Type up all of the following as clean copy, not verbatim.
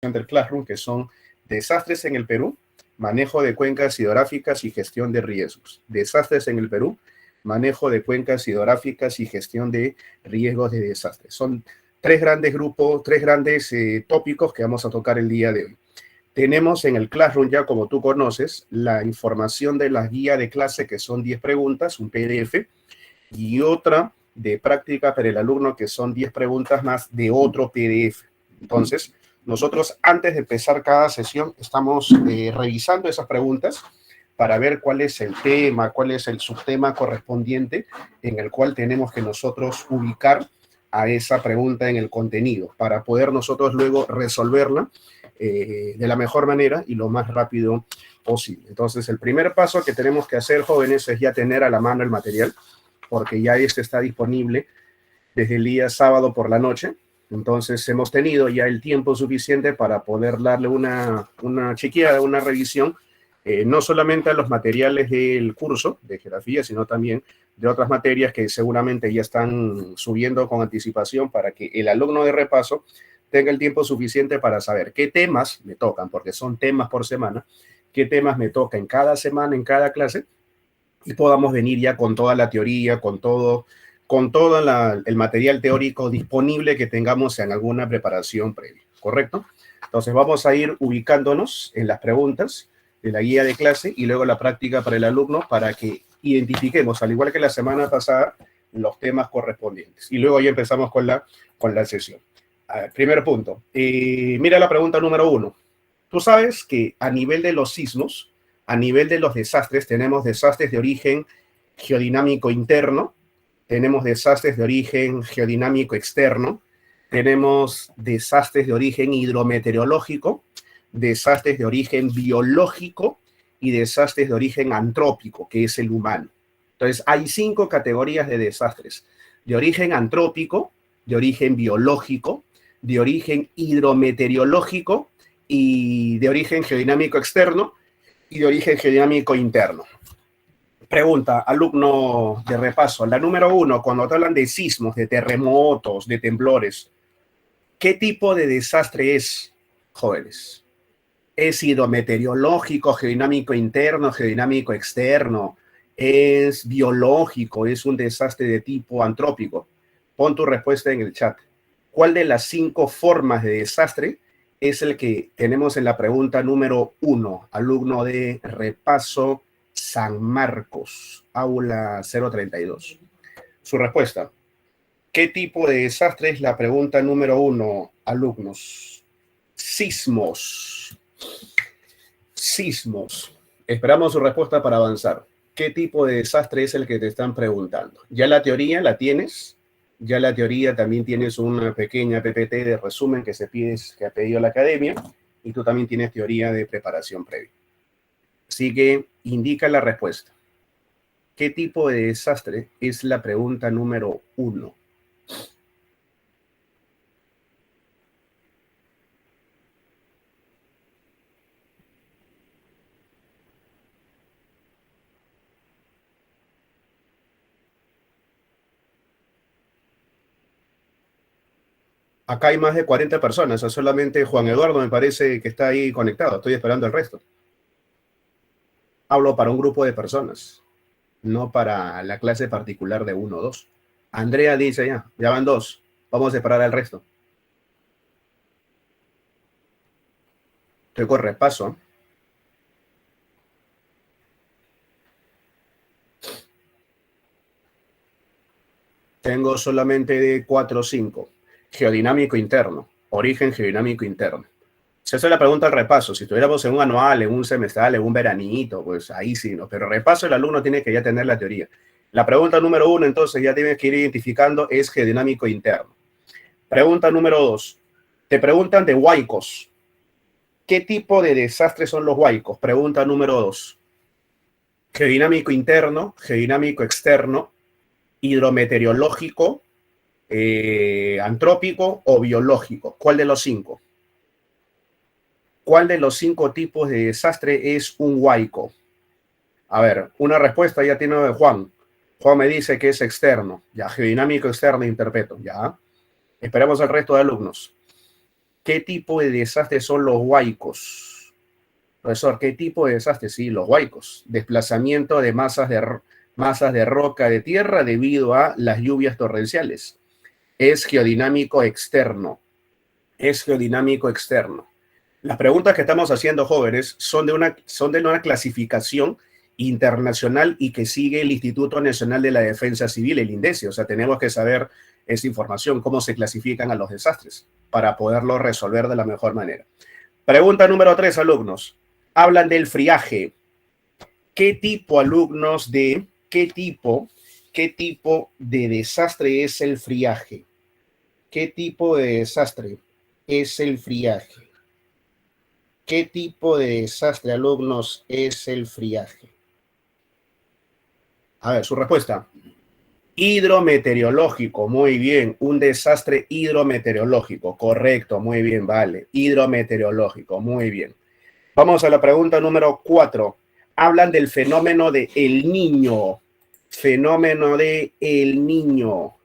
del Classroom, que son desastres en el Perú, manejo de cuencas hidrográficas y gestión de riesgos. Desastres en el Perú, manejo de cuencas hidrográficas y gestión de riesgos de desastres. Son tres grandes grupos, tres grandes tópicos que vamos a tocar el día de hoy. Tenemos en el Classroom ya, como tú conoces, la información de la guía de clase, que son 10 preguntas, un PDF, y otra de práctica para el alumno, que son 10 preguntas más de otro PDF. Entonces, nosotros antes de empezar cada sesión estamos revisando esas preguntas para ver cuál es el tema, cuál es el subtema correspondiente en el cual tenemos que nosotros ubicar a esa pregunta en el contenido, para poder nosotros luego resolverla de la mejor manera y lo más rápido posible. Entonces, el primer paso que tenemos que hacer, jóvenes, es ya tener a la mano el material, porque ya este está disponible desde el día sábado por la noche. Entonces, hemos tenido ya el tiempo suficiente para poder darle una chequeada, una revisión, no solamente a los materiales del curso de geografía, sino también de otras materias que seguramente ya están subiendo con anticipación para que el alumno de repaso tenga el tiempo suficiente para saber qué temas me tocan, porque son temas por semana, qué temas me toca en cada semana, en cada clase, y podamos venir ya con toda la teoría, con todo el material teórico disponible que tengamos en alguna preparación previa, ¿correcto? Entonces vamos a ir ubicándonos en las preguntas de la guía de clase y luego la práctica para el alumno, para que identifiquemos, al igual que la semana pasada, los temas correspondientes. Y luego ya empezamos con la sesión. A ver, primer punto. Mira la pregunta número 1. Tú sabes que a nivel de los sismos, a nivel de los desastres, tenemos desastres de origen geodinámico interno, tenemos desastres de origen geodinámico externo, tenemos desastres de origen hidrometeorológico, desastres de origen biológico y desastres de origen antrópico, que es el humano. Entonces, hay 5 categorías de desastres: de origen antrópico, de origen biológico, de origen hidrometeorológico y de origen geodinámico externo y de origen geodinámico interno. Pregunta, alumno de repaso, la número 1, cuando te hablan de sismos, de terremotos, de temblores, ¿qué tipo de desastre es, jóvenes? ¿Es hidrometeorológico, geodinámico interno, geodinámico externo? ¿Es biológico? ¿Es un desastre de tipo antrópico? Pon tu respuesta en el chat. ¿Cuál de las 5 formas de desastre es el que tenemos en la pregunta número 1, alumno de repaso San Marcos, aula 032? Su respuesta. ¿Qué tipo de desastre es la pregunta número 1, alumnos? Sismos. Sismos. Esperamos su respuesta para avanzar. ¿Qué tipo de desastre es el que te están preguntando? ¿Ya la teoría la tienes? Ya la teoría también tienes una pequeña PPT de resumen que ha pedido la academia, y tú también tienes teoría de preparación previa. Así que indica la respuesta. ¿Qué tipo de desastre es la pregunta número 1? Acá hay más de 40 personas, solamente Juan Eduardo me parece que está ahí conectado. Estoy esperando el resto. Hablo para un grupo de personas, no para la clase particular de 1 o 2. Andrea dice ya van 2. Vamos a separar al resto. Estoy con repaso. Tengo solamente de 4 o 5. Geodinámico interno, origen geodinámico interno. Si esa es la pregunta al repaso, si estuviéramos en un anual, en un semestral, en un veranito, pues ahí sí, ¿no? Pero repaso, el alumno tiene que ya tener la teoría. La pregunta número 1, entonces, ya tienes que ir identificando, es geodinámico interno. Pregunta número 2. Te preguntan de huaicos. ¿Qué tipo de desastres son los huaicos? Pregunta número 2. Geodinámico interno, geodinámico externo, hidrometeorológico, antrópico o biológico. ¿Cuál de los 5? ¿Cuál de los 5 tipos de desastre es un huaico? A ver, una respuesta ya tiene Juan. Juan me dice que es externo. Ya, geodinámico externo interpreto. Ya. Esperamos al resto de alumnos. ¿Qué tipo de desastres son los huaicos? Profesor, ¿qué tipo de desastres? Sí, los huaicos. Desplazamiento de masas de roca de tierra debido a las lluvias torrenciales. Es geodinámico externo. Es geodinámico externo. Las preguntas que estamos haciendo, jóvenes, son de una clasificación internacional y que sigue el Instituto Nacional de la Defensa Civil, el INDECI. O sea, tenemos que saber esa información, cómo se clasifican a los desastres, para poderlo resolver de la mejor manera. Pregunta número 3, alumnos. Hablan del friaje. ¿Qué tipo, alumnos, qué tipo de desastre es el friaje? ¿Qué tipo de desastre es el friaje? ¿Qué tipo de desastre, alumnos, es el friaje? A ver, su respuesta. Hidrometeorológico, muy bien. Un desastre hidrometeorológico, correcto, muy bien, vale. Hidrometeorológico, muy bien. Vamos a la pregunta número 4. Hablan del fenómeno de El Niño. Fenómeno de El Niño.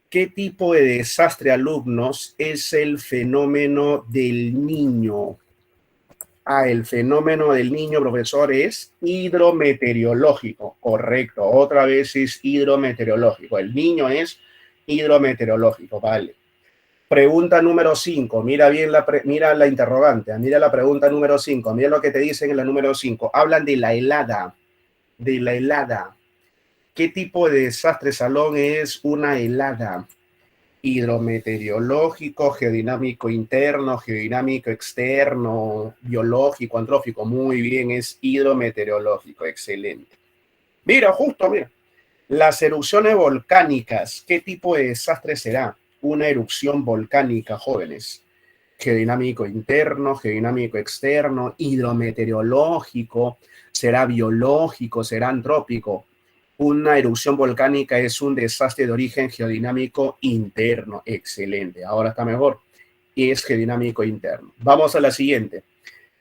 ¿Qué tipo de desastre, alumnos, es el fenómeno del Niño? El fenómeno del Niño, profesor, es hidrometeorológico. Correcto, otra vez es hidrometeorológico. El Niño es hidrometeorológico, vale. Pregunta número 5. Mira bien mira la interrogante. Mira la pregunta número 5. Mira lo que te dicen en la número 5. Hablan de la helada. De la helada. ¿Qué tipo de desastre, salón, es una helada? Hidrometeorológico, geodinámico interno, geodinámico externo, biológico, antrófico. Muy bien, es hidrometeorológico. Excelente. Mira, justo, mira. Las erupciones volcánicas. ¿Qué tipo de desastre será? Una erupción volcánica, jóvenes. Geodinámico interno, geodinámico externo, hidrometeorológico, será biológico, será antrópico. Una erupción volcánica es un desastre de origen geodinámico interno. Excelente, ahora está mejor. Y es geodinámico interno. Vamos a la siguiente.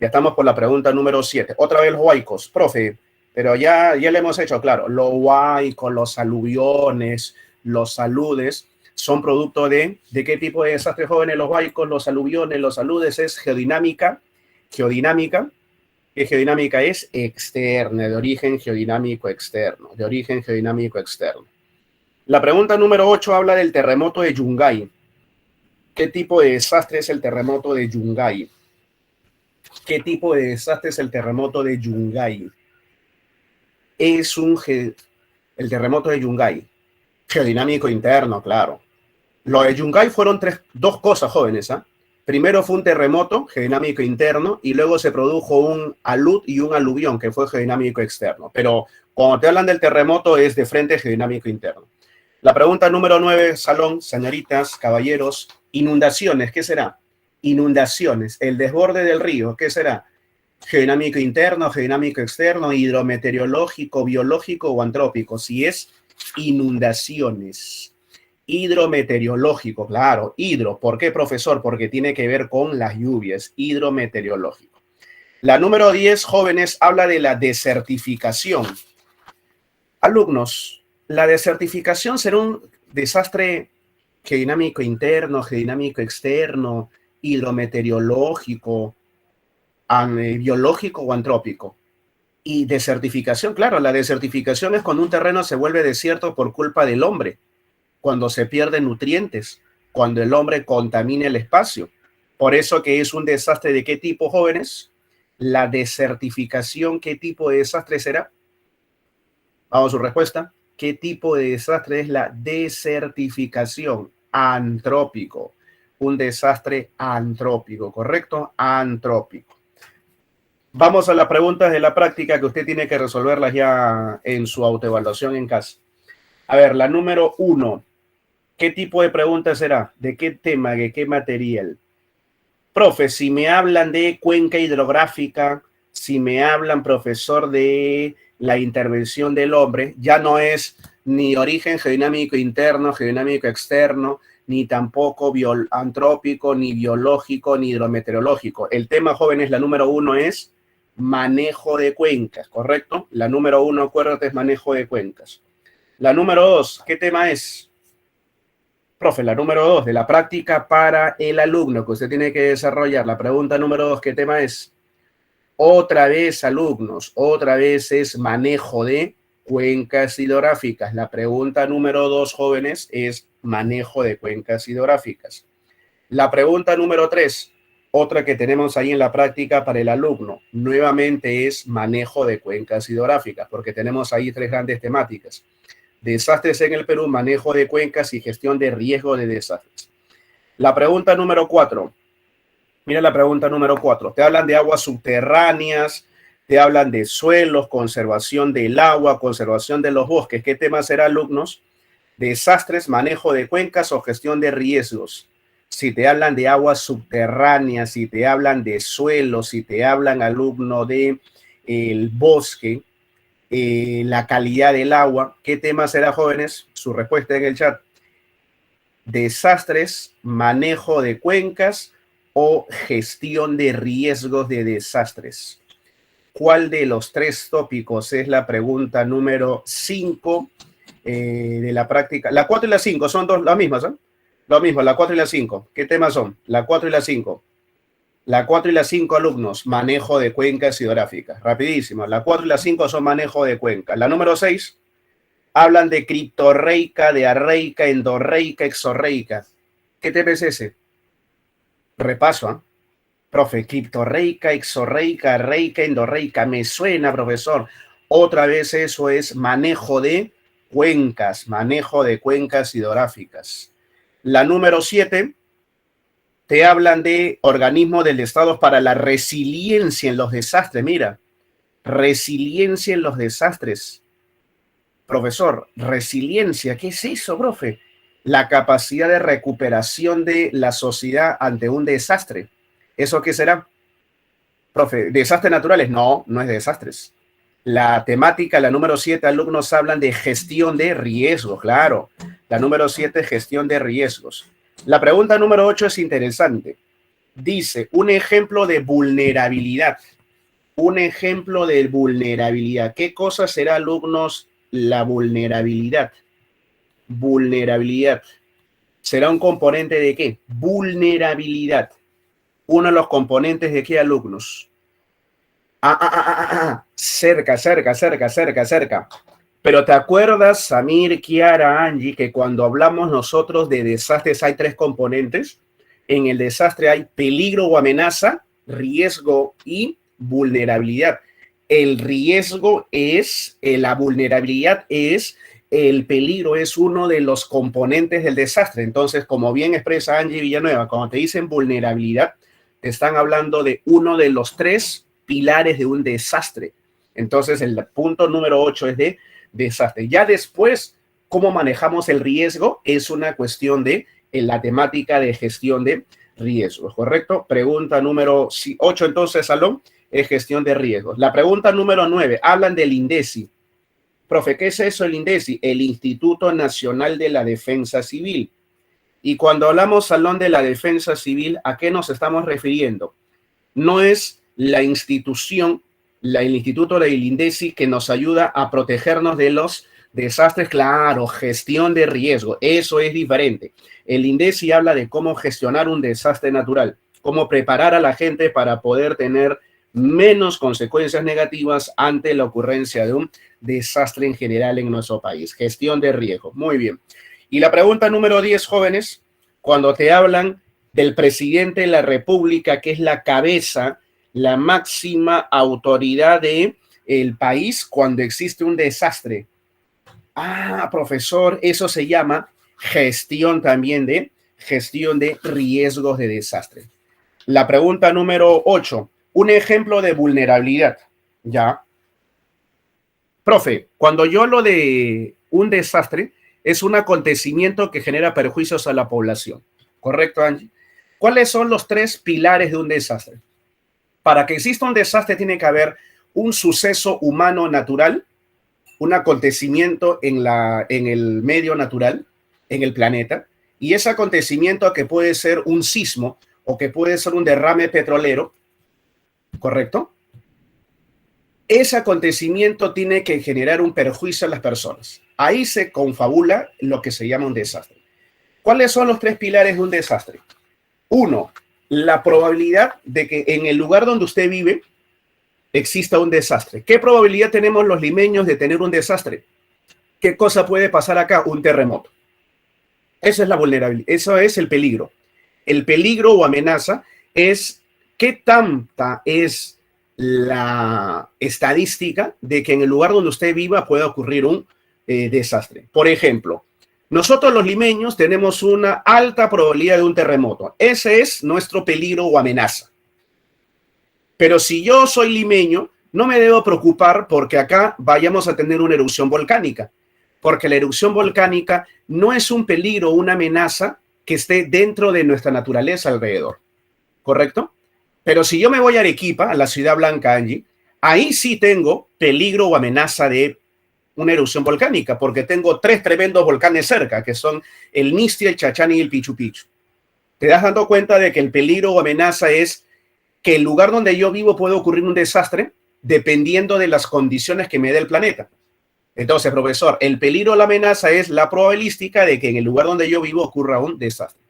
Ya estamos por la pregunta número 7. Otra vez los huaicos, profe, pero ya le hemos hecho, claro, los huaicos, los aluviones, los saludes, son producto ¿de qué tipo de desastres, jóvenes? Los huaicos, los aluviones, los saludes, es geodinámica. ¿Qué geodinámica es? Externa, de origen geodinámico externo, de origen geodinámico externo. La pregunta número 8 habla del terremoto de Yungay. ¿Qué tipo de desastre es el terremoto de Yungay? ¿Qué tipo de desastre es el terremoto de Yungay? El terremoto de Yungay. Geodinámico interno, claro. Lo de Yungay fueron dos cosas, jóvenes. Primero fue un terremoto geodinámico interno y luego se produjo un alud y un aluvión, que fue geodinámico externo. Pero cuando te hablan del terremoto es de frente geodinámico interno. La pregunta número 9, salón, señoritas, caballeros, inundaciones, ¿qué será? Inundaciones, el desborde del río, ¿qué será? Geodinámico interno, geodinámico externo, hidrometeorológico, biológico o antrópico. Si es inundaciones. Hidrometeorológico, claro, hidro. ¿Por qué, profesor? Porque tiene que ver con las lluvias, hidrometeorológico. La número 10, jóvenes, habla de la desertificación. Alumnos, la desertificación será un desastre geodinámico interno, geodinámico externo, hidrometeorológico, biológico o antrópico. Y desertificación, claro, la desertificación es cuando un terreno se vuelve desierto por culpa del hombre, cuando se pierden nutrientes, cuando el hombre contamina el espacio. Por eso que es un desastre de qué tipo, jóvenes. La desertificación, ¿qué tipo de desastre será? Vamos a su respuesta. ¿Qué tipo de desastre es la desertificación? Antrópico. Un desastre antrópico, ¿correcto? Antrópico. Vamos a las preguntas de la práctica que usted tiene que resolverlas ya en su autoevaluación en casa. A ver, la número 1. ¿Qué tipo de pregunta será? ¿De qué tema? ¿De qué material? Profe, si me hablan de cuenca hidrográfica, si me hablan, profesor, de la intervención del hombre, ya no es ni origen geodinámico interno, geodinámico externo, ni tampoco antrópico, ni biológico, ni hidrometeorológico. El tema, jóvenes, la número 1 es manejo de cuencas, ¿correcto? La número 1, acuérdate, es manejo de cuencas. La número 2, ¿qué tema es? Profe, la número 2 de la práctica para el alumno que usted tiene que desarrollar. La pregunta número 2, ¿qué tema es? Otra vez, alumnos, otra vez es manejo de cuencas hidrográficas. La pregunta número 2, jóvenes, es manejo de cuencas hidrográficas. La pregunta número 3, otra que tenemos ahí en la práctica para el alumno, nuevamente es manejo de cuencas hidrográficas, porque tenemos ahí 3 grandes temáticas. Desastres en el Perú, manejo de cuencas y gestión de riesgo de desastres. La pregunta número 4. Mira la pregunta número 4. Te hablan de aguas subterráneas, te hablan de suelos, conservación del agua, conservación de los bosques. ¿Qué tema será, alumnos? Desastres, manejo de cuencas o gestión de riesgos. Si te hablan de aguas subterráneas, si te hablan de suelos, si te hablan, alumno, de el bosque, la calidad del agua, ¿qué tema será, jóvenes? Su respuesta en el chat. Desastres, manejo de cuencas o gestión de riesgos de desastres. ¿Cuál de los 3 tópicos es la pregunta número 5 de la práctica? La 4 y la 5 son las mismas, ¿eh? Lo mismo, la 4 y la 5. ¿Qué temas son? La 4 y la 5. La 4 y la 5, alumnos, manejo de cuencas hidrográficas. Rapidísimo. La 4 y la 5 son manejo de cuencas. La número 6 hablan de criptorreica, de arreica, endorreica, exorreica. ¿Qué tema es ese? Repaso, ¿eh? Profe, criptorreica, exorreica, reica, endorreica. Me suena, profesor. Otra vez eso es manejo de cuencas hidrográficas. La número 7, te hablan de organismos del Estado para la resiliencia en los desastres. Mira, resiliencia en los desastres. Profesor, resiliencia, ¿qué es eso, profe? La capacidad de recuperación de la sociedad ante un desastre. ¿Eso qué será? Profe, ¿desastres naturales? No, no es de desastres. La temática, la número 7, alumnos hablan de gestión de riesgos, claro. La número 7, gestión de riesgos. La pregunta número 8 es interesante. Dice, un ejemplo de vulnerabilidad. Un ejemplo de vulnerabilidad. ¿Qué cosa será, alumnos, la vulnerabilidad? Vulnerabilidad. ¿Será un componente de qué? Vulnerabilidad. Uno de los componentes de qué, alumnos. Cerca. Pero ¿te acuerdas, Samir, Kiara, Angie, que cuando hablamos nosotros de desastres hay 3 componentes? En el desastre hay peligro o amenaza, riesgo y vulnerabilidad. El riesgo es, la vulnerabilidad es, el peligro es uno de los componentes del desastre. Entonces, como bien expresa Angie Villanueva, cuando te dicen vulnerabilidad, te están hablando de uno de los 3 pilares de un desastre. Entonces, el punto número 8 es de desastre. Ya después, cómo manejamos el riesgo es una cuestión de la temática de gestión de riesgos, ¿correcto? Pregunta número 8, entonces, Salón, es gestión de riesgos. La pregunta número 9, hablan del INDECI. Profe, ¿qué es eso el INDECI? El Instituto Nacional de la Defensa Civil. Y cuando hablamos, Salón, de la Defensa Civil, ¿a qué nos estamos refiriendo? No es la institución, el Instituto del INDECI que nos ayuda a protegernos de los desastres, claro, gestión de riesgo, eso es diferente. El INDECI habla de cómo gestionar un desastre natural, cómo preparar a la gente para poder tener menos consecuencias negativas ante la ocurrencia de un desastre en general en nuestro país. Gestión de riesgo, muy bien. Y la pregunta número 10, jóvenes, cuando te hablan del presidente de la República, que es la cabeza, la máxima autoridad del país cuando existe un desastre. Profesor, eso se llama gestión de riesgos de desastre. La pregunta número 8, un ejemplo de vulnerabilidad. Ya. Profe, cuando yo hablo de un desastre, es un acontecimiento que genera perjuicios a la población. ¿Correcto, Angie? ¿Cuáles son los 3 pilares de un desastre? Para que exista un desastre tiene que haber un suceso humano natural, un acontecimiento en el medio natural, en el planeta, y ese acontecimiento que puede ser un sismo o que puede ser un derrame petrolero, ¿correcto? Ese acontecimiento tiene que generar un perjuicio a las personas. Ahí se confabula lo que se llama un desastre. ¿Cuáles son los tres pilares de un desastre? Uno, la probabilidad de que en el lugar donde usted vive exista un desastre. ¿Qué probabilidad tenemos los limeños de tener un desastre? ¿Qué cosa puede pasar acá? Un terremoto. Esa es la vulnerabilidad, eso es el peligro. El peligro o amenaza es qué tanta es la estadística de que en el lugar donde usted viva pueda ocurrir un desastre. Por ejemplo, nosotros los limeños tenemos una alta probabilidad de un terremoto. Ese es nuestro peligro o amenaza. Pero si yo soy limeño, no me debo preocupar porque acá vayamos a tener una erupción volcánica, porque la erupción volcánica no es un peligro o una amenaza que esté dentro de nuestra naturaleza alrededor, ¿correcto? Pero si yo me voy a Arequipa, a la ciudad blanca, Angie, ahí sí tengo peligro o amenaza de una erupción volcánica, porque tengo tres tremendos volcanes cerca, que son el Nistia, el Chachani y el Pichu Pichu. ¿Te das dando cuenta de que el peligro o amenaza es que el lugar donde yo vivo puede ocurrir un desastre dependiendo de las condiciones que me dé el planeta? Entonces, profesor, el peligro o la amenaza es la probabilística de que en el lugar donde yo vivo ocurra un desastre.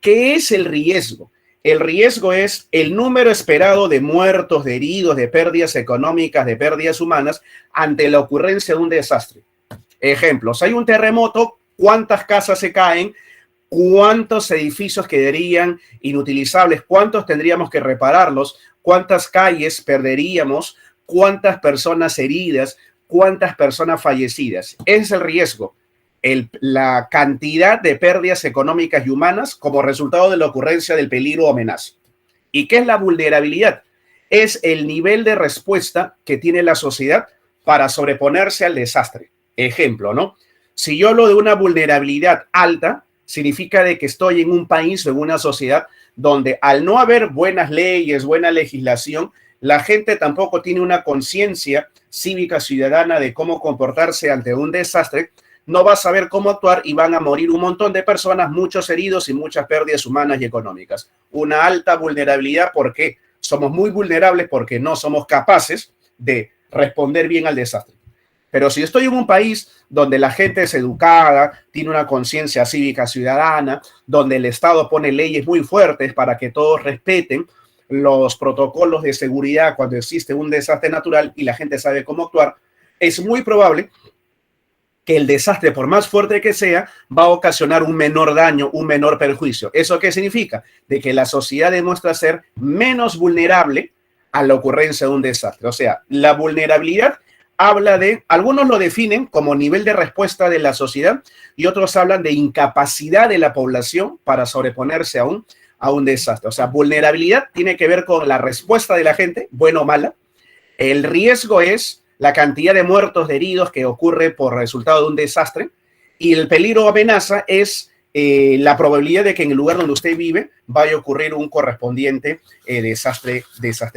¿Qué es el riesgo? El riesgo es el número esperado de muertos, de heridos, de pérdidas económicas, de pérdidas humanas ante la ocurrencia de un desastre. Ejemplos, hay un terremoto, ¿cuántas casas se caen? ¿Cuántos edificios quedarían inutilizables? ¿Cuántos tendríamos que repararlos? ¿Cuántas calles perderíamos? ¿Cuántas personas heridas? ¿Cuántas personas fallecidas? Ese es el riesgo. La cantidad de pérdidas económicas y humanas como resultado de la ocurrencia del peligro o amenaza. ¿Y qué es la vulnerabilidad? Es el nivel de respuesta que tiene la sociedad para sobreponerse al desastre. Ejemplo, ¿no? Si yo hablo de una vulnerabilidad alta, significa de que estoy en un país o en una sociedad donde al no haber buenas leyes, buena legislación, la gente tampoco tiene una conciencia cívica ciudadana de cómo comportarse ante un desastre, no va a saber cómo actuar y van a morir un montón de personas, muchos heridos y muchas pérdidas humanas y económicas. Una alta vulnerabilidad porque somos muy vulnerables porque no somos capaces de responder bien al desastre. Pero si estoy en un país donde la gente es educada, tiene una conciencia cívica ciudadana, donde el Estado pone leyes muy fuertes para que todos respeten los protocolos de seguridad cuando existe un desastre natural y la gente sabe cómo actuar, es muy probable que el desastre, por más fuerte que sea, va a ocasionar un menor daño, un menor perjuicio. ¿Eso qué significa? De que la sociedad demuestra ser menos vulnerable a la ocurrencia de un desastre. O sea, la vulnerabilidad habla de, algunos lo definen como nivel de respuesta de la sociedad y otros hablan de incapacidad de la población para sobreponerse a un desastre. O sea, vulnerabilidad tiene que ver con la respuesta de la gente, buena o mala. El riesgo es la cantidad de muertos, de heridos que ocurre por resultado de un desastre. Y el peligro o amenaza es la probabilidad de que en el lugar donde usted vive vaya a ocurrir un correspondiente desastre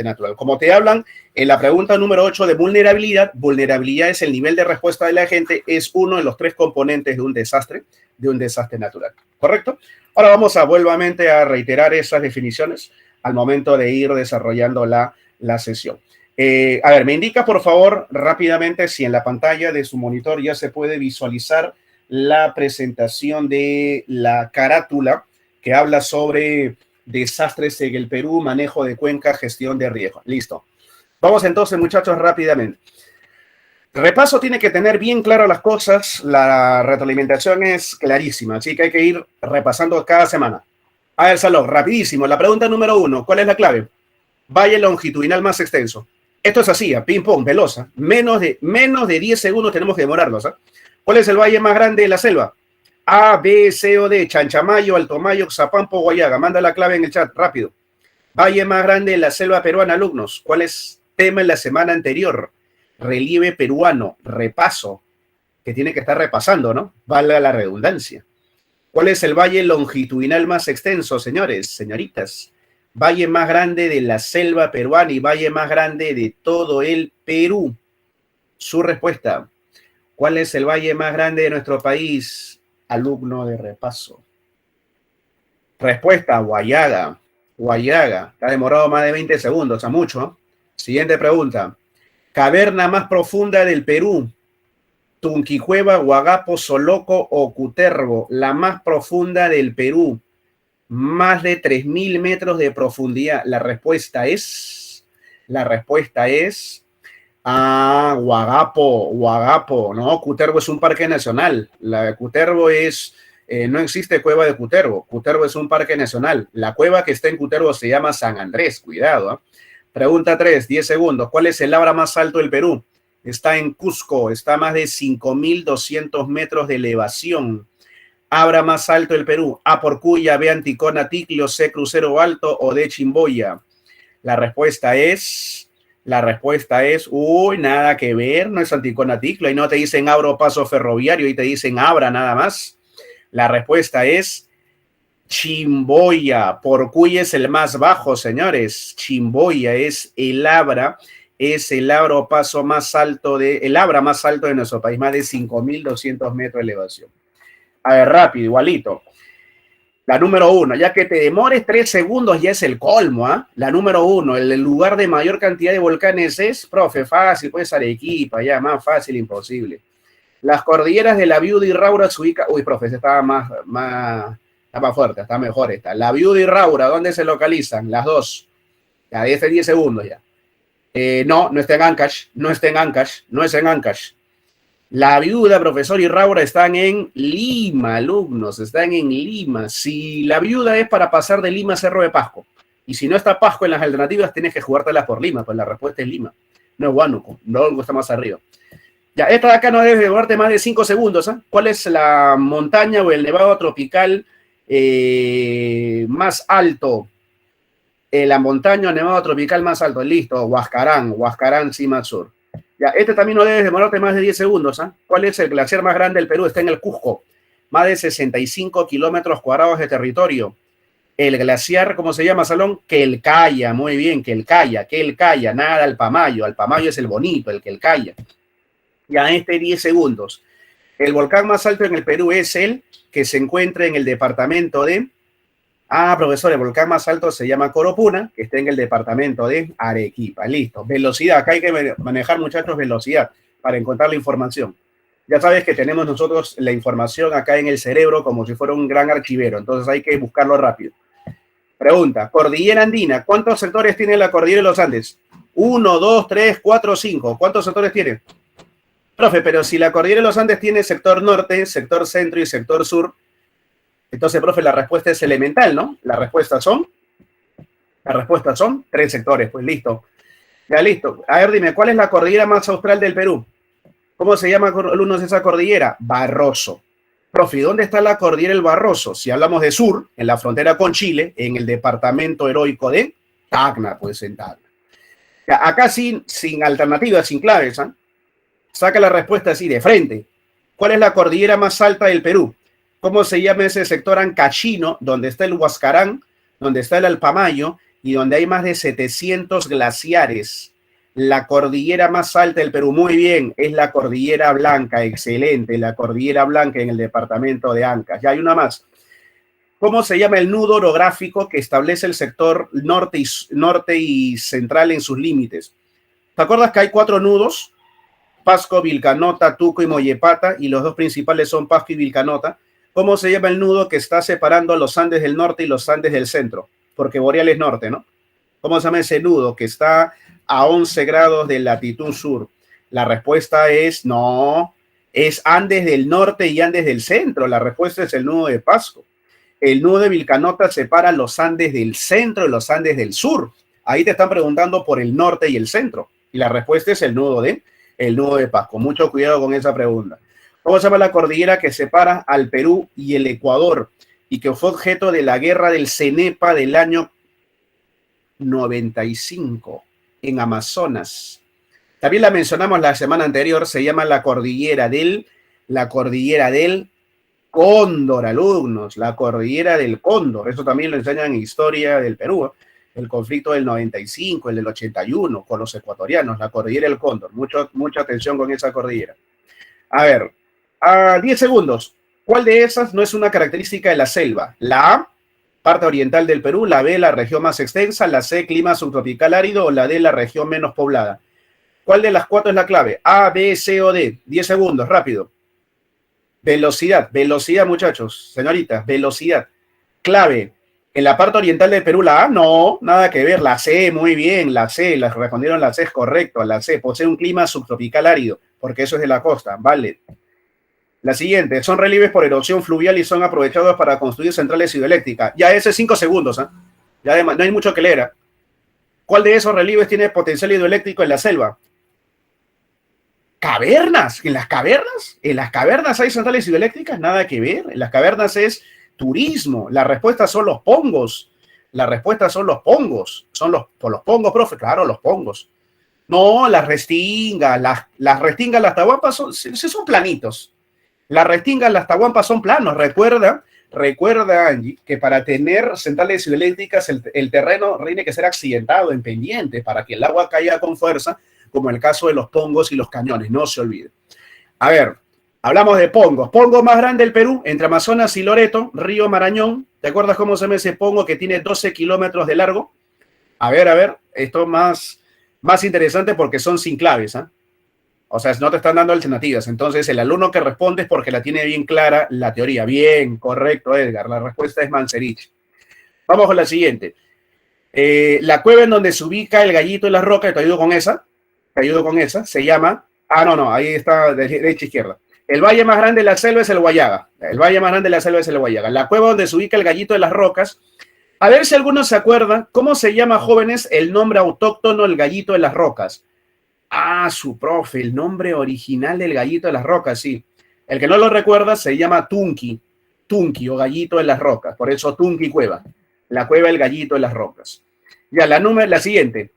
natural. Como te hablan en la pregunta número 8 de vulnerabilidad, vulnerabilidad es el nivel de respuesta de la gente, es uno de los tres componentes de un desastre natural. ¿Correcto? Ahora vamos vuelvamente a reiterar esas definiciones al momento de ir desarrollando la sesión. A ver, me indica por favor rápidamente si en la pantalla de su monitor ya se puede visualizar la presentación de la carátula que habla sobre desastres en el Perú, manejo de cuenca, gestión de riesgo. Listo. Vamos entonces, muchachos, rápidamente. Repaso tiene que tener bien claras las cosas, la retroalimentación es clarísima, así que hay que ir repasando cada semana. A ver, Salón, rapidísimo. La pregunta número 1, ¿cuál es la clave? Valle longitudinal más extenso. Esto es así, a ping pong, veloz. Menos de 10 segundos tenemos que demorarnos. ¿Cuál es el valle más grande de la selva? A, B, C o D. Chanchamayo, Altomayo, Xapampo, Guayaga. Manda la clave en el chat, rápido. Valle más grande de la selva peruana, alumnos. ¿Cuál es tema en la semana anterior? Relieve peruano, repaso, que tiene que estar repasando, ¿no? Valga la redundancia. ¿Cuál es el valle longitudinal más extenso, señores, señoritas? Valle más grande de la selva peruana y valle más grande de todo el Perú. Su respuesta. ¿Cuál es el valle más grande de nuestro país? Alumno de repaso. Respuesta, Guayaga. Guayaga. Está demorado más de 20 segundos, a mucho. Siguiente pregunta. Caverna más profunda del Perú. Tunquicueva, Huagapo, Soloco o Cutervo, la más profunda del Perú, más de 3.000 metros de profundidad. La respuesta es Huagapo, ¿no? Cutervo es un parque nacional. La Cutervo es, no existe cueva de Cutervo. Cutervo es un parque nacional. La cueva que está en Cutervo se llama San Andrés, cuidado. Pregunta 3, 10 segundos. ¿Cuál es el abra más alto del Perú? Está en Cusco, está a más de 5.200 metros de elevación. Abra más alto del Perú. A por Cuya, B Anticona, Ticlio, C Crucero Alto o D Chimboya. La respuesta es, uy, nada que ver, no es Anticona Ticlio, ahí no te dicen abro paso ferroviario, ahí te dicen abra nada más. La respuesta es Chimboya. Por Cuya es el más bajo, señores. Chimboya es el abra más alto de nuestro país, más de 5.200 metros de elevación. A ver, rápido, igualito. La número 1, ya que te demores 3 segundos ya es el colmo, ¿ah? La número 1, el lugar de mayor cantidad de volcanes es, profe, fácil, pues Arequipa, ya, más fácil, imposible. Las cordilleras de la Viuda y Raura se ubican, uy, profe, está más fuerte, está mejor esta. La Viuda y Raura, ¿dónde se localizan? Las dos. Ya, 10 segundos ya. No está en Ancash, no es en Ancash. La Viuda, profesor y Raura están en Lima, alumnos, están en Lima. Si la Viuda es para pasar de Lima a Cerro de Pasco, y si no está Pasco en las alternativas, tienes que jugártelas por Lima, pues la respuesta es Lima. No es Huánuco, no está más arriba. Ya, esta de acá no debe demorarte más de 5 segundos. ¿Eh? ¿Cuál es la montaña o el nevado tropical más alto? La montaña o nevado tropical más alto, listo, Huascarán, Cima Sur. Ya, este también no debe demorarte más de 10 segundos. ¿Eh? ¿Cuál es el glaciar más grande del Perú? Está en el Cusco, más de 65 kilómetros cuadrados de territorio. El glaciar, ¿cómo se llama, Salón? Quelcaya, muy bien, Quelcaya, nada Alpamayo es el bonito, el Quelcaya. Ya, 10 segundos. El volcán más alto en el Perú es el que se encuentra en el departamento de... profesor, el volcán más alto se llama Coropuna, que está en el departamento de Arequipa. Listo. Velocidad. Acá hay que manejar, muchachos, velocidad para encontrar la información. Ya sabes que tenemos nosotros la información acá en el cerebro como si fuera un gran archivero. Entonces hay que buscarlo rápido. Pregunta. Cordillera Andina. ¿Cuántos sectores tiene la cordillera de los Andes? 1, 2, 3, 4, 5. ¿Cuántos sectores tiene? Profe, pero si la cordillera de los Andes tiene sector norte, sector centro y sector sur, entonces, profe, la respuesta es elemental, ¿no? La respuesta son 3 sectores, pues listo. Ya listo. A ver, dime, ¿cuál es la cordillera más austral del Perú? ¿Cómo se llama, alumnos, esa cordillera? Barroso. Profe, ¿dónde está la cordillera del Barroso? Si hablamos de sur, en la frontera con Chile, en el departamento heroico de Tacna, pues en Tacna. Ya, acá sin alternativas, sin claves, ¿eh? Saca la respuesta así de frente. ¿Cuál es la cordillera más alta del Perú? ¿Cómo se llama ese sector ancachino, donde está el Huascarán, donde está el Alpamayo y donde hay más de 700 glaciares? La cordillera más alta del Perú, muy bien, es la Cordillera Blanca, excelente, la Cordillera Blanca en el departamento de Ancash. Ya hay una más. ¿Cómo se llama el nudo orográfico que establece el sector norte y central en sus límites? ¿Te acuerdas que hay 4 nudos? Pasco, Vilcanota, Tuco y Mollepata, y los 2 principales son Pasco y Vilcanota. ¿Cómo se llama el nudo que está separando los Andes del norte y los Andes del centro? Porque Boreal es norte, ¿no? ¿Cómo se llama ese nudo que está a 11 grados de latitud sur? La respuesta es no, es Andes del norte y Andes del centro. La respuesta es el nudo de Pasco. El nudo de Vilcanota separa los Andes del centro y los Andes del sur. Ahí te están preguntando por el norte y el centro. Y la respuesta es el nudo de Pasco. Mucho cuidado con esa pregunta. ¿Cómo se llama la cordillera que separa al Perú y el Ecuador y que fue objeto de la guerra del Cenepa del año 95 en Amazonas? También la mencionamos la semana anterior, se llama la cordillera del Cóndor, alumnos, la cordillera del Cóndor. Eso también lo enseñan en historia del Perú, ¿eh? El conflicto del 95, el del 81 con los ecuatorianos, la cordillera del Cóndor. Mucha atención con esa cordillera. A ver, 10 segundos. ¿Cuál de esas no es una característica de la selva? La A, parte oriental del Perú, la B, la región más extensa, la C, clima subtropical árido, o la D, la región menos poblada. ¿Cuál de las cuatro es la clave? A, B, C o D. 10 segundos, rápido. Velocidad, velocidad, muchachos, señoritas, velocidad. Clave. En la parte oriental del Perú, la A, no, nada que ver. La C, muy bien, la C, las respondieron la C, es correcto. La C, posee un clima subtropical árido, porque eso es de la costa, vale. La siguiente, son relieves por erosión fluvial y son aprovechados para construir centrales hidroeléctricas. Ya ese 5 segundos, ¿eh? Ya además, no hay mucho que leer. ¿Eh? ¿Cuál de esos relieves tiene potencial hidroeléctrico en la selva? ¿Cavernas? ¿En las cavernas? ¿En las cavernas hay centrales hidroeléctricas? Nada que ver. En las cavernas es turismo. La respuesta son los pongos. La respuesta son los pongos. Son por los pongos, profe. Claro, los pongos. No, las restingas. Las restingas, las tahuampas son planitos. Las restingas, las tahuampas son planos. Recuerda, Angie, que para tener centrales hidroeléctricas el terreno tiene que ser accidentado en pendiente para que el agua caiga con fuerza, como en el caso de los pongos y los cañones, no se olvide. A ver, hablamos de pongos. Pongo más grande del Perú, entre Amazonas y Loreto, Río Marañón. ¿Te acuerdas cómo se llama ese pongo que tiene 12 kilómetros de largo? A ver, esto es más interesante porque son sin claves, ¿eh? O sea, no te están dando alternativas. Entonces, el alumno que responde es porque la tiene bien clara la teoría. Bien, correcto, Edgar. La respuesta es Mancerich. Vamos con la siguiente. La cueva en donde se ubica el gallito y la roca, te ayudo con esa, se llama, ahí está, derecha a izquierda. El valle más grande de la selva es el Huallaga. La cueva donde se ubica el gallito de las rocas. A ver si alguno se acuerda, ¿cómo se llama, jóvenes, el nombre autóctono del gallito de las rocas? Su profe, el nombre original del gallito de las rocas, sí. El que no lo recuerda se llama Tunqui o gallito de las rocas, por eso Tunqui Cueva. La cueva del gallito de las rocas. Ya, la siguiente.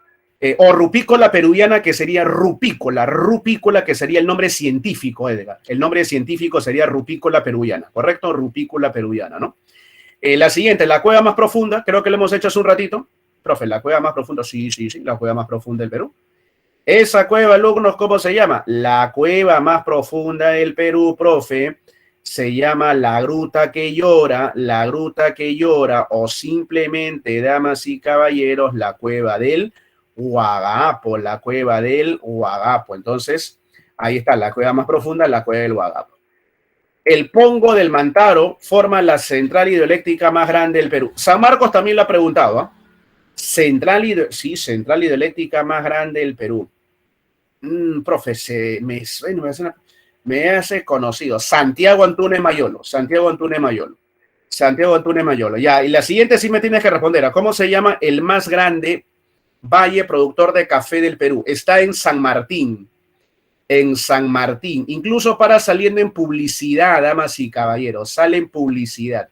O rupícola peruviana, que sería rupícola, que sería el nombre científico, Edgar. El nombre científico sería rupícola peruviana, ¿correcto? Rupícola peruviana, ¿no? La siguiente, la cueva más profunda, creo que lo hemos hecho hace un ratito. Profe, la cueva más profunda, sí, la cueva más profunda del Perú. Esa cueva, alumnos, ¿cómo se llama? La cueva más profunda del Perú, profe, se llama la Gruta que Llora, o simplemente, damas y caballeros, la cueva del Huagapo. Entonces, ahí está, la cueva más profunda, la cueva del Huagapo. El Pongo del Mantaro forma la central hidroeléctrica más grande del Perú. San Marcos también lo ha preguntado, ¿eh? Central hidroeléctrica más grande del Perú. Profe, me hace conocido. Santiago Antunes Mayolo. Ya, y la siguiente sí me tienes que responder. ¿Cómo se llama el más grande valle productor de café del Perú? Está en San Martín. Incluso para saliendo en publicidad, damas y caballeros. Sale en publicidad.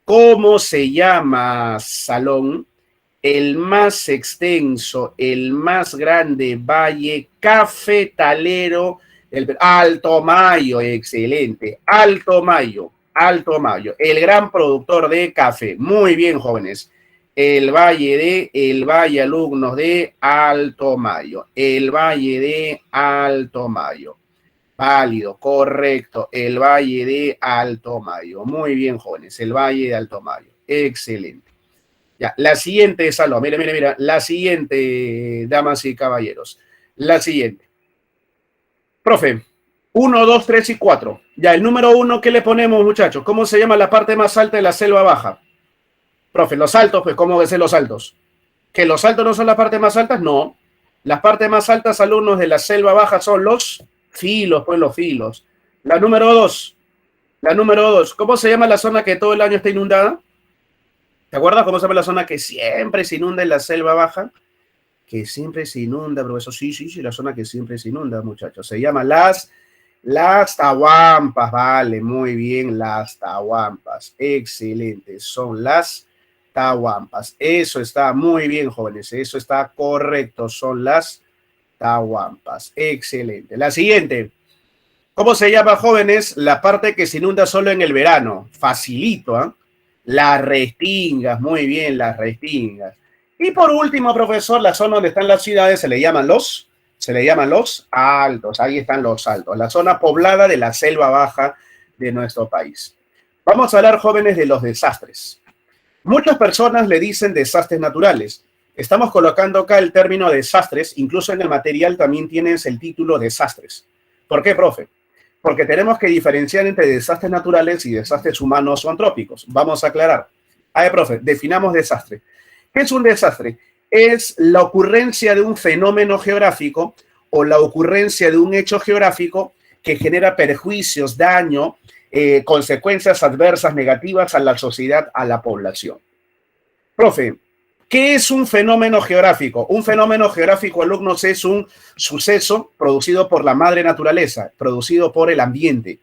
¿Cómo se llama, Salón? El más extenso, el más grande valle cafetalero del Alto Mayo, excelente. Alto Mayo, el gran productor de café. Muy bien, jóvenes. El valle, alumnos de Alto Mayo. Válido, correcto. El valle de Alto Mayo. Muy bien, jóvenes. El valle de Alto Mayo. Excelente. Ya, la siguiente, Salón, mira, la siguiente, damas y caballeros, la siguiente. Profe, 1, 2, 3 y 4. Ya, el número 1, ¿qué le ponemos, muchachos? ¿Cómo se llama la parte más alta de la selva baja? Profe, los altos, pues, ¿cómo deben ser los altos? ¿Que los altos no son las partes más altas? No. Las partes más altas, alumnos, de la selva baja son los filos, pues, los filos. La número 2, ¿cómo se llama la zona que todo el año está inundada? ¿Te acuerdas cómo se llama la zona que siempre se inunda en la selva baja? Que siempre se inunda, profesor. Sí, la zona que siempre se inunda, muchachos. Se llama las Tahuampas, vale, muy bien, las Tahuampas. Excelente, son las Tahuampas. Eso está muy bien, jóvenes, eso está correcto, son las Tahuampas. Excelente. La siguiente. ¿Cómo se llama, jóvenes, la parte que se inunda solo en el verano? Facilito, ¿eh? Las Restingas, muy bien, las Restingas. Y por último, profesor, la zona donde están las ciudades se le llaman los altos. Ahí están los altos, la zona poblada de la selva baja de nuestro país. Vamos a hablar, jóvenes, de los desastres. Muchas personas le dicen desastres naturales, Estamos colocando acá el término desastres, incluso en el material también tienes el título desastres. ¿Por qué, profe? Porque tenemos que diferenciar entre desastres naturales y desastres humanos o antrópicos. Vamos a aclarar. A ver, profe, definamos desastre. ¿Qué es un desastre? Es la ocurrencia de un fenómeno geográfico o la ocurrencia de un hecho geográfico que genera perjuicios, daño, consecuencias adversas negativas a la sociedad, a la población. Profe, ¿qué es un fenómeno geográfico? Un fenómeno geográfico, alumnos, es un suceso producido por la madre naturaleza, producido por el ambiente.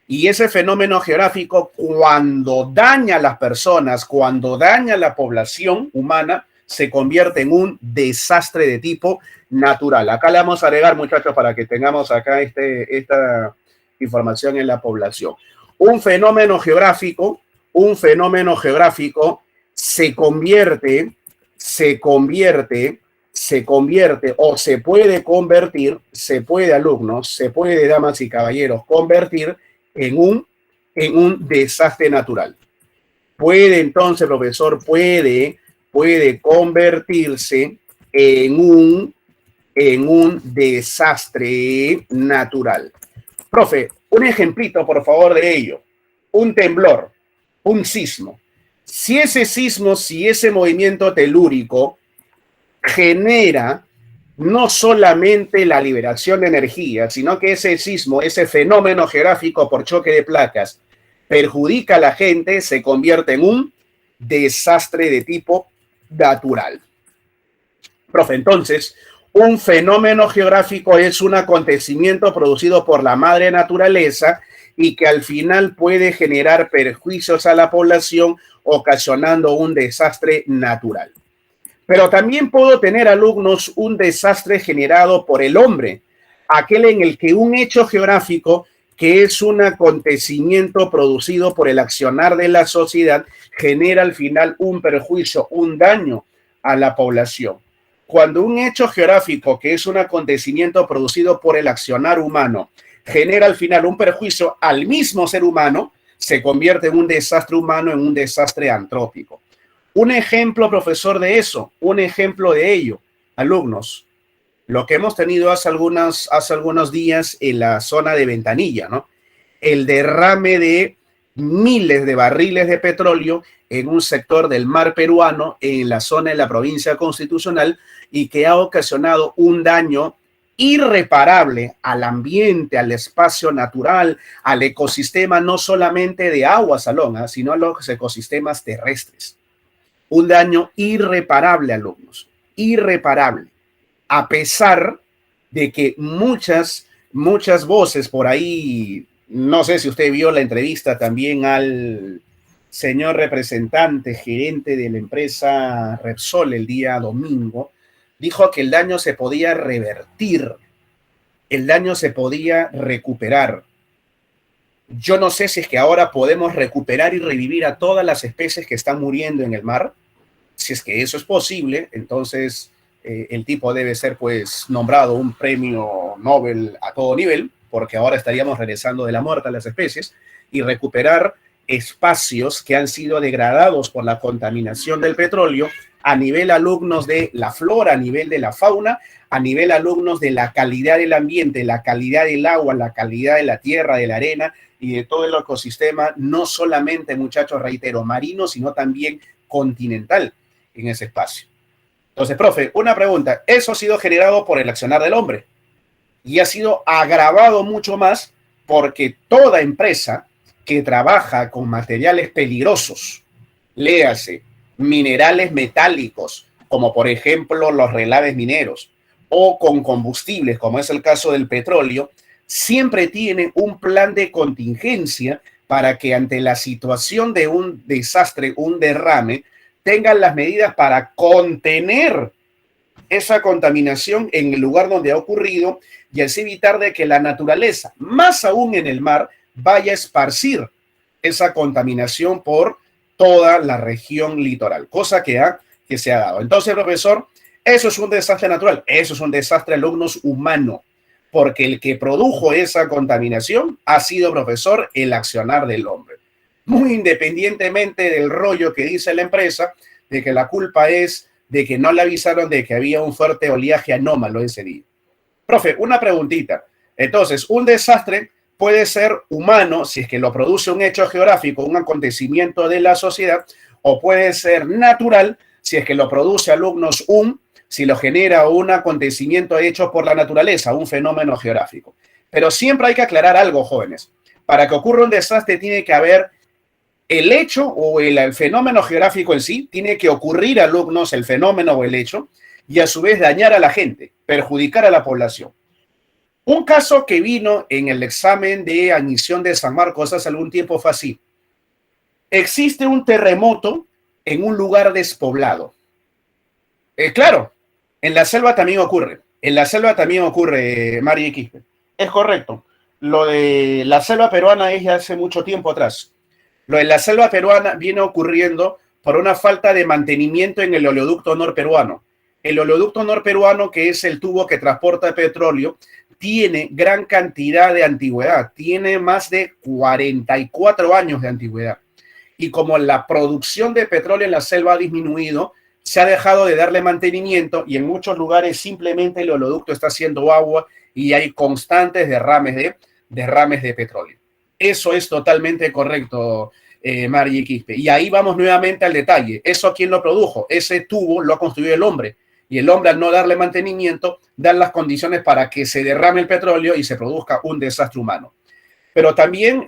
Y ese fenómeno geográfico, cuando daña a las personas, cuando daña a la población humana, se convierte en un desastre de tipo natural. Acá le vamos a agregar, muchachos, para que tengamos acá esta información en la población. Un fenómeno geográfico se convierte o se puede convertir, se puede, alumnos, se puede, damas y caballeros, convertir en un desastre natural. Puede entonces, profesor, puede convertirse en un desastre natural. Profe, un ejemplito, por favor, de ello. Un temblor, un sismo. Si ese movimiento telúrico genera no solamente la liberación de energía, sino que ese sismo, ese fenómeno geográfico por choque de placas, perjudica a la gente, se convierte en un desastre de tipo natural. Profe, entonces, un fenómeno geográfico es un acontecimiento producido por la madre naturaleza y que al final puede generar perjuicios a la población, ocasionando un desastre natural. Pero también puedo tener, alumnos, un desastre generado por el hombre, aquel en el que un hecho geográfico, que es un acontecimiento producido por el accionar de la sociedad, genera al final un perjuicio, un daño a la población. Cuando un hecho geográfico, que es un acontecimiento producido por el accionar humano, genera al final un perjuicio al mismo ser humano, se convierte en un desastre humano, en un desastre antrópico. Un ejemplo, profesor, de eso, un ejemplo de ello, alumnos, lo que hemos tenido hace algunos días en la zona de Ventanilla, ¿no? El derrame de miles de barriles de petróleo en un sector del mar peruano, en la zona de la provincia constitucional, y que ha ocasionado un daño irreparable al ambiente, al espacio natural, al ecosistema, no solamente de agua salón, sino a los ecosistemas terrestres. Un daño irreparable, alumnos, irreparable, a pesar de que muchas voces por ahí, no sé si usted vio la entrevista también al señor representante, gerente de la empresa Repsol el día domingo, dijo que el daño se podía revertir, el daño se podía recuperar. Yo no sé si es que ahora podemos recuperar y revivir a todas las especies que están muriendo en el mar. Si es que eso es posible, entonces el tipo debe ser pues nombrado un premio Nobel a todo nivel, porque ahora estaríamos regresando de la muerte a las especies y recuperar espacios que han sido degradados por la contaminación del petróleo a nivel, alumnos, de la flora, a nivel de la fauna, a nivel, alumnos, de la calidad del ambiente, la calidad del agua, la calidad de la tierra, de la arena y de todo el ecosistema, no solamente, muchachos, reitero, marino, sino también continental en ese espacio. Entonces, profe, una pregunta. Eso ha sido generado por el accionar del hombre y ha sido agravado mucho más porque toda empresa que trabaja con materiales peligrosos, léase, minerales metálicos, como por ejemplo los relaves mineros, o con combustibles, como es el caso del petróleo, siempre tiene un plan de contingencia para que ante la situación de un desastre, un derrame, tengan las medidas para contener esa contaminación en el lugar donde ha ocurrido y así evitar de que la naturaleza, más aún en el mar, vaya a esparcir esa contaminación por toda la región litoral, cosa que se ha dado. Entonces, profesor, eso es un desastre natural, eso es un desastre, alumnos, humano, porque el que produjo esa contaminación ha sido, profesor, el accionar del hombre. Muy independientemente del rollo que dice la empresa, de que la culpa es de que no le avisaron de que había un fuerte oleaje anómalo ese día. Profe, una preguntita. Entonces, un desastre puede ser humano si es que lo produce un hecho geográfico, un acontecimiento de la sociedad, o puede ser natural si es que lo produce alumnos si lo genera un acontecimiento hecho por la naturaleza, un fenómeno geográfico. Pero siempre hay que aclarar algo, jóvenes. Para que ocurra un desastre tiene que haber el hecho o el fenómeno geográfico en sí, tiene que ocurrir, alumnos, el fenómeno o el hecho, y a su vez dañar a la gente, perjudicar a la población. Un caso que vino en el examen de admisión de San Marcos hace algún tiempo fue así. Existe un terremoto en un lugar despoblado. Claro, en la selva también ocurre. En la selva también ocurre, Mari Quispe. Es correcto. Lo de la selva peruana es ya hace mucho tiempo atrás. Lo de la selva peruana viene ocurriendo por una falta de mantenimiento en el oleoducto norperuano. El oleoducto norperuano, que es el tubo que transporta petróleo, tiene gran cantidad de antigüedad. Tiene más de 44 años de antigüedad. Y como la producción de petróleo en la selva ha disminuido, se ha dejado de darle mantenimiento y en muchos lugares simplemente el oleoducto está haciendo agua y hay constantes derrames de petróleo. Eso es totalmente correcto, Mari Quispe. Y ahí vamos nuevamente al detalle. ¿Eso quién lo produjo? Ese tubo lo ha construido el hombre. Y el hombre, al no darle mantenimiento, da las condiciones para que se derrame el petróleo y se produzca un desastre humano. Pero también,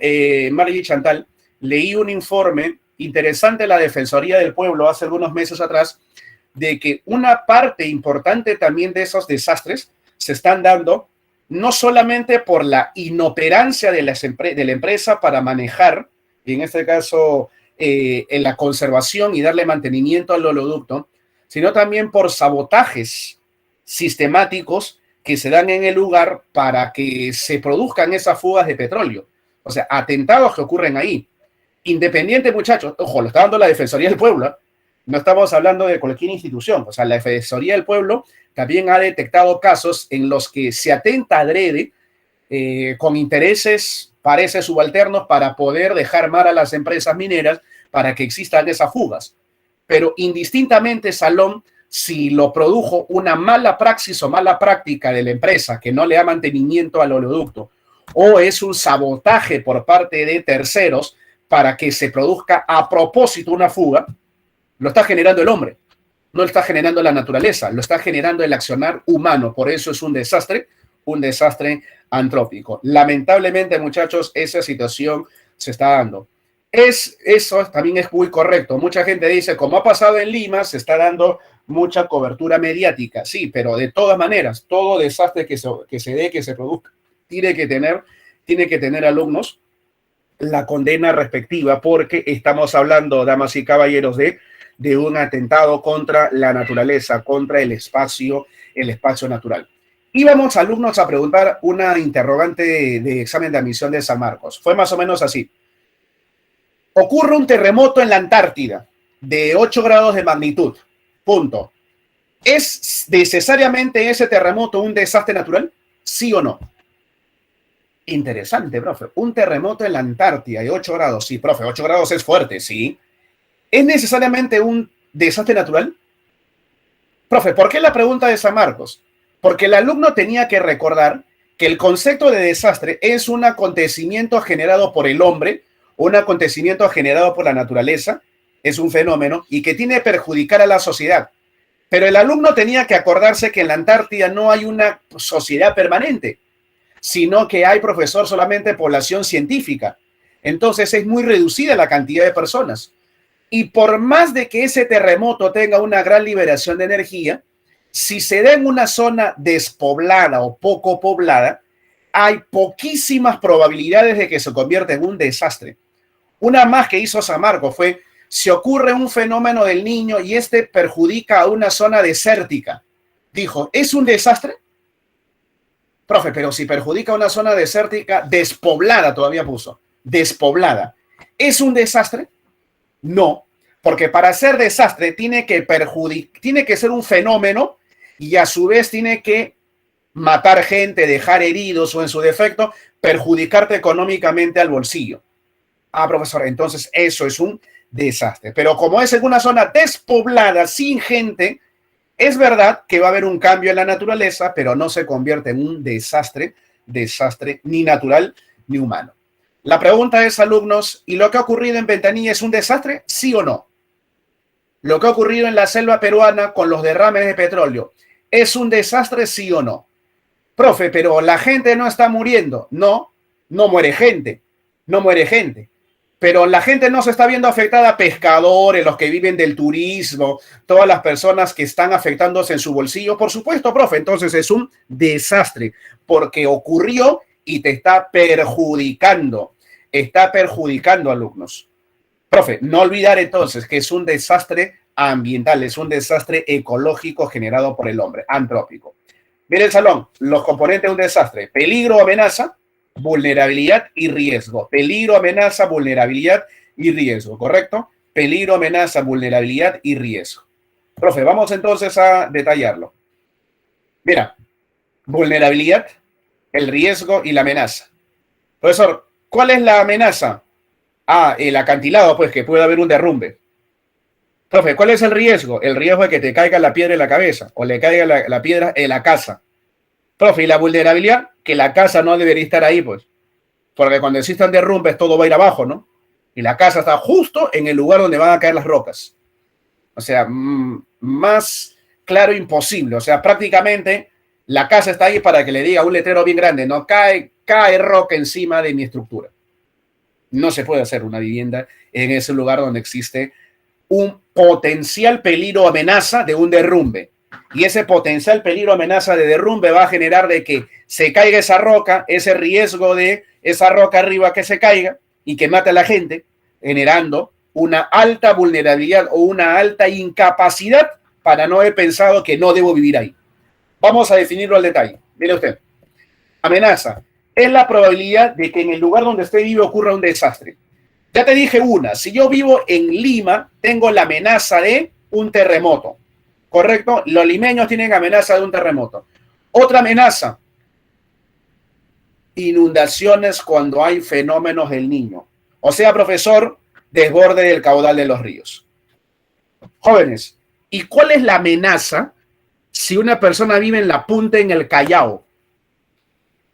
Mari Chantal, leí un informe interesante de la Defensoría del Pueblo hace algunos meses atrás, de que una parte importante también de esos desastres se están dando no solamente por la inoperancia de la empresa para manejar, y en este caso, en la conservación y darle mantenimiento al oleoducto, sino también por sabotajes sistemáticos que se dan en el lugar para que se produzcan esas fugas de petróleo. O sea, atentados que ocurren ahí. Independiente, muchachos, ojo, lo está dando la Defensoría del Pueblo, ¿eh? No estamos hablando de cualquier institución. O sea, la Defensoría del Pueblo también ha detectado casos en los que se atenta adrede con intereses, parece subalternos, para poder dejar mal a las empresas mineras para que existan esas fugas. Pero indistintamente, Salón, si lo produjo una mala praxis o mala práctica de la empresa que no le da mantenimiento al oleoducto, o es un sabotaje por parte de terceros para que se produzca a propósito una fuga, lo está generando el hombre, no lo está generando la naturaleza, lo está generando el accionar humano. Por eso es un desastre antrópico. Lamentablemente, muchachos, esa situación se está dando. Eso también es muy correcto. Mucha gente dice, como ha pasado en Lima, se está dando mucha cobertura mediática. Sí, pero de todas maneras, todo desastre que se produzca, tiene que tener, alumnos, la condena respectiva, porque estamos hablando, damas y caballeros, de un atentado contra la naturaleza, contra el espacio natural. Íbamos, alumnos, a preguntar una interrogante de examen de admisión de San Marcos. Fue más o menos así. Ocurre un terremoto en la Antártida de 8 grados de magnitud. Punto. ¿Es necesariamente ese terremoto un desastre natural? ¿Sí o no? Interesante, profe. Un terremoto en la Antártida de 8 grados. Sí, profe, 8 grados es fuerte, sí. ¿Es necesariamente un desastre natural? Profe, ¿por qué la pregunta de San Marcos? Porque el alumno tenía que recordar que el concepto de desastre es un acontecimiento generado por el hombre, un acontecimiento generado por la naturaleza, es un fenómeno y que tiene que perjudicar a la sociedad. Pero el alumno tenía que acordarse que en la Antártida no hay una sociedad permanente, sino que hay, profesor, solamente población científica. Entonces es muy reducida la cantidad de personas. Y por más de que ese terremoto tenga una gran liberación de energía, si se da en una zona despoblada o poco poblada, hay poquísimas probabilidades de que se convierta en un desastre. Una más que hizo San Marcos fue, si ocurre un fenómeno del Niño y este perjudica a una zona desértica, dijo, ¿es un desastre? Profe, pero si perjudica a una zona desértica, despoblada todavía puso, despoblada, ¿es un desastre? No, porque para ser desastre tiene que ser un fenómeno y a su vez tiene que matar gente, dejar heridos o en su defecto perjudicarte económicamente al bolsillo. Ah, profesor, entonces eso es un desastre. Pero como es en una zona despoblada, sin gente, Es verdad que va a haber un cambio en la naturaleza, pero no se convierte en un desastre ni natural ni humano. La pregunta es, alumnos, ¿y lo que ha ocurrido en Ventanilla es un desastre? ¿Sí o no? Lo que ha ocurrido en la selva peruana con los derrames de petróleo, ¿es un desastre? ¿Sí o no? Profe, pero la gente no está muriendo. No, no muere gente, no muere gente. Pero la gente no se está viendo afectada, pescadores, los que viven del turismo, todas las personas que están afectándose en su bolsillo. Por supuesto, profe, entonces es un desastre porque ocurrió y te está perjudicando, alumnos. Profe, no olvidar entonces que es un desastre ambiental, es un desastre ecológico generado por el hombre, antrópico. Mire el salón, los componentes de un desastre: peligro, amenaza, vulnerabilidad y riesgo. Peligro, amenaza, vulnerabilidad y riesgo, ¿correcto? Peligro, amenaza, vulnerabilidad y riesgo. Profe, vamos entonces a detallarlo. Mira, vulnerabilidad, el riesgo y la amenaza. Profesor, ¿cuál es la amenaza? Ah, el acantilado, pues que puede haber un derrumbe. Profe, ¿cuál es el riesgo? El riesgo de que te caiga la piedra en la cabeza o le caiga la piedra en la casa. Profe, y la vulnerabilidad, que la casa no debería estar ahí, pues. Porque cuando existan derrumbes, todo va a ir abajo, ¿no? Y la casa está justo en el lugar donde van a caer las rocas. O sea, más claro imposible. O sea, prácticamente la casa está ahí para que le diga un letrero bien grande: no cae roca encima de mi estructura. No se puede hacer una vivienda en ese lugar donde existe un potencial peligro o amenaza de un derrumbe. Y ese potencial peligro o amenaza de derrumbe va a generar de que se caiga esa roca, ese riesgo de esa roca arriba que se caiga y que mate a la gente, generando una alta vulnerabilidad o una alta incapacidad para no haber pensado que no debo vivir ahí. Vamos a definirlo al detalle. Mire usted, amenaza es la probabilidad de que en el lugar donde usted vive ocurra un desastre. Ya te dije una: si yo vivo en Lima, tengo la amenaza de un terremoto, ¿correcto? Los limeños tienen amenaza de un terremoto. Otra amenaza: inundaciones cuando hay fenómenos del Niño. O sea, profesor, desborde del caudal de los ríos. Jóvenes, ¿y cuál es la amenaza si una persona vive en la punta en el Callao?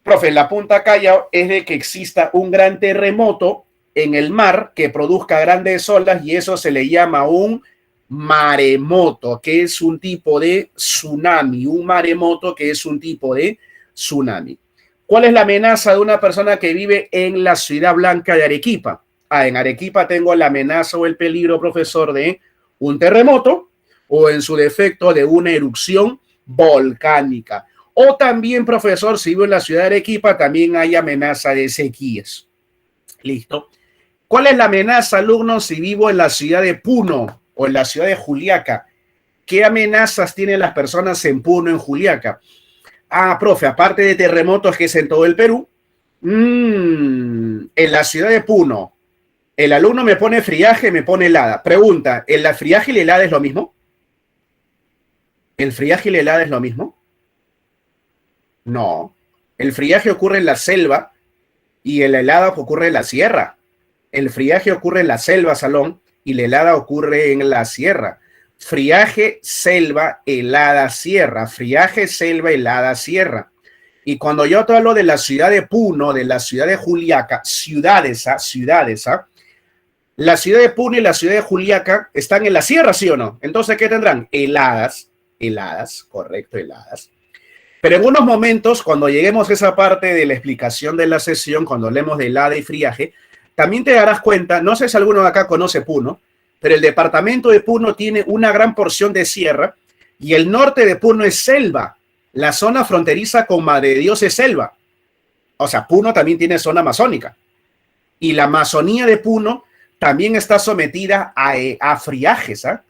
Profe, en la punta Callao es de que exista un gran terremoto en el mar que produzca grandes olas y eso se le llama un maremoto, que es un tipo de tsunami. Un maremoto que es un tipo de tsunami. ¿Cuál es la amenaza de una persona que vive en la ciudad blanca de Arequipa? Ah, en Arequipa tengo la amenaza o el peligro, profesor, de un terremoto o en su defecto de una erupción volcánica. O también, profesor, si vivo en la ciudad de Arequipa, también hay amenaza de sequías. Listo. ¿Cuál es la amenaza, alumnos, si vivo en la ciudad de Puno o en la ciudad de Juliaca? ¿Qué amenazas tienen las personas en Puno, en Juliaca? Ah, profe, aparte de terremotos que es en todo el Perú, en la ciudad de Puno, el alumno me pone friaje, me pone helada. Pregunta, ¿el friaje y la helada es lo mismo? ¿El friaje y la helada es lo mismo? No. El friaje ocurre en la selva y la helada ocurre en la sierra. El friaje ocurre en la selva, salón, y la helada ocurre en la sierra. Friaje, selva, helada, sierra. Friaje, selva, helada, sierra. Y cuando yo te hablo de la ciudad de Puno, de la ciudad de Juliaca, ciudades, la ciudad de Puno y la ciudad de Juliaca están en la sierra, ¿sí o no? Entonces, ¿qué tendrán? Heladas, correcto, heladas. Pero en unos momentos, cuando lleguemos a esa parte de la explicación de la sesión, cuando hablemos de helada y friaje, también te darás cuenta, no sé si alguno de acá conoce Puno, pero el departamento de Puno tiene una gran porción de sierra y el norte de Puno es selva. La zona fronteriza con Madre de Dios es selva. O sea, Puno también tiene zona amazónica. Y la Amazonía de Puno también está sometida a friajes, ¿ah?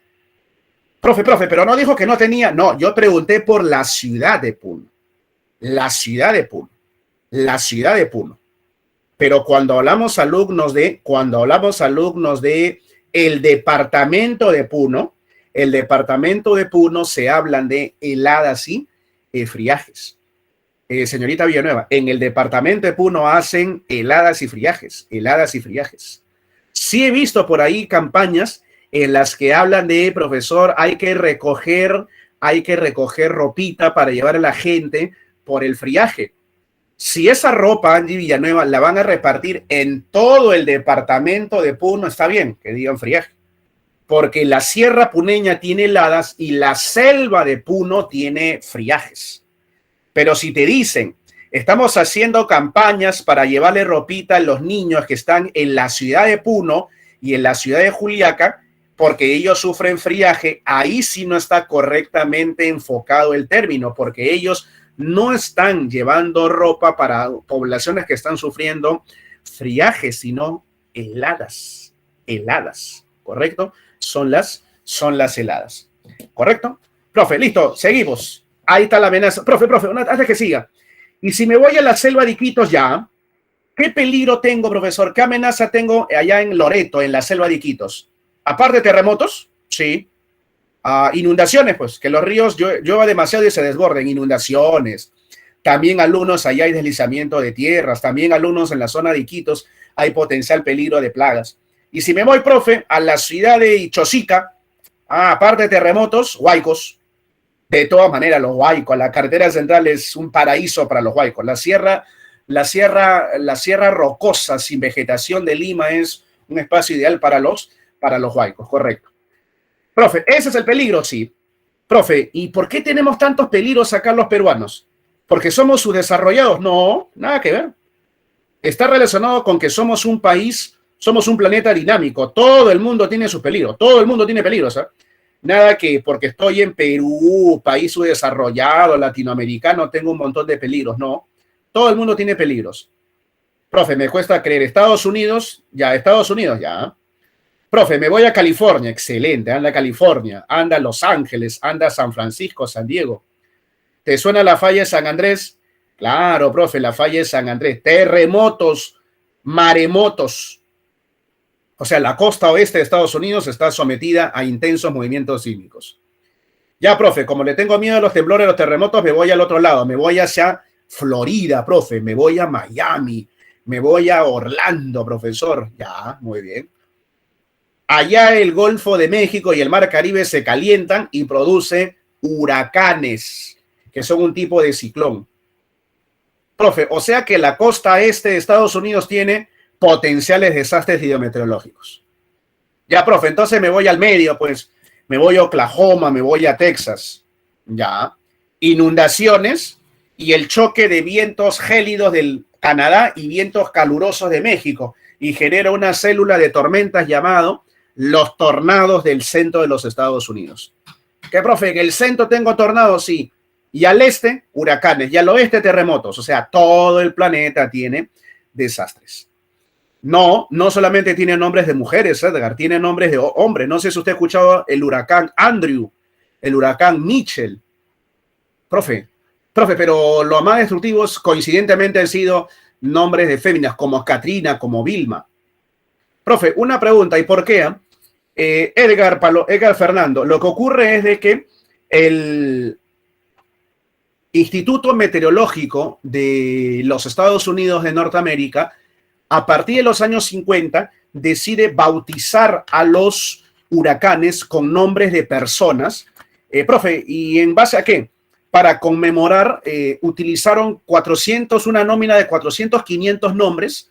Profe, pero no dijo que no tenía. No, yo pregunté por la ciudad de Puno. La ciudad de Puno. La ciudad de Puno. Pero cuando hablamos, alumnos, de el departamento de Puno, se hablan de heladas y friajes. Señorita Villanueva, en el departamento de Puno hacen heladas y friajes. Sí he visto por ahí campañas en las que hablan de, profesor, hay que recoger hay que recoger ropita para llevar a la gente por el friaje. Si esa ropa, Angie Villanueva, la van a repartir en todo el departamento de Puno, está bien que digan friaje, porque la Sierra Puneña tiene heladas y la selva de Puno tiene friajes. Pero si te dicen, estamos haciendo campañas para llevarle ropita a los niños que están en la ciudad de Puno y en la ciudad de Juliaca, porque ellos sufren friaje, ahí sí no está correctamente enfocado el término, porque ellos no están llevando ropa para poblaciones que están sufriendo friaje, sino heladas, ¿correcto? Son las heladas, ¿correcto? Profe, listo, seguimos. Ahí está la amenaza. Profe, antes que siga. Y si me voy a la selva de Iquitos ya, ¿qué peligro tengo, profesor? ¿Qué amenaza tengo allá en Loreto, en la selva de Iquitos? Aparte de terremotos, sí. Inundaciones, pues, que los ríos llueva demasiado y se desborden, inundaciones. También algunos allá hay deslizamiento de tierras, también algunos en la zona de Iquitos hay potencial peligro de plagas. Y si me voy, profe, a la ciudad de Chosica, aparte de terremotos, huaicos. De todas maneras, los huaicos, la carretera central es un paraíso para los huaicos. La sierra rocosa sin vegetación de Lima es un espacio ideal para los huaicos, correcto. Profe, ese es el peligro, sí. Profe, ¿y por qué tenemos tantos peligros acá los peruanos? ¿Porque somos subdesarrollados? No, nada que ver. Está relacionado con que somos un país, somos un planeta dinámico. Todo el mundo tiene sus peligros. Todo el mundo tiene peligros, ¿eh? Nada que porque estoy en Perú, país subdesarrollado, latinoamericano, tengo un montón de peligros. No, todo el mundo tiene peligros. Profe, me cuesta creer. Estados Unidos, ya. Profe, me voy a California. Excelente, anda a California, anda a Los Ángeles, anda a San Francisco, San Diego. ¿Te suena la falla de San Andrés? Claro, profe, la falla de San Andrés. Terremotos, maremotos. O sea, la costa oeste de Estados Unidos está sometida a intensos movimientos sísmicos. Ya, profe, como le tengo miedo a los temblores, a los terremotos, me voy al otro lado. Me voy hacia Florida, profe. Me voy a Miami. Me voy a Orlando, profesor. Ya, muy bien. Allá el Golfo de México y el Mar Caribe se calientan y produce huracanes, que son un tipo de ciclón. Profe, o sea que la costa este de Estados Unidos tiene potenciales desastres hidrometeorológicos. Ya, profe, entonces me voy al medio, pues me voy a Oklahoma, me voy a Texas. Ya. Inundaciones y el choque de vientos gélidos del Canadá y vientos calurosos de México y genera una célula de tormentas llamado los tornados del centro de los Estados Unidos. ¿Qué, profe? ¿En el centro tengo tornados? Sí. Y al este, huracanes. Y al oeste, terremotos. O sea, todo el planeta tiene desastres. No solamente tiene nombres de mujeres, Edgar, tiene nombres de hombres. No sé si usted ha escuchado el huracán Andrew, el huracán Mitchell. Profe, pero los más destructivos coincidentemente han sido nombres de féminas como Katrina, como Vilma. Profe, una pregunta, ¿y por qué? Edgar Fernando, lo que ocurre es de que el Instituto Meteorológico de los Estados Unidos de Norteamérica, a partir de los años 50, decide bautizar a los huracanes con nombres de personas. Profe, ¿y en base a qué? Para conmemorar, utilizaron una nómina de 400, 500 nombres,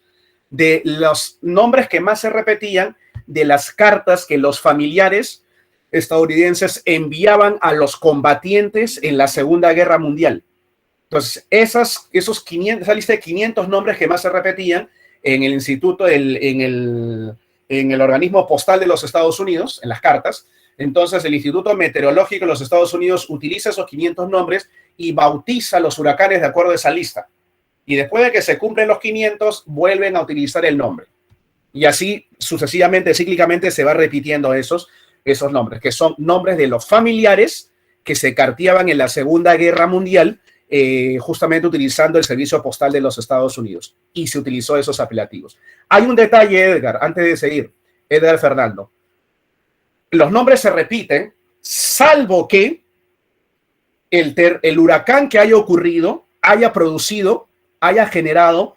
de los nombres que más se repetían de las cartas que los familiares estadounidenses enviaban a los combatientes en la Segunda Guerra Mundial. Entonces, esa lista de 500 nombres que más se repetían en el instituto, en el organismo postal de los Estados Unidos, en las cartas. Entonces, el Instituto Meteorológico de los Estados Unidos utiliza esos 500 nombres y bautiza los huracanes de acuerdo a esa lista. Y después de que se cumplen los 500, vuelven a utilizar el nombre. Y así, sucesivamente, cíclicamente, se va repitiendo esos nombres, que son nombres de los familiares que se carteaban en la Segunda Guerra Mundial, justamente utilizando el servicio postal de los Estados Unidos. Y se utilizó esos apelativos. Hay un detalle, Edgar, antes de seguir, Edgar Fernando. Los nombres se repiten, salvo que el huracán que haya ocurrido haya generado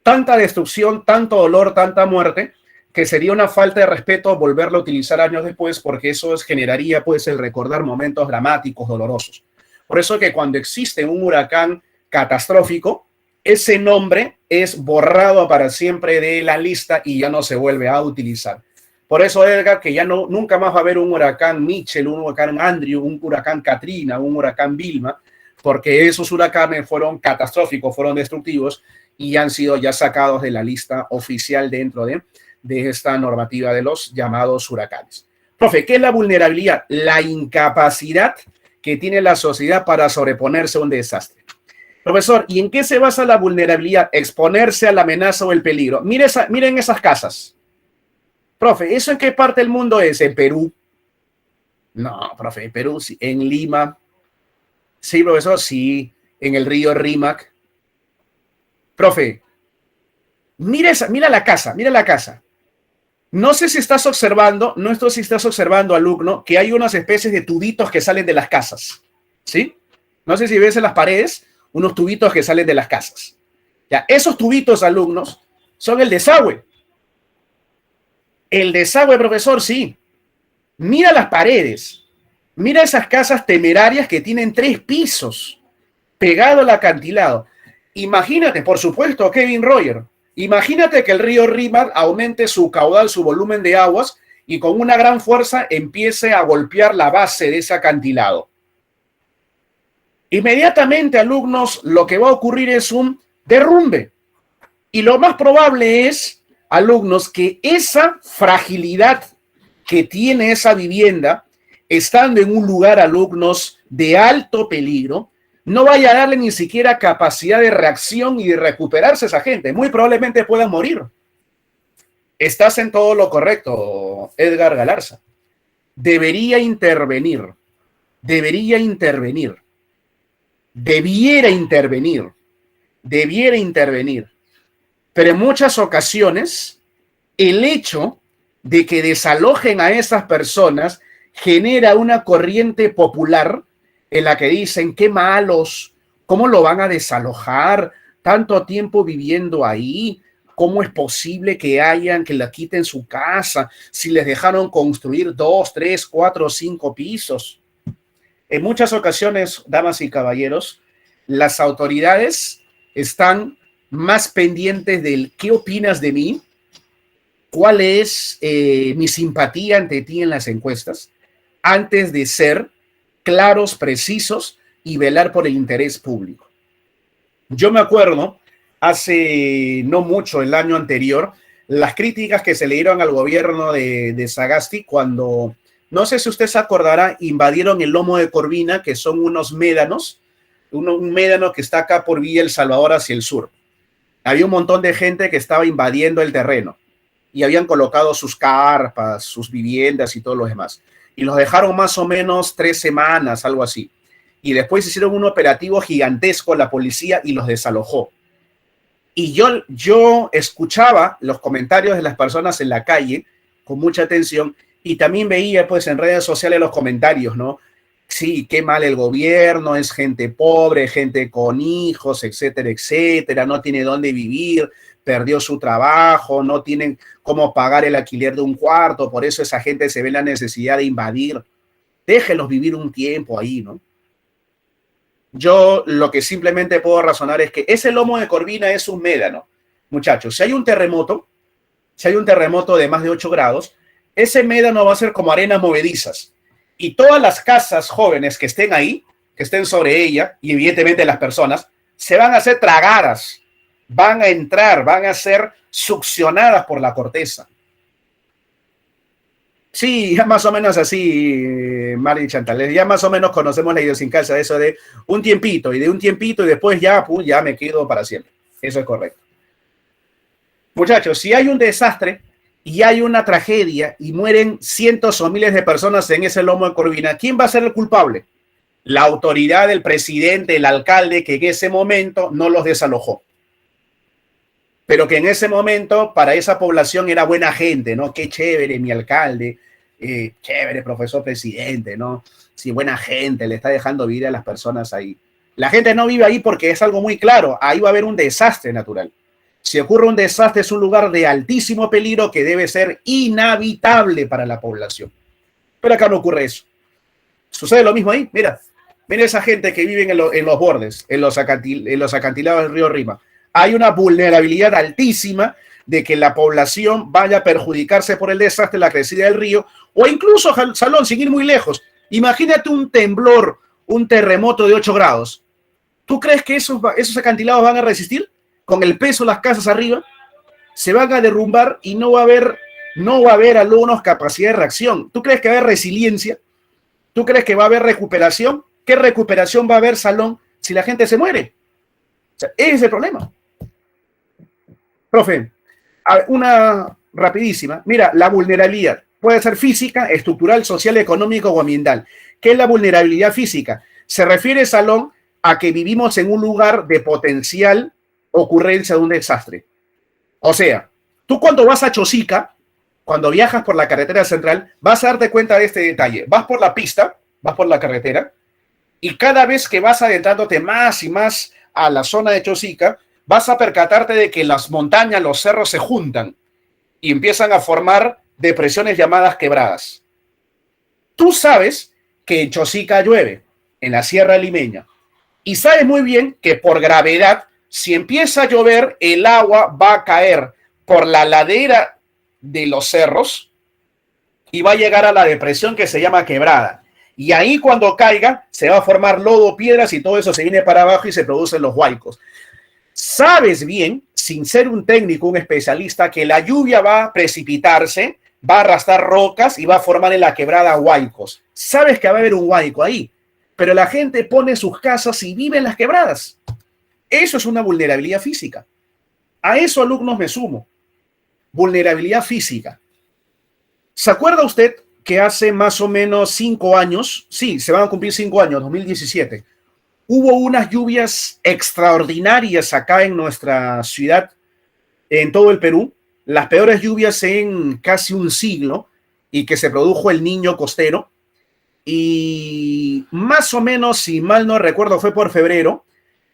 tanta destrucción, tanto dolor, tanta muerte, que sería una falta de respeto volverlo a utilizar años después, porque eso generaría pues el recordar momentos dramáticos, dolorosos. Por eso que cuando existe un huracán catastrófico, ese nombre es borrado para siempre de la lista y ya no se vuelve a utilizar. Por eso, Edgar, que ya no, nunca más va a haber un huracán Mitchell, un huracán Andrew, un huracán Katrina, un huracán Vilma, porque esos huracanes fueron catastróficos, fueron destructivos y han sido ya sacados de la lista oficial dentro de esta normativa de los llamados huracanes. Profe, ¿qué es la vulnerabilidad? La incapacidad que tiene la sociedad para sobreponerse a un desastre. Profesor, ¿y en qué se basa la vulnerabilidad? Exponerse a la amenaza o el peligro. Miren esas casas. Profe, ¿eso en qué parte del mundo es? ¿En Perú? No, profe, en Perú, sí. ¿En Lima? Sí, profesor, sí. ¿En el río Rímac? Profe, mira la casa, mira la casa. No sé si estás observando, no sé si estás observando, alumno, que hay unas especies de tubitos que salen de las casas, ¿sí? No sé si ves en las paredes unos tubitos que salen de las casas. Ya, esos tubitos, alumnos, son el desagüe. El desagüe, profesor, sí. Mira las paredes. Mira esas casas temerarias que tienen 3 pisos pegado al acantilado. Imagínate, por supuesto, Kevin Roger, imagínate que el río Rímac aumente su caudal, su volumen de aguas y con una gran fuerza empiece a golpear la base de ese acantilado. Inmediatamente, alumnos, lo que va a ocurrir es un derrumbe. Y lo más probable es, alumnos, que esa fragilidad que tiene esa vivienda, estando en un lugar, alumnos, de alto peligro, no vaya a darle ni siquiera capacidad de reacción y de recuperarse esa gente. Muy probablemente puedan morir. Estás en todo lo correcto, Edgar Galarza. Debería intervenir. Debiera intervenir. Pero en muchas ocasiones, el hecho de que desalojen a esas personas genera una corriente popular en la que dicen, qué malos, ¿cómo lo van a desalojar? Tanto tiempo viviendo ahí, ¿cómo es posible que la quiten su casa si les dejaron construir 2, 3, 4, 5 pisos? En muchas ocasiones, damas y caballeros, las autoridades están más pendientes del qué opinas de mí, cuál es mi simpatía ante ti en las encuestas, antes de ser claros, precisos y velar por el interés público. Yo me acuerdo, hace no mucho, el año anterior, las críticas que se le dieron al gobierno de Sagasti cuando, no sé si usted se acordará, invadieron el Lomo de Corvina, que son unos médanos, un médano que está acá por Villa El Salvador hacia el sur. Había un montón de gente que estaba invadiendo el terreno y habían colocado sus carpas, sus viviendas y todo lo demás. Y los dejaron más o menos 3 semanas, algo así. Y después hicieron un operativo gigantesco la policía y los desalojó. Y yo escuchaba los comentarios de las personas en la calle con mucha atención y también veía pues en redes sociales los comentarios, ¿no? Sí, qué mal el gobierno, es gente pobre, gente con hijos, etcétera, etcétera, no tiene dónde vivir, perdió su trabajo, no tienen cómo pagar el alquiler de un cuarto, por eso esa gente se ve la necesidad de invadir. Déjenlos vivir un tiempo ahí, ¿no? Yo lo que simplemente puedo razonar es que ese Lomo de Corvina es un médano. Muchachos, si hay un terremoto de más de 8 grados, ese médano va a ser como arenas movedizas. Y todas las casas jóvenes que estén ahí, que estén sobre ella, y evidentemente las personas, se van a hacer tragadas, van a entrar, van a ser succionadas por la corteza. Sí, ya más o menos así, Mari Chantal, ya más o menos conocemos la idiosincrasia de eso de un tiempito, y de un tiempito, y después ya me quedo para siempre. Eso es correcto. Muchachos, si hay un desastre y hay una tragedia y mueren cientos o miles de personas en ese Lomo de Corvina, ¿quién va a ser el culpable? La autoridad, el presidente, el alcalde, que en ese momento no los desalojó. Pero que en ese momento para esa población era buena gente, ¿no? Qué chévere mi alcalde, chévere profesor presidente, ¿no? Sí, buena gente, le está dejando vida a las personas ahí. La gente no vive ahí porque es algo muy claro, ahí va a haber un desastre natural. Si ocurre un desastre, es un lugar de altísimo peligro que debe ser inhabitable para la población. Pero acá no ocurre eso. Sucede lo mismo ahí. Mira, mira esa gente que vive en los bordes, en los acantilados del río Rima. Hay una vulnerabilidad altísima de que la población vaya a perjudicarse por el desastre, la crecida del río, o incluso, Salón, sin ir muy lejos, imagínate un temblor, un terremoto de 8 grados. ¿Tú crees que esos acantilados van a resistir? Con el peso de las casas arriba, se van a derrumbar y no va a haber alumnos capacidad de reacción. ¿Tú crees que va a haber resiliencia? ¿Tú crees que va a haber recuperación? ¿Qué recuperación va a haber, Salón, si la gente se muere? O sea, ese es el problema. Profe, una rapidísima. Mira, la vulnerabilidad puede ser física, estructural, social, económica o ambiental. ¿Qué es la vulnerabilidad física? Se refiere, Salón, a que vivimos en un lugar de potencial ocurrencia de un desastre. O sea, tú cuando vas a Chosica, cuando viajas por la carretera central, vas a darte cuenta de este detalle. Vas por la pista, vas por la carretera, y cada vez que vas adentrándote más y más a la zona de Chosica, vas a percatarte de que las montañas, los cerros se juntan y empiezan a formar depresiones llamadas quebradas. Tú sabes que en Chosica llueve, en la Sierra Limeña, y sabes muy bien que por gravedad, si empieza a llover, el agua va a caer por la ladera de los cerros y va a llegar a la depresión que se llama quebrada. Y ahí cuando caiga, se va a formar lodo, piedras y todo eso se viene para abajo y se producen los huaicos. Sabes bien, sin ser un técnico, un especialista, que la lluvia va a precipitarse, va a arrastrar rocas y va a formar en la quebrada huaicos. Sabes que va a haber un huaico ahí, pero la gente pone sus casas y vive en las quebradas. Eso es una vulnerabilidad física. A eso, alumnos, me sumo. Vulnerabilidad física. ¿Se acuerda usted que hace más o menos 5 años, sí, se van a cumplir 5 años, 2017, hubo unas lluvias extraordinarias acá en nuestra ciudad, en todo el Perú, las peores lluvias en casi un siglo, y que se produjo el Niño costero, y más o menos, si mal no recuerdo, fue por febrero,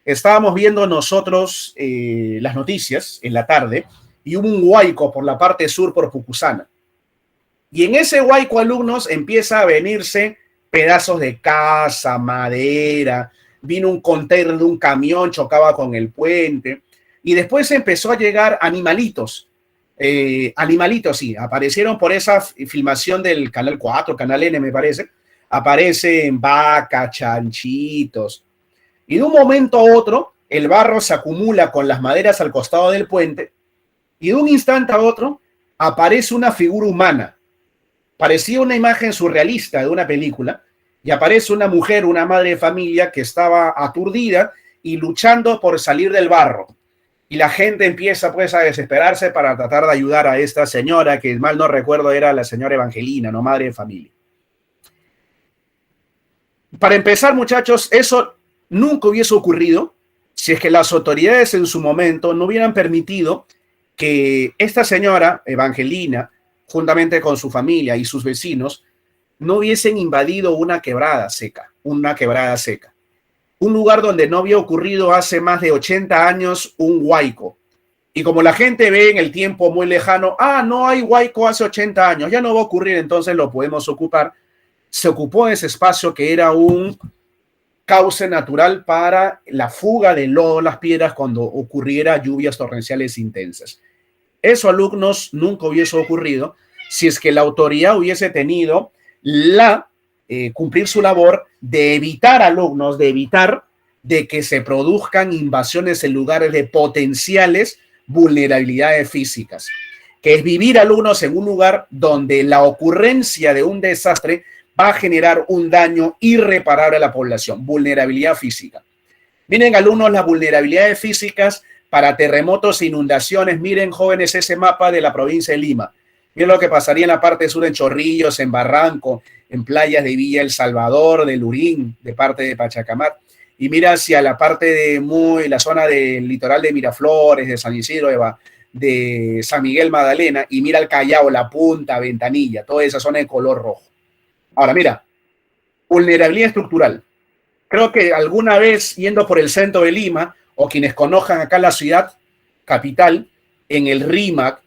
estábamos viendo nosotros las noticias en la tarde, y hubo un huaico por la parte sur, por Pucusana. Y en ese huaico, alumnos, empieza a venirse pedazos de casa, madera, vino un container de un camión, chocaba con el puente, y después empezó a llegar animalitos, sí, aparecieron por esa filmación del Canal 4, Canal N, me parece, aparecen vacas, chanchitos, y de un momento a otro, el barro se acumula con las maderas al costado del puente, y de un instante a otro, aparece una figura humana. Parecía una imagen surrealista de una película, y aparece una mujer, una madre de familia que estaba aturdida y luchando por salir del barro. Y la gente empieza pues a desesperarse para tratar de ayudar a esta señora, que mal no recuerdo era la señora Evangelina, no, madre de familia. Para empezar, muchachos, eso nunca hubiese ocurrido si es que las autoridades en su momento no hubieran permitido que esta señora Evangelina, juntamente con su familia y sus vecinos, no hubiesen invadido una quebrada seca, un lugar donde no había ocurrido hace más de 80 años un huaico. Y como la gente ve en el tiempo muy lejano, no hay huaico hace 80 años, ya no va a ocurrir, entonces lo podemos ocupar. Se ocupó ese espacio que era un cauce natural para la fuga del lodo, las piedras, cuando ocurriera lluvias torrenciales intensas. Eso, alumnos, nunca hubiese ocurrido si es que la autoridad hubiese tenido cumplir su labor de evitar, alumnos, de evitar de que se produzcan invasiones en lugares de potenciales vulnerabilidades físicas, que es vivir, alumnos, en un lugar donde la ocurrencia de un desastre va a generar un daño irreparable a la población, vulnerabilidad física. Miren, alumnos, las vulnerabilidades físicas para terremotos e inundaciones. Miren, jóvenes, ese mapa de la provincia de Lima. Miren lo que pasaría en la parte sur, en Chorrillos, en Barranco, en playas de Villa El Salvador, de Lurín, de parte de Pachacamac. Y mira hacia la parte de la zona del litoral de Miraflores, de San Isidro, de San Miguel Magdalena, y mira el Callao, La Punta, Ventanilla, toda esa zona de color rojo. Ahora, mira, vulnerabilidad estructural. Creo que alguna vez, yendo por el centro de Lima, o quienes conozcan acá la ciudad, capital, en el RIMAC,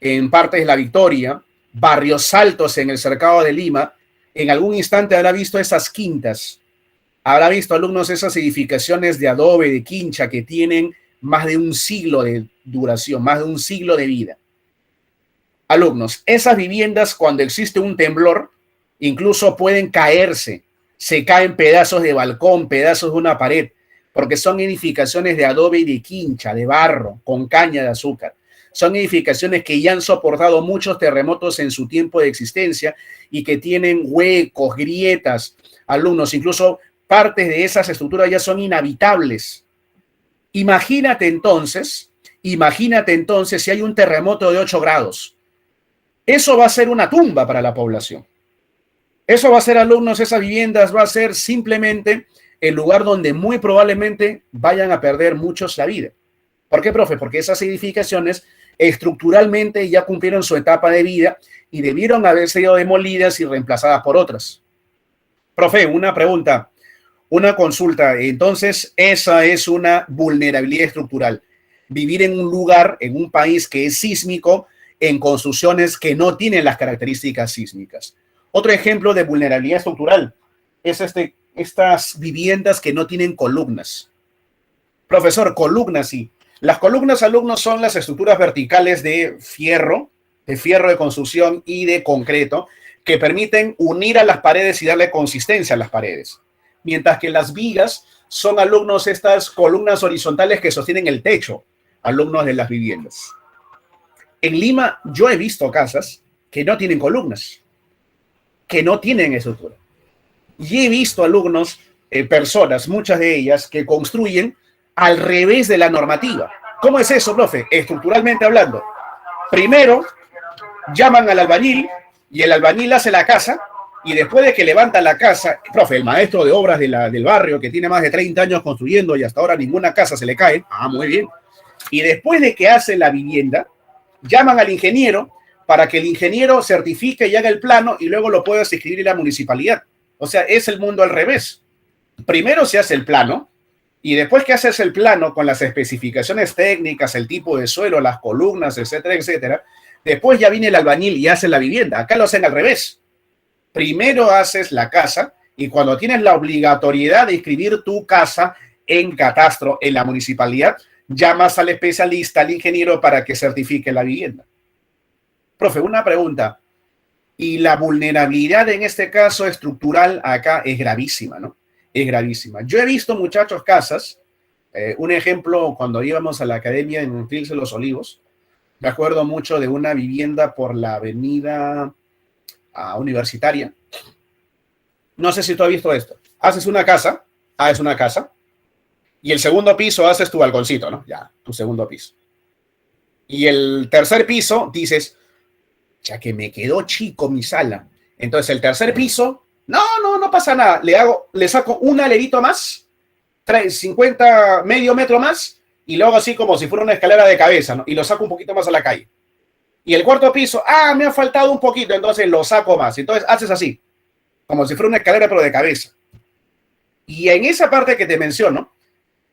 en partes de La Victoria, Barrios Altos en el Cercado de Lima, en algún instante habrá visto esas quintas, habrá visto alumnos esas edificaciones de adobe, de quincha, que tienen más de un siglo de duración, más de un siglo de vida. Alumnos, esas viviendas cuando existe un temblor, incluso pueden caerse, se caen pedazos de balcón, pedazos de una pared, porque son edificaciones de adobe y de quincha, de barro, con caña de azúcar. Son edificaciones que ya han soportado muchos terremotos en su tiempo de existencia y que tienen huecos, grietas, alumnos, incluso partes de esas estructuras ya son inhabitables. Imagínate entonces si hay un terremoto de 8 grados. Eso va a ser una tumba para la población. Eso va a ser, alumnos, esas viviendas va a ser simplemente el lugar donde muy probablemente vayan a perder muchos la vida. ¿Por qué, profe? Porque esas edificaciones estructuralmente ya cumplieron su etapa de vida y debieron haber sido demolidas y reemplazadas por otras. Profe, una pregunta, una consulta. Entonces, esa es una vulnerabilidad estructural. Vivir en un lugar, en un país que es sísmico, en construcciones que no tienen las características sísmicas. Otro ejemplo de vulnerabilidad estructural es estas viviendas que no tienen columnas. Profesor, columnas sí. Las columnas, alumnos, son las estructuras verticales de fierro de construcción y de concreto que permiten unir a las paredes y darle consistencia a las paredes. Mientras que las vigas son, alumnos, estas columnas horizontales que sostienen el techo, alumnos, de las viviendas. En Lima yo he visto casas que no tienen columnas, que no tienen estructura. Y he visto, alumnos, personas, muchas de ellas, que construyen al revés de la normativa. ¿Cómo es eso, profe? Estructuralmente hablando. Primero, llaman al albañil y el albañil hace la casa y después de que levanta la casa, profe, el maestro de obras del barrio que tiene más de 30 años construyendo y hasta ahora ninguna casa se le cae, muy bien. Y después de que hace la vivienda, llaman al ingeniero para que el ingeniero certifique y haga el plano y luego lo pueda escribir en la municipalidad. O sea, es el mundo al revés. Primero se hace el plano y después que haces el plano con las especificaciones técnicas, el tipo de suelo, las columnas, etcétera, etcétera, después ya viene el albañil y hace la vivienda. Acá lo hacen al revés. Primero haces la casa y cuando tienes la obligatoriedad de inscribir tu casa en catastro en la municipalidad, llamas al especialista, al ingeniero, para que certifique la vivienda. Profe, una pregunta. Y la vulnerabilidad en este caso estructural acá es gravísima, ¿no? Es gravísima. Yo he visto, muchachos, casas, un ejemplo, cuando íbamos a la academia en Fils de los Olivos, me acuerdo mucho de una vivienda por la avenida Universitaria. No sé si tú has visto esto. Haces una casa, y el segundo piso haces tu balconcito, ¿no? Ya, tu segundo piso. Y el tercer piso dices, ya que me quedó chico mi sala. Entonces el tercer piso, no pasa nada. Le saco un alerito más, 50, medio metro más, y lo hago así como si fuera una escalera de cabeza, ¿no? Y lo saco un poquito más a la calle. Y el cuarto piso, me ha faltado un poquito, entonces lo saco más. Entonces haces así, como si fuera una escalera, pero de cabeza. Y en esa parte que te menciono,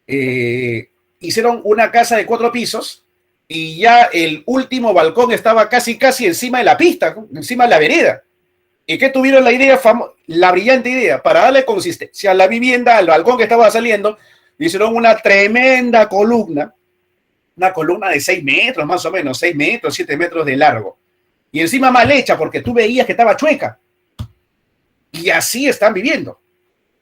hicieron una casa de 4 pisos y ya el último balcón estaba casi encima de la pista, encima de la vereda. ¿Y qué tuvieron la brillante idea? Para darle consistencia a la vivienda, al balcón que estaba saliendo, hicieron una tremenda columna, una columna de 6 metros más o menos, 6 metros, 7 metros de largo. Y encima mal hecha porque tú veías que estaba chueca. Y así están viviendo.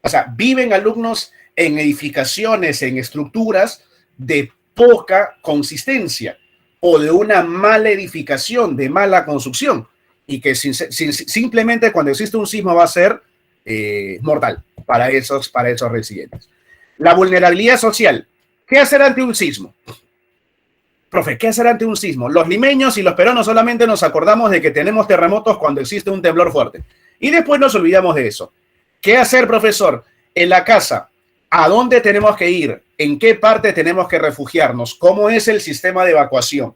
O sea, viven, alumnos, en edificaciones, en estructuras de poca consistencia o de una mala edificación, de mala construcción, y que simplemente cuando existe un sismo va a ser mortal para esos residentes. La vulnerabilidad social. ¿Qué hacer ante un sismo? Profe, ¿qué hacer ante un sismo? Los limeños y los peruanos solamente nos acordamos de que tenemos terremotos cuando existe un temblor fuerte. Y después nos olvidamos de eso. ¿Qué hacer, profesor? En la casa, ¿a dónde tenemos que ir? ¿En qué parte tenemos que refugiarnos? ¿Cómo es el sistema de evacuación?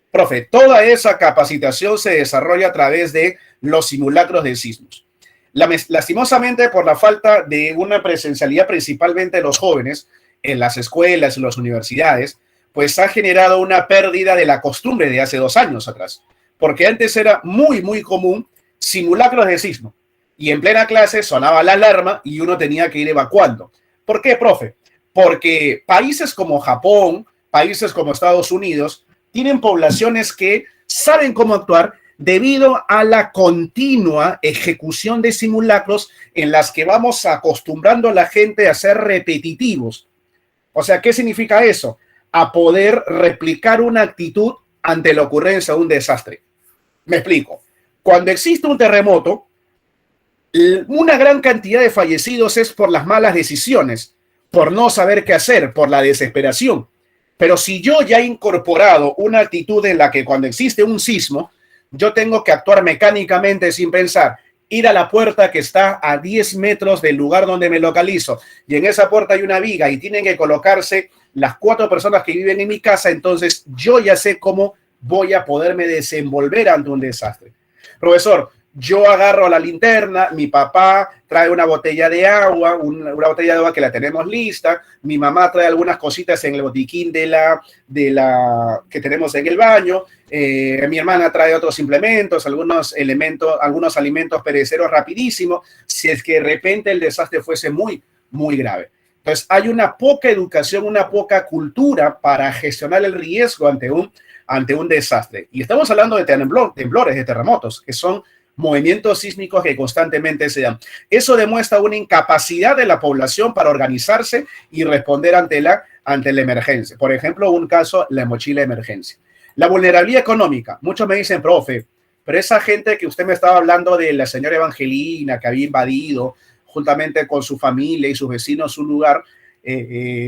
Profe, toda esa capacitación se desarrolla a través de los simulacros de sismos. Lastimosamente, por la falta de una presencialidad principalmente de los jóvenes en las escuelas y las universidades, pues ha generado una pérdida de la costumbre de hace 2 años atrás. Porque antes era muy, muy común simulacros de sismo. Y en plena clase sonaba la alarma y uno tenía que ir evacuando. ¿Por qué, profe? Porque países como Japón, países como Estados Unidos, tienen poblaciones que saben cómo actuar debido a la continua ejecución de simulacros en las que vamos acostumbrando a la gente a ser repetitivos. O sea, ¿qué significa eso? A poder replicar una actitud ante la ocurrencia de un desastre. Me explico. Cuando existe un terremoto, una gran cantidad de fallecidos es por las malas decisiones, por no saber qué hacer, por la desesperación. Pero si yo ya he incorporado una actitud en la que cuando existe un sismo, yo tengo que actuar mecánicamente sin pensar, ir a la puerta que está a 10 metros del lugar donde me localizo, y en esa puerta hay una viga y tienen que colocarse las 4 personas que viven en mi casa, entonces yo ya sé cómo voy a poderme desenvolver ante un desastre. Profesor, yo agarro la linterna, mi papá trae una botella de agua, una botella de agua que la tenemos lista, mi mamá trae algunas cositas en el botiquín de la que tenemos en el baño, mi hermana trae otros implementos, algunos alimentos perecederos rapidísimo, si es que de repente el desastre fuese muy, muy grave. Entonces, hay una poca educación, una poca cultura para gestionar el riesgo ante un desastre. Y estamos hablando de temblores, de terremotos, que son movimientos sísmicos que constantemente se dan. Eso demuestra una incapacidad de la población para organizarse y responder ante la emergencia. Por ejemplo, un caso, la mochila de emergencia. La vulnerabilidad económica. Muchos me dicen, profe, pero esa gente que usted me estaba hablando de la señora Evangelina que había invadido juntamente con su familia y sus vecinos un lugar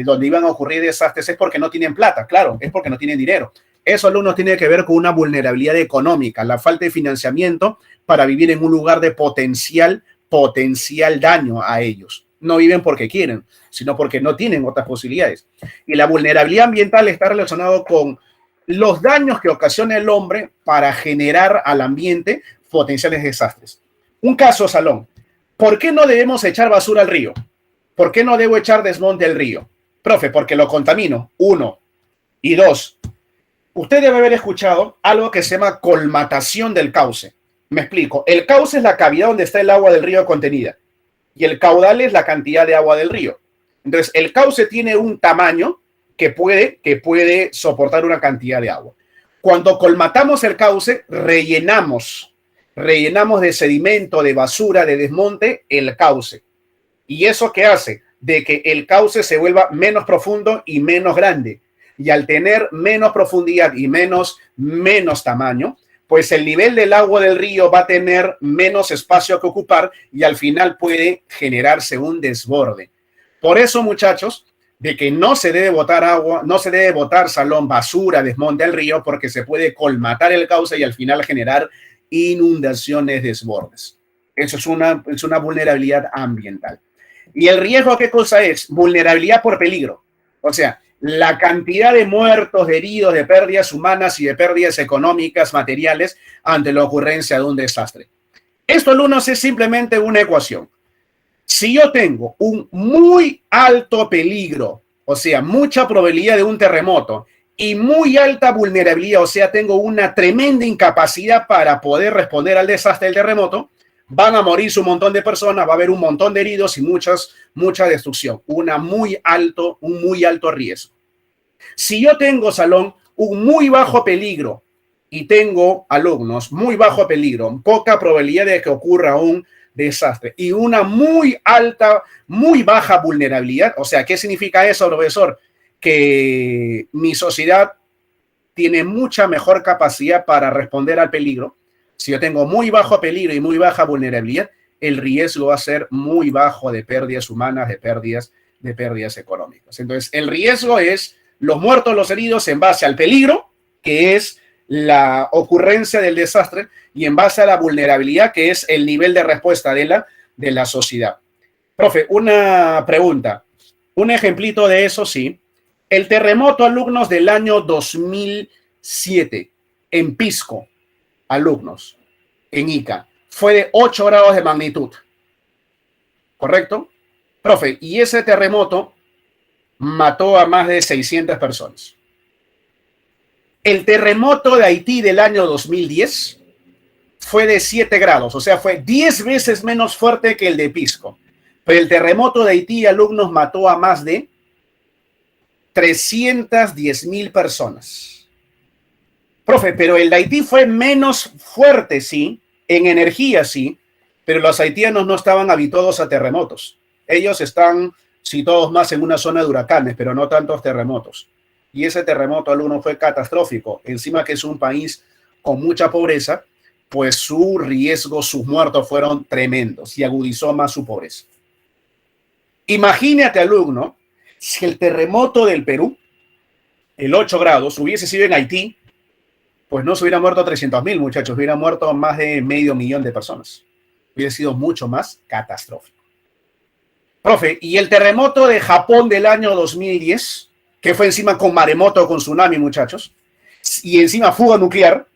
donde iban a ocurrir desastres, es porque no tienen plata, claro, es porque no tienen dinero. Eso, alumnos, tiene que ver con una vulnerabilidad económica, la falta de financiamiento para vivir en un lugar de potencial daño a ellos. No viven porque quieren, sino porque no tienen otras posibilidades. Y la vulnerabilidad ambiental está relacionado con los daños que ocasiona el hombre para generar al ambiente potenciales desastres. Un caso, salón. ¿Por qué no debemos echar basura al río? ¿Por qué no debo echar desmonte al río? Profe, porque lo contamino. 1. Y 2. Usted debe haber escuchado algo que se llama colmatación del cauce. Me explico. El cauce es la cavidad donde está el agua del río contenida y el caudal es la cantidad de agua del río. Entonces, el cauce tiene un tamaño que puede soportar una cantidad de agua. Cuando colmatamos el cauce, rellenamos de sedimento, de basura, de desmonte, el cauce. ¿Y eso qué hace? De que el cauce se vuelva menos profundo y menos grande. Y al tener menos profundidad y menos tamaño, pues el nivel del agua del río va a tener menos espacio que ocupar y al final puede generarse un desborde. Por eso, muchachos, de que no se debe botar agua, no se debe botar basura, desmonte al río, porque se puede colmatar el cauce y al final generar inundaciones, desbordes. Eso es una vulnerabilidad ambiental. ¿Y el riesgo qué cosa es? Vulnerabilidad por peligro. O sea, la cantidad de muertos, de heridos, de pérdidas humanas y de pérdidas económicas, materiales, ante la ocurrencia de un desastre. Esto, alumnos, es simplemente una ecuación. Si yo tengo un muy alto peligro, o sea, mucha probabilidad de un terremoto, y muy alta vulnerabilidad, o sea, tengo una tremenda incapacidad para poder responder al desastre del terremoto, van a morir un montón de personas, va a haber un montón de heridos y mucha destrucción, un muy alto riesgo. Si yo tengo, salón, un muy bajo peligro y tengo alumnos, muy bajo peligro, poca probabilidad de que ocurra un desastre y una muy baja vulnerabilidad, o sea, ¿qué significa eso, profesor? Que mi sociedad tiene mucha mejor capacidad para responder al peligro. Si yo tengo muy bajo peligro y muy baja vulnerabilidad, el riesgo va a ser muy bajo de pérdidas humanas, de pérdidas económicas. Entonces, el riesgo es los muertos, los heridos en base al peligro, que es la ocurrencia del desastre, y en base a la vulnerabilidad, que es el nivel de respuesta de la sociedad. Profe, una pregunta. Un ejemplito de eso, sí. El terremoto, alumnos, del año 2007 en Pisco, alumnos, en Ica, fue de 8 grados de magnitud. ¿Correcto? Profe, y ese terremoto mató a más de 600 personas. El terremoto de Haití del año 2010 fue de 7 grados, o sea, fue 10 veces menos fuerte que el de Pisco. Pero el terremoto de Haití, alumnos, mató a más de 310,000 personas. Profe, pero el de Haití fue menos fuerte, sí, en energía, sí, pero los haitianos no estaban habituados a terremotos. Ellos están situados más en una zona de huracanes, pero no tantos terremotos. Y ese terremoto, alumno, fue catastrófico. Encima que es un país con mucha pobreza, pues su riesgo, sus muertos fueron tremendos y agudizó más su pobreza. Imagínate, alumno, si el terremoto del Perú, el 8 grados, hubiese sido en Haití, pues no se hubieran muerto 300,000 muchachos, hubieran muerto más de 500,000 de personas. Hubiera sido mucho más catastrófico. Profe, ¿y el terremoto de Japón del año 2010, que fue encima con maremoto, con tsunami, muchachos, y encima fuga nuclear?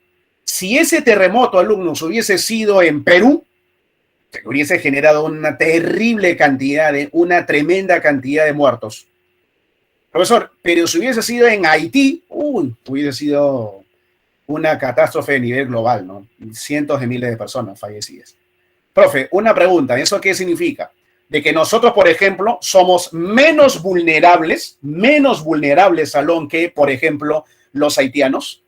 Si ese terremoto, alumnos, hubiese sido en Perú, se hubiese generado una terrible cantidad, una tremenda cantidad de muertos. Profesor, pero si hubiese sido en Haití, hubiese sido una catástrofe de nivel global, ¿no? Cientos de miles de personas fallecidas. Profe, una pregunta, ¿eso qué significa? De que nosotros, por ejemplo, somos menos vulnerables, Salón, que, por ejemplo, los haitianos,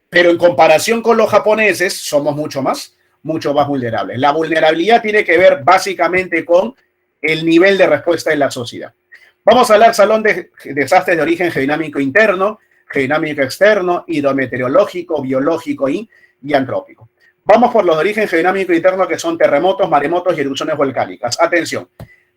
pero en comparación con los japoneses, somos mucho más vulnerables. La vulnerabilidad tiene que ver básicamente con el nivel de respuesta de la sociedad. Vamos a hablar, Salón, de desastres de origen geodinámico interno, geodinámico externo, hidrometeorológico, biológico y antrópico. Vamos por los de origen geodinámico interno, que son terremotos, maremotos y erupciones volcánicas. Atención,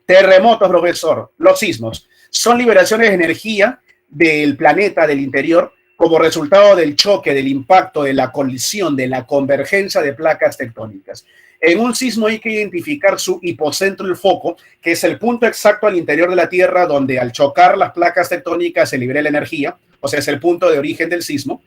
terremotos, profesor, los sismos son liberaciones de energía del planeta, del interior, como resultado del choque, del impacto, de la colisión, de la convergencia de placas tectónicas. En un sismo hay que identificar su hipocentro, el foco, que es el punto exacto al interior de la Tierra donde al chocar las placas tectónicas se libera la energía, o sea, es el punto de origen del sismo,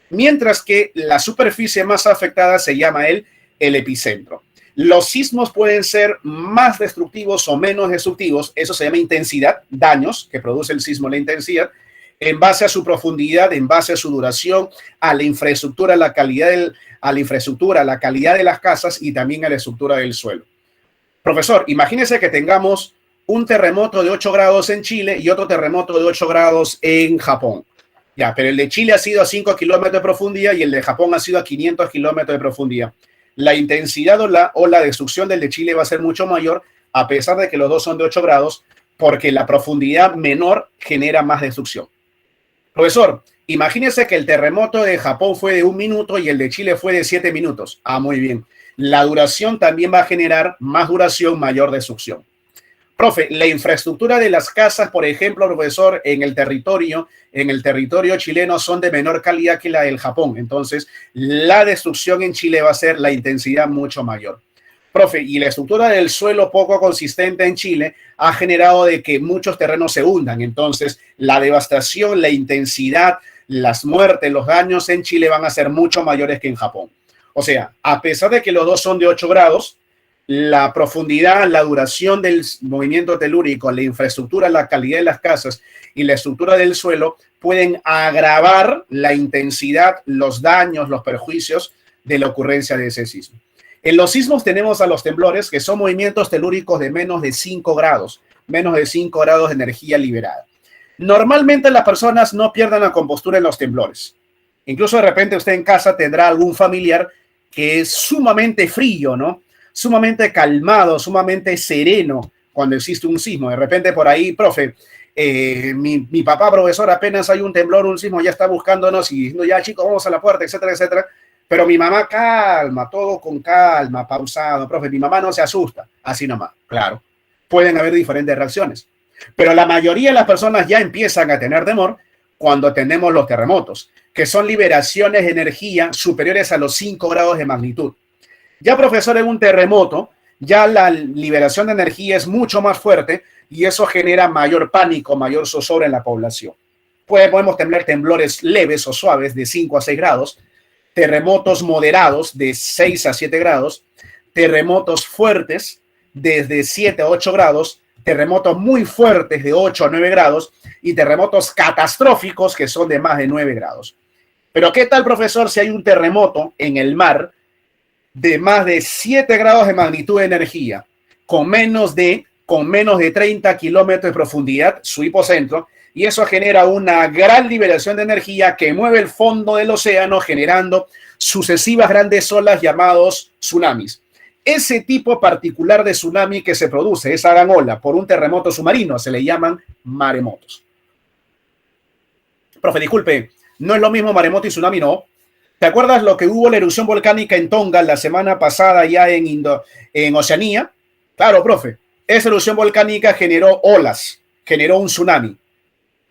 mientras que la superficie más afectada se llama el epicentro. Los sismos pueden ser más destructivos o menos destructivos, eso se llama intensidad, daños que produce el sismo, la intensidad, en base a su profundidad, en base a su duración, a la infraestructura, la calidad de las casas y también a la estructura del suelo. Profesor, imagínese que tengamos un terremoto de 8 grados en Chile y otro terremoto de 8 grados en Japón. Ya, pero el de Chile ha sido a 5 kilómetros de profundidad y el de Japón ha sido a 500 kilómetros de profundidad. La intensidad o la destrucción del de Chile va a ser mucho mayor, a pesar de que los dos son de 8 grados, porque la profundidad menor genera más destrucción. Profesor, imagínese que el terremoto de Japón fue de 1 minuto y el de Chile fue de 7 minutos. Muy bien. La duración también va a generar más duración, mayor destrucción. Profe, la infraestructura de las casas, por ejemplo, profesor, en el territorio chileno son de menor calidad que la del Japón. Entonces, la destrucción en Chile va a ser la intensidad mucho mayor. Profe, y la estructura del suelo poco consistente en Chile ha generado de que muchos terrenos se hundan. Entonces, la devastación, la intensidad, las muertes, los daños en Chile van a ser mucho mayores que en Japón. O sea, a pesar de que los dos son de 8 grados, la profundidad, la duración del movimiento telúrico, la infraestructura, la calidad de las casas y la estructura del suelo pueden agravar la intensidad, los daños, los perjuicios de la ocurrencia de ese sismo. En los sismos tenemos a los temblores, que son movimientos telúricos de menos de 5 grados de energía liberada. Normalmente las personas no pierden la compostura en los temblores. Incluso de repente usted en casa tendrá algún familiar que es sumamente frío, ¿no? Sumamente calmado, sumamente sereno cuando existe un sismo. De repente por ahí, profe, mi papá, profesor, apenas hay un temblor, un sismo, ya está buscándonos y diciendo, ya chicos, vamos a la puerta, etcétera, etcétera. Pero mi mamá calma, todo con calma, pausado. Profe, mi mamá no se asusta. Así nomás, claro. Pueden haber diferentes reacciones. Pero la mayoría de las personas ya empiezan a tener temor cuando tenemos los terremotos, que son liberaciones de energía superiores a los 5 grados de magnitud. Ya, profesor, en un terremoto, ya la liberación de energía es mucho más fuerte y eso genera mayor pánico, mayor zozobra en la población. Podemos tener temblores leves o suaves de 5 a 6 grados, terremotos moderados de 6 a 7 grados, terremotos fuertes desde 7 a 8 grados, terremotos muy fuertes de 8 a 9 grados y terremotos catastróficos que son de más de 9 grados. Pero ¿qué tal, profesor, si hay un terremoto en el mar de más de 7 grados de magnitud de energía, con menos de 30 kilómetros de profundidad, su hipocentro, y eso genera una gran liberación de energía que mueve el fondo del océano, generando sucesivas grandes olas llamados tsunamis? Ese tipo particular de tsunami que se produce, esa gran ola, por un terremoto submarino, se le llaman maremotos. Profe, disculpe, no es lo mismo maremoto y tsunami, ¿no? ¿Te acuerdas lo que hubo la erupción volcánica en Tonga la semana pasada ya en Oceanía? Claro, profe, esa erupción volcánica generó olas, generó un tsunami,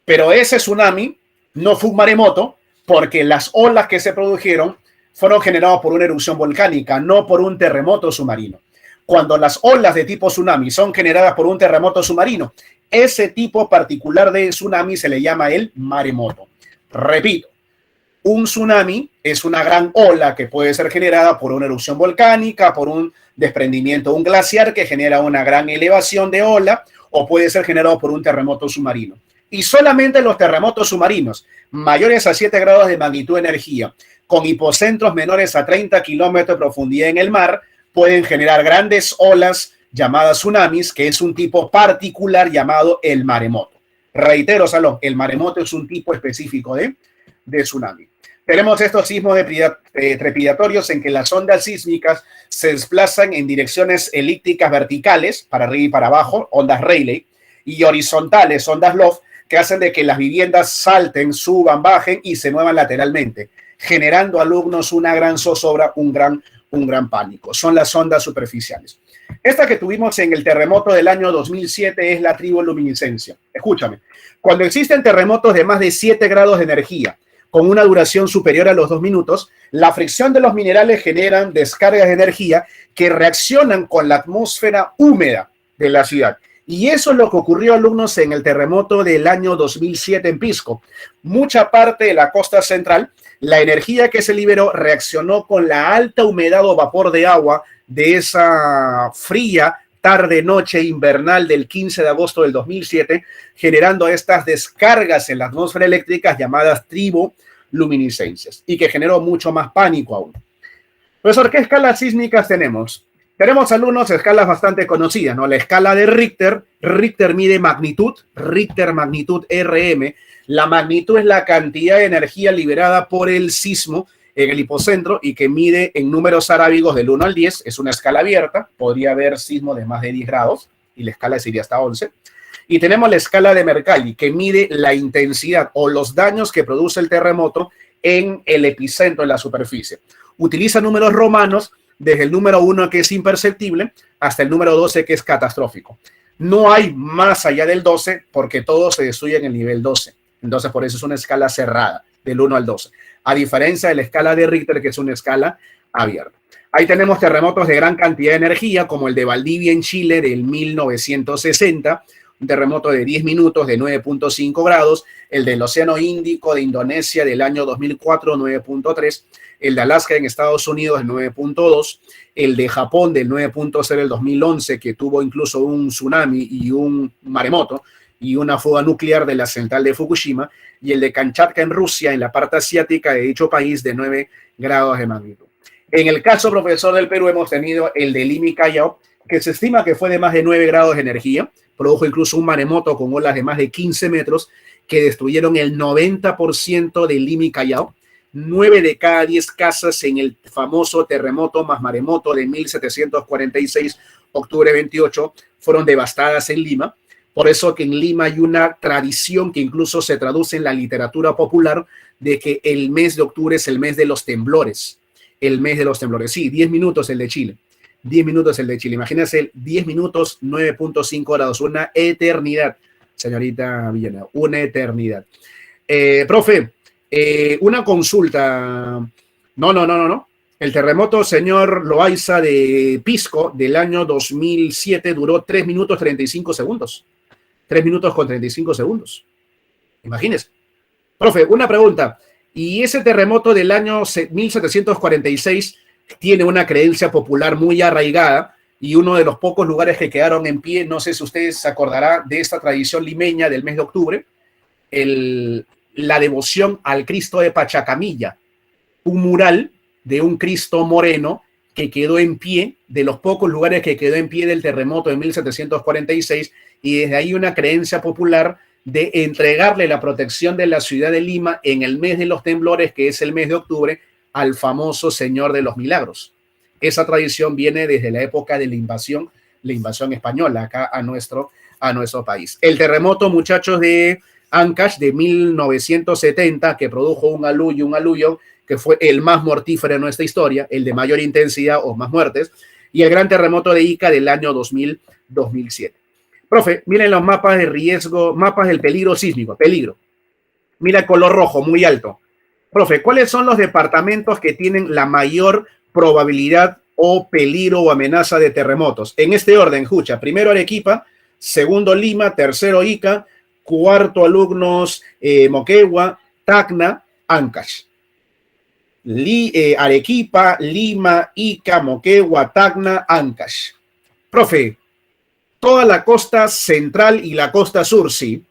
pero ese tsunami no fue un maremoto porque las olas que se produjeron fueron generadas por una erupción volcánica, no por un terremoto submarino. Cuando las olas de tipo tsunami son generadas por un terremoto submarino, ese tipo particular de tsunami se le llama el maremoto. Repito, un tsunami es una gran ola que puede ser generada por una erupción volcánica, por un desprendimiento de un glaciar que genera una gran elevación de ola, o puede ser generado por un terremoto submarino. Y solamente los terremotos submarinos mayores a 7 grados de magnitud de energía, con hipocentros menores a 30 kilómetros de profundidad en el mar, pueden generar grandes olas llamadas tsunamis, que es un tipo particular llamado el maremoto. Reitero, Salón, el maremoto es un tipo específico de tsunami. Tenemos estos sismos trepidatorios en que las ondas sísmicas se desplazan en direcciones elípticas verticales, para arriba y para abajo, ondas Rayleigh, y horizontales, ondas Love, que hacen de que las viviendas salten, suban, bajen y se muevan lateralmente, generando a alumnos una gran zozobra, un gran pánico. Son las ondas superficiales. Esta que tuvimos en el terremoto del año 2007 es la triboluminiscencia. Escúchame, cuando existen terremotos de más de 7 grados de energía, con una duración superior a los 2 minutos, la fricción de los minerales generan descargas de energía que reaccionan con la atmósfera húmeda de la ciudad. Y eso es lo que ocurrió, alumnos, en el terremoto del año 2007 en Pisco. Mucha parte de la costa central, la energía que se liberó reaccionó con la alta humedad o vapor de agua de esa fría tarde-noche invernal del 15 de agosto del 2007, generando estas descargas en la atmósfera eléctrica llamadas triboluminiscencias, y que generó mucho más pánico aún. Profesor, ¿qué escalas sísmicas tenemos? Tenemos, alumnos, escalas bastante conocidas, ¿no? La escala de Richter. Richter mide magnitud, Richter magnitud RM. La magnitud es la cantidad de energía liberada por el sismo en el hipocentro y que mide en números arábigos del 1 al 10. Es una escala abierta, podría haber sismo de más de 10 grados y la escala sería hasta 11. Y tenemos la escala de Mercalli, que mide la intensidad o los daños que produce el terremoto en el epicentro, en la superficie. Utiliza números romanos desde el número 1, que es imperceptible, hasta el número 12, que es catastrófico. No hay más allá del 12 porque todo se destruye en el nivel 12. Entonces, por eso es una escala cerrada, del 1 al 12. A diferencia de la escala de Richter, que es una escala abierta. Ahí tenemos terremotos de gran cantidad de energía, como el de Valdivia en Chile del 1960, un terremoto de 10 minutos de 9.5 grados, el del Océano Índico de Indonesia del año 2004, 9.3, el de Alaska en Estados Unidos, el 9.2, el de Japón del 9.0 del 2011, que tuvo incluso un tsunami y un maremoto y una fuga nuclear de la central de Fukushima, y el de Kamchatka en Rusia, en la parte asiática de dicho país, de 9 grados de magnitud. En el caso, profesor, del Perú, hemos tenido el de Lima y Callao, que se estima que fue de más de 9 grados de energía, produjo incluso un maremoto con olas de más de 15 metros que destruyeron el 90% de Lima y Callao. 9 de cada 10 casas en el famoso terremoto más maremoto de 1746, octubre 28, fueron devastadas en Lima. Por eso que en Lima hay una tradición que incluso se traduce en la literatura popular de que el mes de octubre es el mes de los temblores. El mes de los temblores. Sí, 10 minutos el de Chile. 10 minutos el de Chile. Imagínense, 10 minutos, 9.5 grados. Una eternidad, señorita Villanueva. Una eternidad. Profe, una consulta. No. El terremoto, señor Loaiza, de Pisco del año 2007 duró 3 minutos 35 segundos. 3 minutos con 35 segundos. Imagínese. Profe, una pregunta. Y ese terremoto del año 1746 tiene una creencia popular muy arraigada y uno de los pocos lugares que quedaron en pie, no sé si usted se acordará de esta tradición limeña del mes de octubre, la devoción al Cristo de Pachacamilla, un mural de un Cristo moreno que quedó en pie, de los pocos lugares que quedó en pie del terremoto de 1746, y desde ahí una creencia popular de entregarle la protección de la ciudad de Lima en el mes de los temblores, que es el mes de octubre, al famoso Señor de los Milagros. Esa tradición viene desde la época de la invasión española acá a nuestro país. El terremoto, muchachos, de Ancash de 1970, que produjo un aluvio, que fue el más mortífero de nuestra historia, el de mayor intensidad o más muertes, y el gran terremoto de Ica del año 2007. Profe, miren los mapas de riesgo, mapas del peligro sísmico, peligro. Mira el color rojo, muy alto. Profe, ¿cuáles son los departamentos que tienen la mayor probabilidad o peligro o amenaza de terremotos? En este orden, escucha, primero Arequipa, segundo Lima, tercero Ica, cuarto alumnos Moquegua, Tacna, Ancash. Arequipa, Lima, Ica, Moquegua, Tacna, Ancash. Profe, toda la costa central y la costa sur, sí.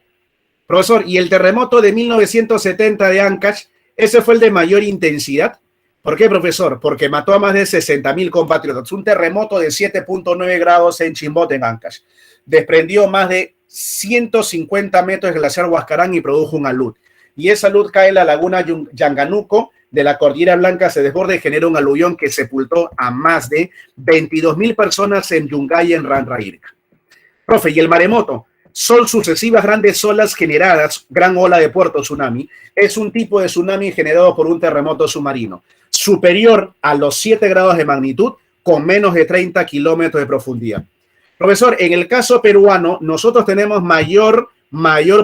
Profesor, ¿y el terremoto de 1970 de Ancash, ese fue el de mayor intensidad? ¿Por qué, profesor? Porque mató a más de 60,000 compatriotas. Un terremoto de 7.9 grados en Chimbote, en Ancash. Desprendió más de 150 metros del glaciar Huascarán y produjo un alud. Y esa alud cae en la laguna Yanganuco de la Cordillera Blanca, se desborda y genera un aluvión que sepultó a más de 22,000 personas en Yungay, en Ranraírca. Profe, ¿y el maremoto? Son sucesivas grandes olas generadas, gran ola de puerto tsunami, es un tipo de tsunami generado por un terremoto submarino, superior a los 7 grados de magnitud, con menos de 30 kilómetros de profundidad. Profesor, en el caso peruano, nosotros tenemos mayor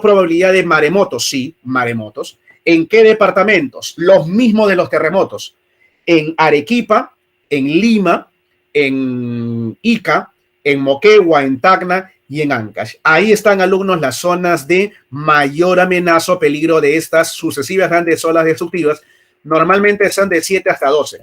probabilidad de maremotos, sí, maremotos. ¿En qué departamentos? Los mismos de los terremotos. En Arequipa, en Lima, en Ica, en Moquegua, en Tacna y en Ancash. Ahí están, alumnos, las zonas de mayor amenaza o peligro de estas sucesivas grandes olas destructivas. Normalmente son de 7 hasta 12.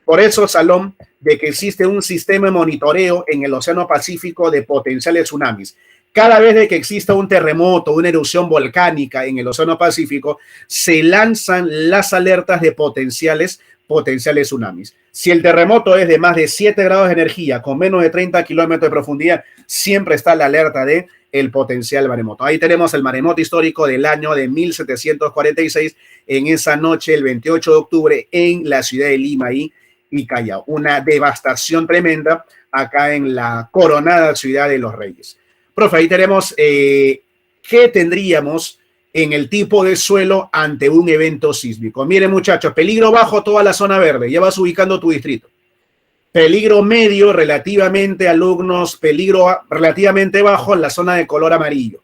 Por eso, Salón, de que existe un sistema de monitoreo en el Océano Pacífico de potenciales tsunamis. Cada vez de que exista un terremoto, una erupción volcánica en el Océano Pacífico, se lanzan las alertas de potenciales tsunamis. Si el terremoto es de más de 7 grados de energía, con menos de 30 kilómetros de profundidad, siempre está la alerta de el potencial maremoto. Ahí tenemos el maremoto histórico del año de 1746, en esa noche, el 28 de octubre, en la ciudad de Lima y Callao. Una devastación tremenda acá en la coronada ciudad de los Reyes. Profe, ahí tenemos qué tendríamos en el tipo de suelo ante un evento sísmico. Miren, muchachos, peligro bajo, toda la zona verde, ya vas ubicando tu distrito. Peligro medio, relativamente, alumnos, peligro relativamente bajo en la zona de color amarillo.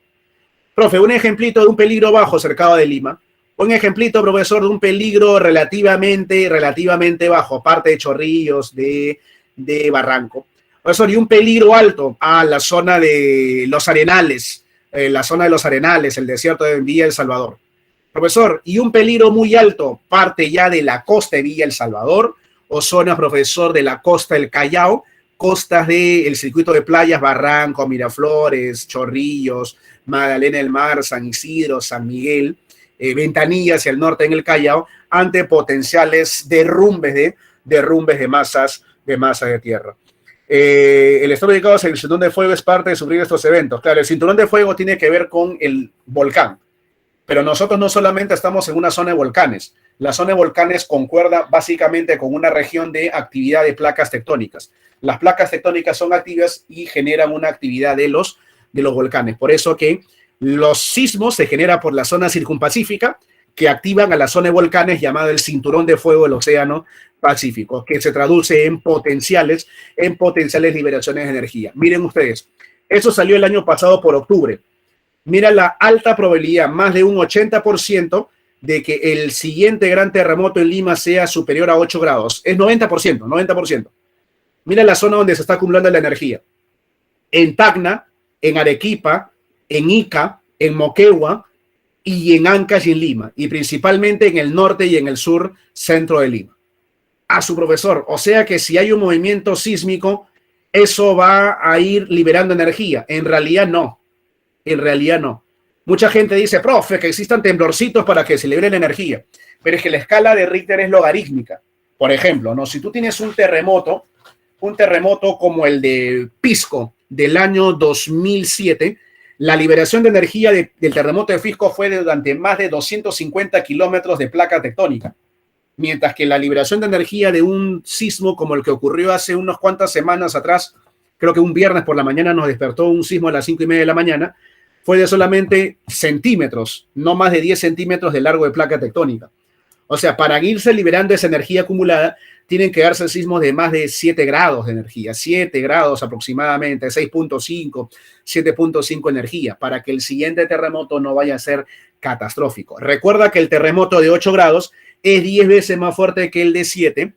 Profe, un ejemplito de un peligro bajo cercado de Lima. Un ejemplito, profesor, de un peligro relativamente bajo, parte de Chorrillos, de Barranco. Profesor, y un peligro alto a la zona de los Arenales, el desierto de Villa El Salvador. Profesor, y un peligro muy alto, parte ya de la costa de Villa El Salvador, o zona, profesor, de la costa del Callao, costas del circuito de playas, Barranco, Miraflores, Chorrillos, Magdalena del Mar, San Isidro, San Miguel, Ventanilla hacia el norte en el Callao, ante potenciales derrumbes de masas de tierra. El estado ubicado en el cinturón de fuego es parte de sufrir estos eventos. Claro, el cinturón de fuego tiene que ver con el volcán, pero nosotros no solamente estamos en una zona de volcanes. La zona de volcanes concuerda básicamente con una región de actividad de placas tectónicas. Las placas tectónicas son activas y generan una actividad de los volcanes. Por eso que los sismos se generan por la zona circunpacífica, que activan a la zona de volcanes llamada el cinturón de fuego del Océano Pacífico, que se traduce en potenciales liberaciones de energía. Miren ustedes, eso salió el año pasado por octubre. Mira la alta probabilidad, más de un 80%, de que el siguiente gran terremoto en Lima sea superior a 8 grados. Es 90%. Mira la zona donde se está acumulando la energía. En Tacna, en Arequipa, en Ica, en Moquegua y en Ancash y en Lima, y principalmente en el norte y en el sur centro de Lima. A su profesor, o sea que si hay un movimiento sísmico, eso va a ir liberando energía. En realidad no. Mucha gente dice, profe, que existan temblorcitos para que se libre la energía, pero es que la escala de Richter es logarítmica. Por ejemplo, ¿no? Si tú tienes un terremoto como el de Pisco del año 2007, la liberación de energía del terremoto de Pisco fue durante más de 250 kilómetros de placa tectónica, mientras que la liberación de energía de un sismo como el que ocurrió hace unas cuantas semanas atrás, creo que un viernes por la mañana nos despertó un sismo a las 5:30 de la mañana, fue de solamente centímetros, no más de 10 centímetros de largo de placa tectónica. O sea, para irse liberando esa energía acumulada, tienen que darse sismos de más de 7 grados de energía, 7 grados aproximadamente, 6.5, 7.5 energía, para que el siguiente terremoto no vaya a ser catastrófico. Recuerda que el terremoto de 8 grados es 10 veces más fuerte que el de 7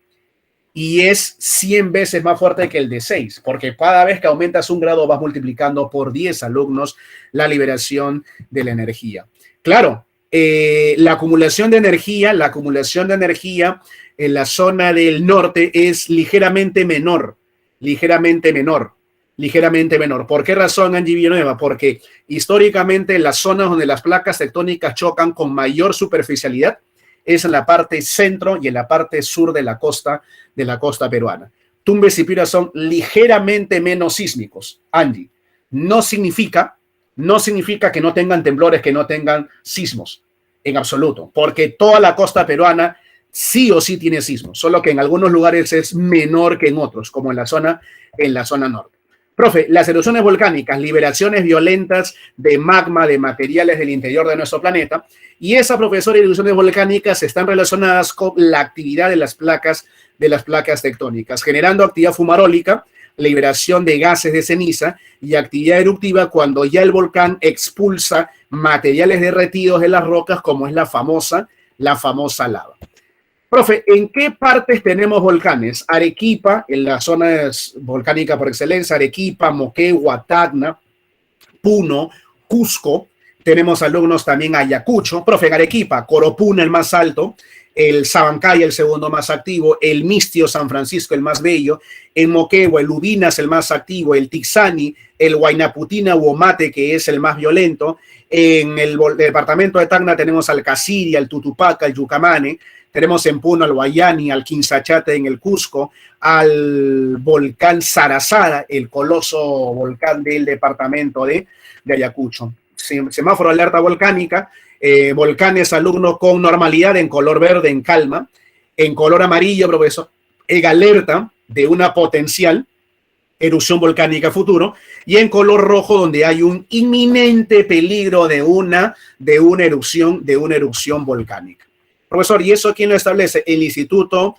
y es 100 veces más fuerte que el de 6, porque cada vez que aumentas un grado vas multiplicando por 10 alumnos la liberación de la energía. Claro, la acumulación de energía en la zona del norte es ligeramente menor. ¿Por qué razón, Angie Villanueva? Porque históricamente las zonas donde las placas tectónicas chocan con mayor superficialidad es en la parte centro y en la parte sur de la costa peruana. Tumbes y Piura son ligeramente menos sísmicos, Angie. No significa que no tengan temblores, que no tengan sismos, en absoluto, porque toda la costa peruana sí o sí tiene sismos, solo que en algunos lugares es menor que en otros, como en la zona norte. Profe, las erupciones volcánicas, liberaciones violentas de magma, de materiales del interior de nuestro planeta, y esa, profesora, erupciones volcánicas están relacionadas con la actividad de las placas tectónicas, generando actividad fumarólica, liberación de gases de ceniza y actividad eruptiva cuando ya el volcán expulsa materiales derretidos de las rocas, como es la famosa lava. Profe, ¿en qué partes tenemos volcanes? Arequipa, en la zona volcánica por excelencia, Arequipa, Moquegua, Tacna, Puno, Cusco. Tenemos alumnos también Ayacucho. Profe, en Arequipa, Coropuna, el más alto, el Sabancaya, el segundo más activo, el Mistio San Francisco, el más bello, en Moquegua, el Ubinas, el más activo, el Tixani, el Huaynaputina Huomate, que es el más violento. En el departamento de Tacna tenemos al Casiri, al Tutupaca, al Yucamane. Tenemos en Puno al Guayani, al Quinzachate en el Cusco, al volcán Sarazara, el coloso volcán del departamento de Ayacucho. Semáforo alerta volcánica, volcanes alumnos con normalidad en color verde, en calma. En color amarillo, profesor, en alerta de una potencial erupción volcánica futuro, y en color rojo donde hay un inminente peligro de una erupción volcánica. Profesor, ¿y eso quién lo establece? El Instituto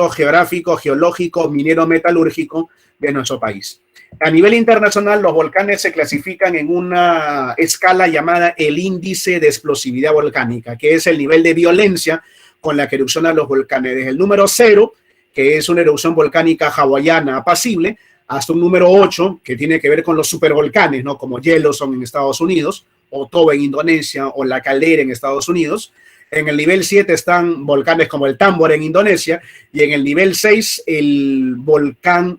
Geográfico, Geológico, Minero Metalúrgico de nuestro país. A nivel internacional, los volcanes se clasifican en una escala llamada el índice de explosividad volcánica, que es el nivel de violencia con la que erupcionan los volcanes. Desde el número 0, que es una erupción volcánica hawaiana apacible, hasta un número 8, que tiene que ver con los supervolcanes, ¿no? Como Yellowstone en Estados Unidos, o Toba en Indonesia, o La Caldera en Estados Unidos. En el nivel 7 están volcanes como el Tambor en Indonesia, y en el nivel 6 el volcán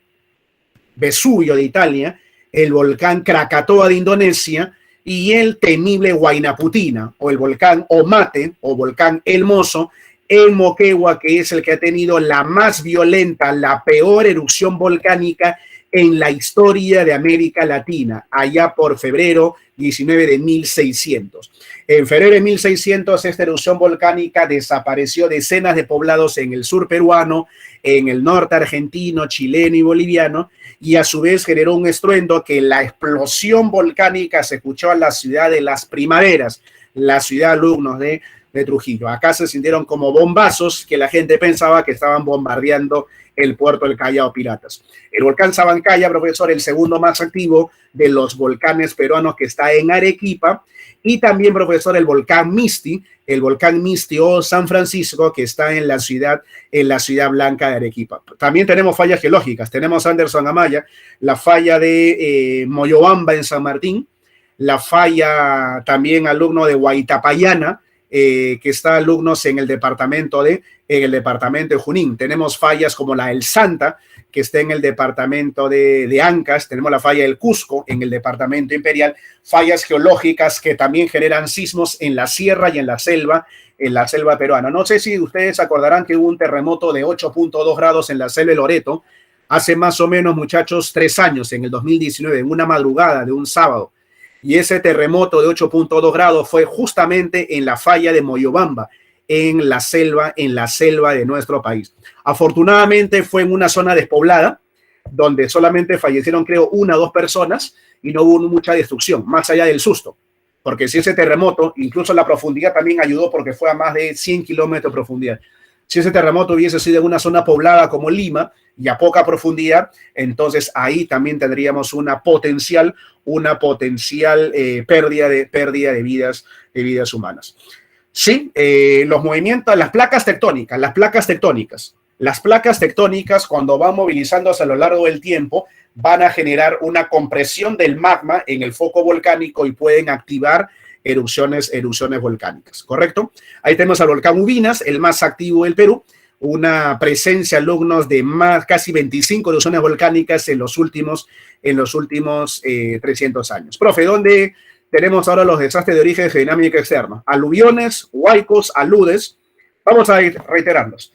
Vesubio de Italia, el volcán Krakatoa de Indonesia y el temible Huaynaputina, o el volcán Omate o volcán El Mozo en Moquegua, que es el que ha tenido la más violenta, la peor erupción volcánica en la historia de América Latina, allá por febrero 19 de 1600. En febrero de 1600, esta erupción volcánica desapareció decenas de poblados en el sur peruano, en el norte argentino, chileno y boliviano, y a su vez generó un estruendo que la explosión volcánica se escuchó en la ciudad de Las Primaveras, la ciudad, alumnos, de Trujillo. Acá se sintieron como bombazos que la gente pensaba que estaban bombardeando el puerto del Callao piratas. El volcán Sabancaya, profesor, el segundo más activo de los volcanes peruanos, que está en Arequipa, y también, profesor, el volcán Misti o San Francisco, que está en la ciudad blanca de Arequipa. También tenemos fallas geológicas. Tenemos, Anderson Amaya, la falla de Moyobamba en San Martín, la falla también, alumno, de Huaytapallana que está alumnos en el departamento de Junín. Tenemos fallas como la del Santa, que está en el departamento de Ancash. Tenemos la falla del Cusco en el departamento Imperial. Fallas geológicas que también generan sismos en la sierra y en la selva peruana. No sé si ustedes acordarán que hubo un terremoto de 8.2 grados en la selva de Loreto hace más o menos, muchachos, 3 años, en el 2019, en una madrugada de un sábado. Y ese terremoto de 8.2 grados fue justamente en la falla de Moyobamba, en la selva de nuestro país. Afortunadamente fue en una zona despoblada, donde solamente fallecieron, creo, 1 o 2 personas y no hubo mucha destrucción, más allá del susto. Porque si ese terremoto, incluso la profundidad también ayudó porque fue a más de 100 kilómetros de profundidad. Si ese terremoto hubiese sido en una zona poblada como Lima y a poca profundidad, entonces ahí también tendríamos una potencial pérdida de vidas humanas. Sí, los movimientos, las placas tectónicas, cuando van movilizándose a lo largo del tiempo, van a generar una compresión del magma en el foco volcánico y pueden activar erupciones volcánicas, ¿correcto? Ahí tenemos al volcán Ubinas, el más activo del Perú, una presencia, alumnos, de casi 25 erupciones volcánicas en los últimos 300 años. Profe, ¿dónde tenemos ahora los desastres de origen geodinámica externa? Aluviones, huaicos, aludes. Vamos a reiterarlos.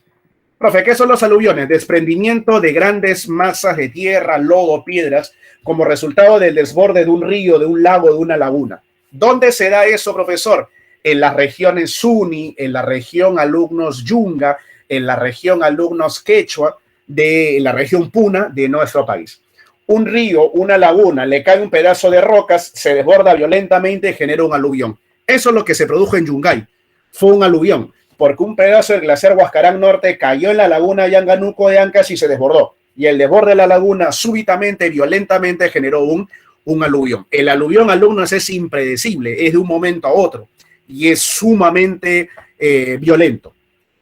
Profe, ¿qué son los aluviones? Desprendimiento de grandes masas de tierra, lodo, piedras, como resultado del desborde de un río, de un lago, de una laguna. ¿Dónde se da eso, profesor? En las regiones Suni, en la región, alumnos, Yunga, en la región, alumnos, Quechua, de la región Puna de nuestro país. Un río, una laguna, le cae un pedazo de rocas, se desborda violentamente y genera un aluvión. Eso es lo que se produjo en Yungay. Fue un aluvión, porque un pedazo del glaciar Huascarán Norte cayó en la laguna Yanganuco de Ancash y se desbordó. Y el desborde de la laguna súbitamente, violentamente, generó un aluvión. El aluvión, alumnos, es impredecible, es de un momento a otro y es sumamente violento.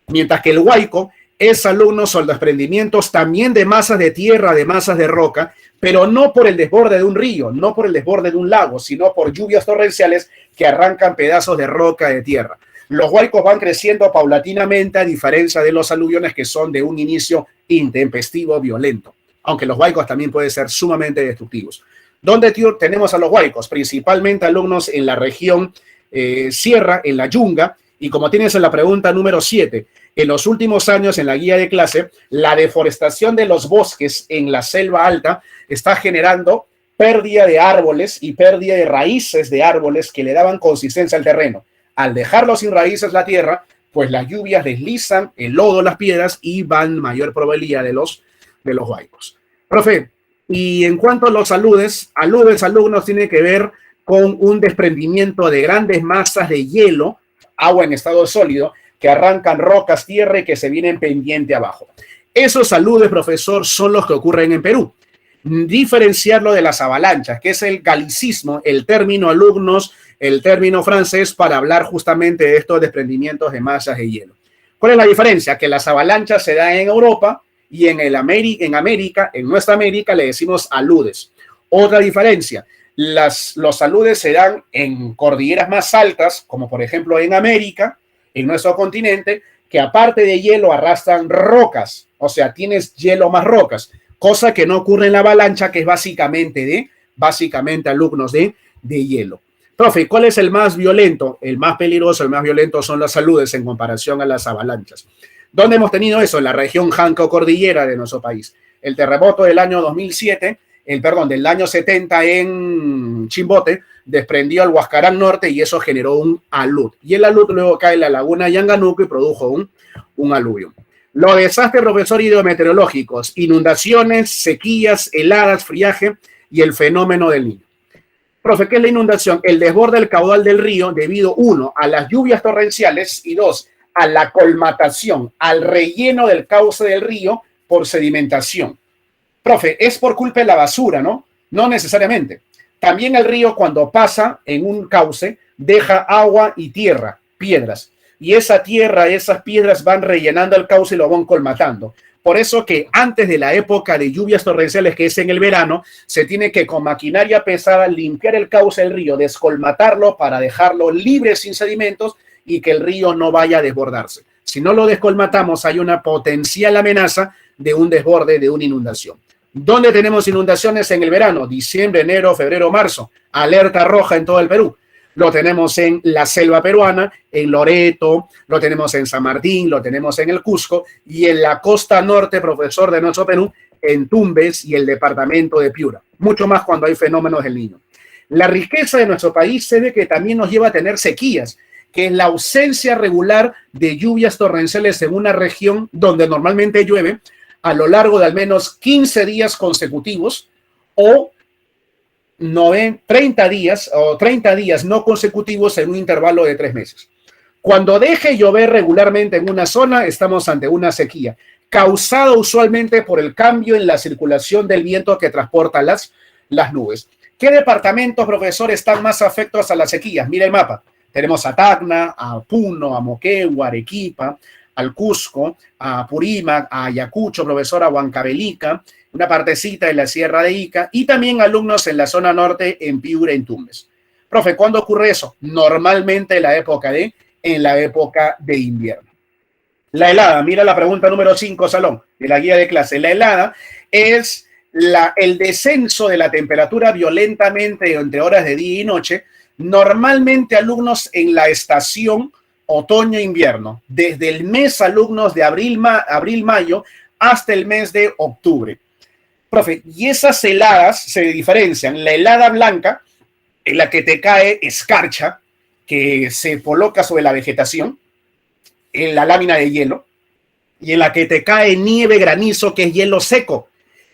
Mientras que el huaico es, alumnos, son desprendimientos también de masas de tierra, de masas de roca, pero no por el desborde de un río, no por el desborde de un lago, sino por lluvias torrenciales que arrancan pedazos de roca, de tierra. Los huaicos van creciendo paulatinamente, a diferencia de los aluviones que son de un inicio intempestivo, violento, aunque los huaicos también pueden ser sumamente destructivos. ¿Dónde tenemos a los huaicos? Principalmente, alumnos, en la región sierra, en la Yunga, y como tienes en la pregunta número 7, en los últimos años en la guía de clase, la deforestación de los bosques en la selva alta está generando pérdida de árboles y pérdida de raíces de árboles que le daban consistencia al terreno. Al dejarlo sin raíces la tierra, pues las lluvias deslizan el lodo, las piedras y van mayor probabilidad de los huaicos. Profe, y en cuanto a los aludes, alumnos, tiene que ver con un desprendimiento de grandes masas de hielo, agua en estado sólido, que arrancan rocas, tierra y que se vienen pendiente abajo. Esos aludes, profesor, son los que ocurren en Perú. Diferenciarlo de las avalanchas, que es el galicismo, el término, alumnos, el término francés para hablar justamente de estos desprendimientos de masas de hielo. ¿Cuál es la diferencia? Que las avalanchas se dan en Europa y en América, en nuestra América, le decimos aludes. Otra diferencia, los aludes se dan en cordilleras más altas, como por ejemplo en América, en nuestro continente, que aparte de hielo arrastran rocas, o sea, tienes hielo más rocas, cosa que no ocurre en la avalancha, que es básicamente alumnos de hielo. Profe, ¿cuál es el más violento? El más peligroso, el más violento son los aludes en comparación a las avalanchas. ¿Dónde hemos tenido eso? En la región Janca o Cordillera de nuestro país. El terremoto del año 2007, del año 70 en Chimbote, desprendió al Huascarán Norte y eso generó un alud. Y el alud luego cae en la laguna Yanganuco y produjo un aluvio. Los desastres, profesor, hidrometeorológicos, inundaciones, sequías, heladas, friaje y el fenómeno del Niño. Profe, ¿qué es la inundación? El desborde del caudal del río debido, 1, a las lluvias torrenciales y 2, a la colmatación, al relleno del cauce del río por sedimentación. Profe, es por culpa de la basura, ¿no? No necesariamente. También el río, cuando pasa en un cauce, deja agua y tierra, piedras. Y esa tierra, esas piedras van rellenando el cauce y lo van colmatando. Por eso que antes de la época de lluvias torrenciales, que es en el verano, se tiene que con maquinaria pesada limpiar el cauce del río, descolmatarlo para dejarlo libre sin sedimentos y que el río no vaya a desbordarse. Si no lo descolmatamos, hay una potencial amenaza de un desborde, de una inundación. ¿Dónde tenemos inundaciones en el verano? Diciembre, enero, febrero, marzo. Alerta roja en todo el Perú. Lo tenemos en la selva peruana, en Loreto, lo tenemos en San Martín, lo tenemos en el Cusco y en la costa norte, profesor, de nuestro Perú, en Tumbes y el departamento de Piura. Mucho más cuando hay fenómenos del Niño. La riqueza de nuestro país se ve que también nos lleva a tener sequías, que es la ausencia regular de lluvias torrenciales en una región donde normalmente llueve a lo largo de al menos 15 días consecutivos o 30 días no consecutivos en un intervalo de 3 meses. Cuando deje llover regularmente en una zona, estamos ante una sequía, causada usualmente por el cambio en la circulación del viento que transporta las nubes. ¿Qué departamentos, profesor, están más afectos a las sequías? Mira el mapa. Tenemos a Tacna, a Puno, a Moquegua, Arequipa, al Cusco, a Apurímac, a Ayacucho, profesor, a Huancavelica, una partecita de la Sierra de Ica y también alumnos en la zona norte, en Piura, en Tumbes. Profe, ¿cuándo ocurre eso? Normalmente en la época de invierno. La helada, mira la pregunta número 5, Salón, de la guía de clase. La helada es el descenso de la temperatura violentamente entre horas de día y noche, normalmente alumnos en la estación otoño-invierno, desde el mes alumnos de abril-mayo hasta el mes de octubre. Profe, y esas heladas se diferencian. La helada blanca, en la que te cae escarcha, que se coloca sobre la vegetación, en la lámina de hielo, y en la que te cae nieve, granizo, que es hielo seco.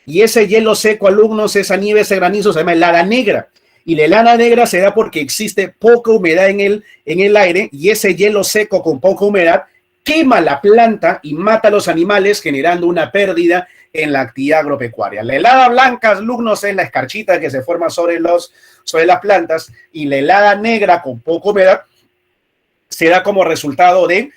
Y ese hielo seco, alumnos, esa nieve, ese granizo se llama helada negra. Y la helada negra se da porque existe poca humedad en el aire y ese hielo seco con poca humedad quema la planta y mata a los animales, generando una pérdida en la actividad agropecuaria. La helada blanca, alumnos, es la escarchita que se forma sobre las plantas, y la helada negra con poca humedad se da como resultado de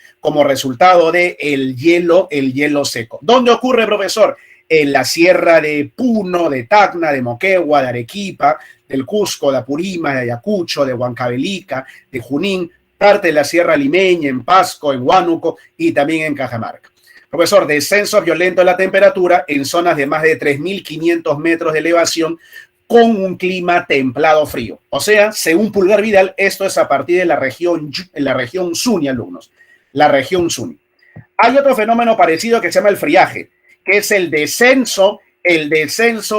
el hielo seco. ¿Dónde ocurre, profesor? En la sierra de Puno, de Tacna, de Moquegua, de Arequipa, del Cusco, de Apurímac, de Ayacucho, de Huancavelica, de Junín, parte de la sierra limeña, en Pasco, en Huánuco y también en Cajamarca. Profesor, descenso violento de la temperatura en zonas de más de 3.500 metros de elevación con un clima templado frío. O sea, según Pulgar Vidal, esto es a partir de la región Suni, alumnos. La región Suni. Hay otro fenómeno parecido que se llama el friaje, que es el descenso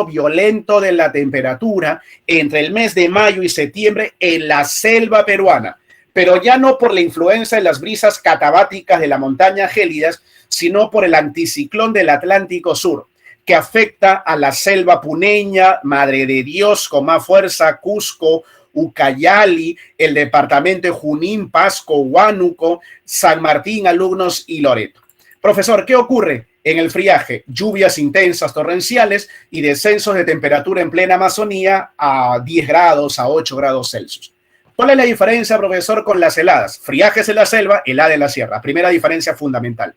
violento de la temperatura entre el mes de mayo y septiembre en la selva peruana, pero ya no por la influencia de las brisas catabáticas de la montaña gélidas, sino por el anticiclón del Atlántico Sur, que afecta a la selva puneña, Madre de Dios, con más fuerza, Cusco, Ucayali, el departamento de Junín, Pasco, Huánuco, San Martín, alumnos y Loreto. Profesor, ¿qué ocurre en el friaje? Lluvias intensas, torrenciales y descensos de temperatura en plena Amazonía a 10 grados, a 8 grados Celsius. ¿Cuál es la diferencia, profesor, con las heladas? Friajes en la selva, helada en la sierra. Primera diferencia fundamental.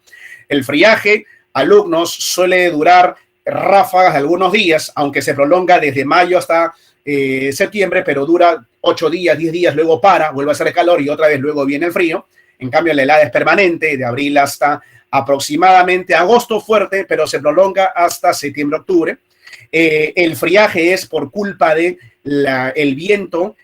El friaje, alumnos, suele durar ráfagas de algunos días, aunque se prolonga desde mayo hasta septiembre, pero dura 8 días, 10 días, luego vuelve a hacer calor y otra vez luego viene el frío. En cambio, la helada es permanente, de abril hasta aproximadamente agosto fuerte, pero se prolonga hasta septiembre, octubre. El friaje es por culpa de el viento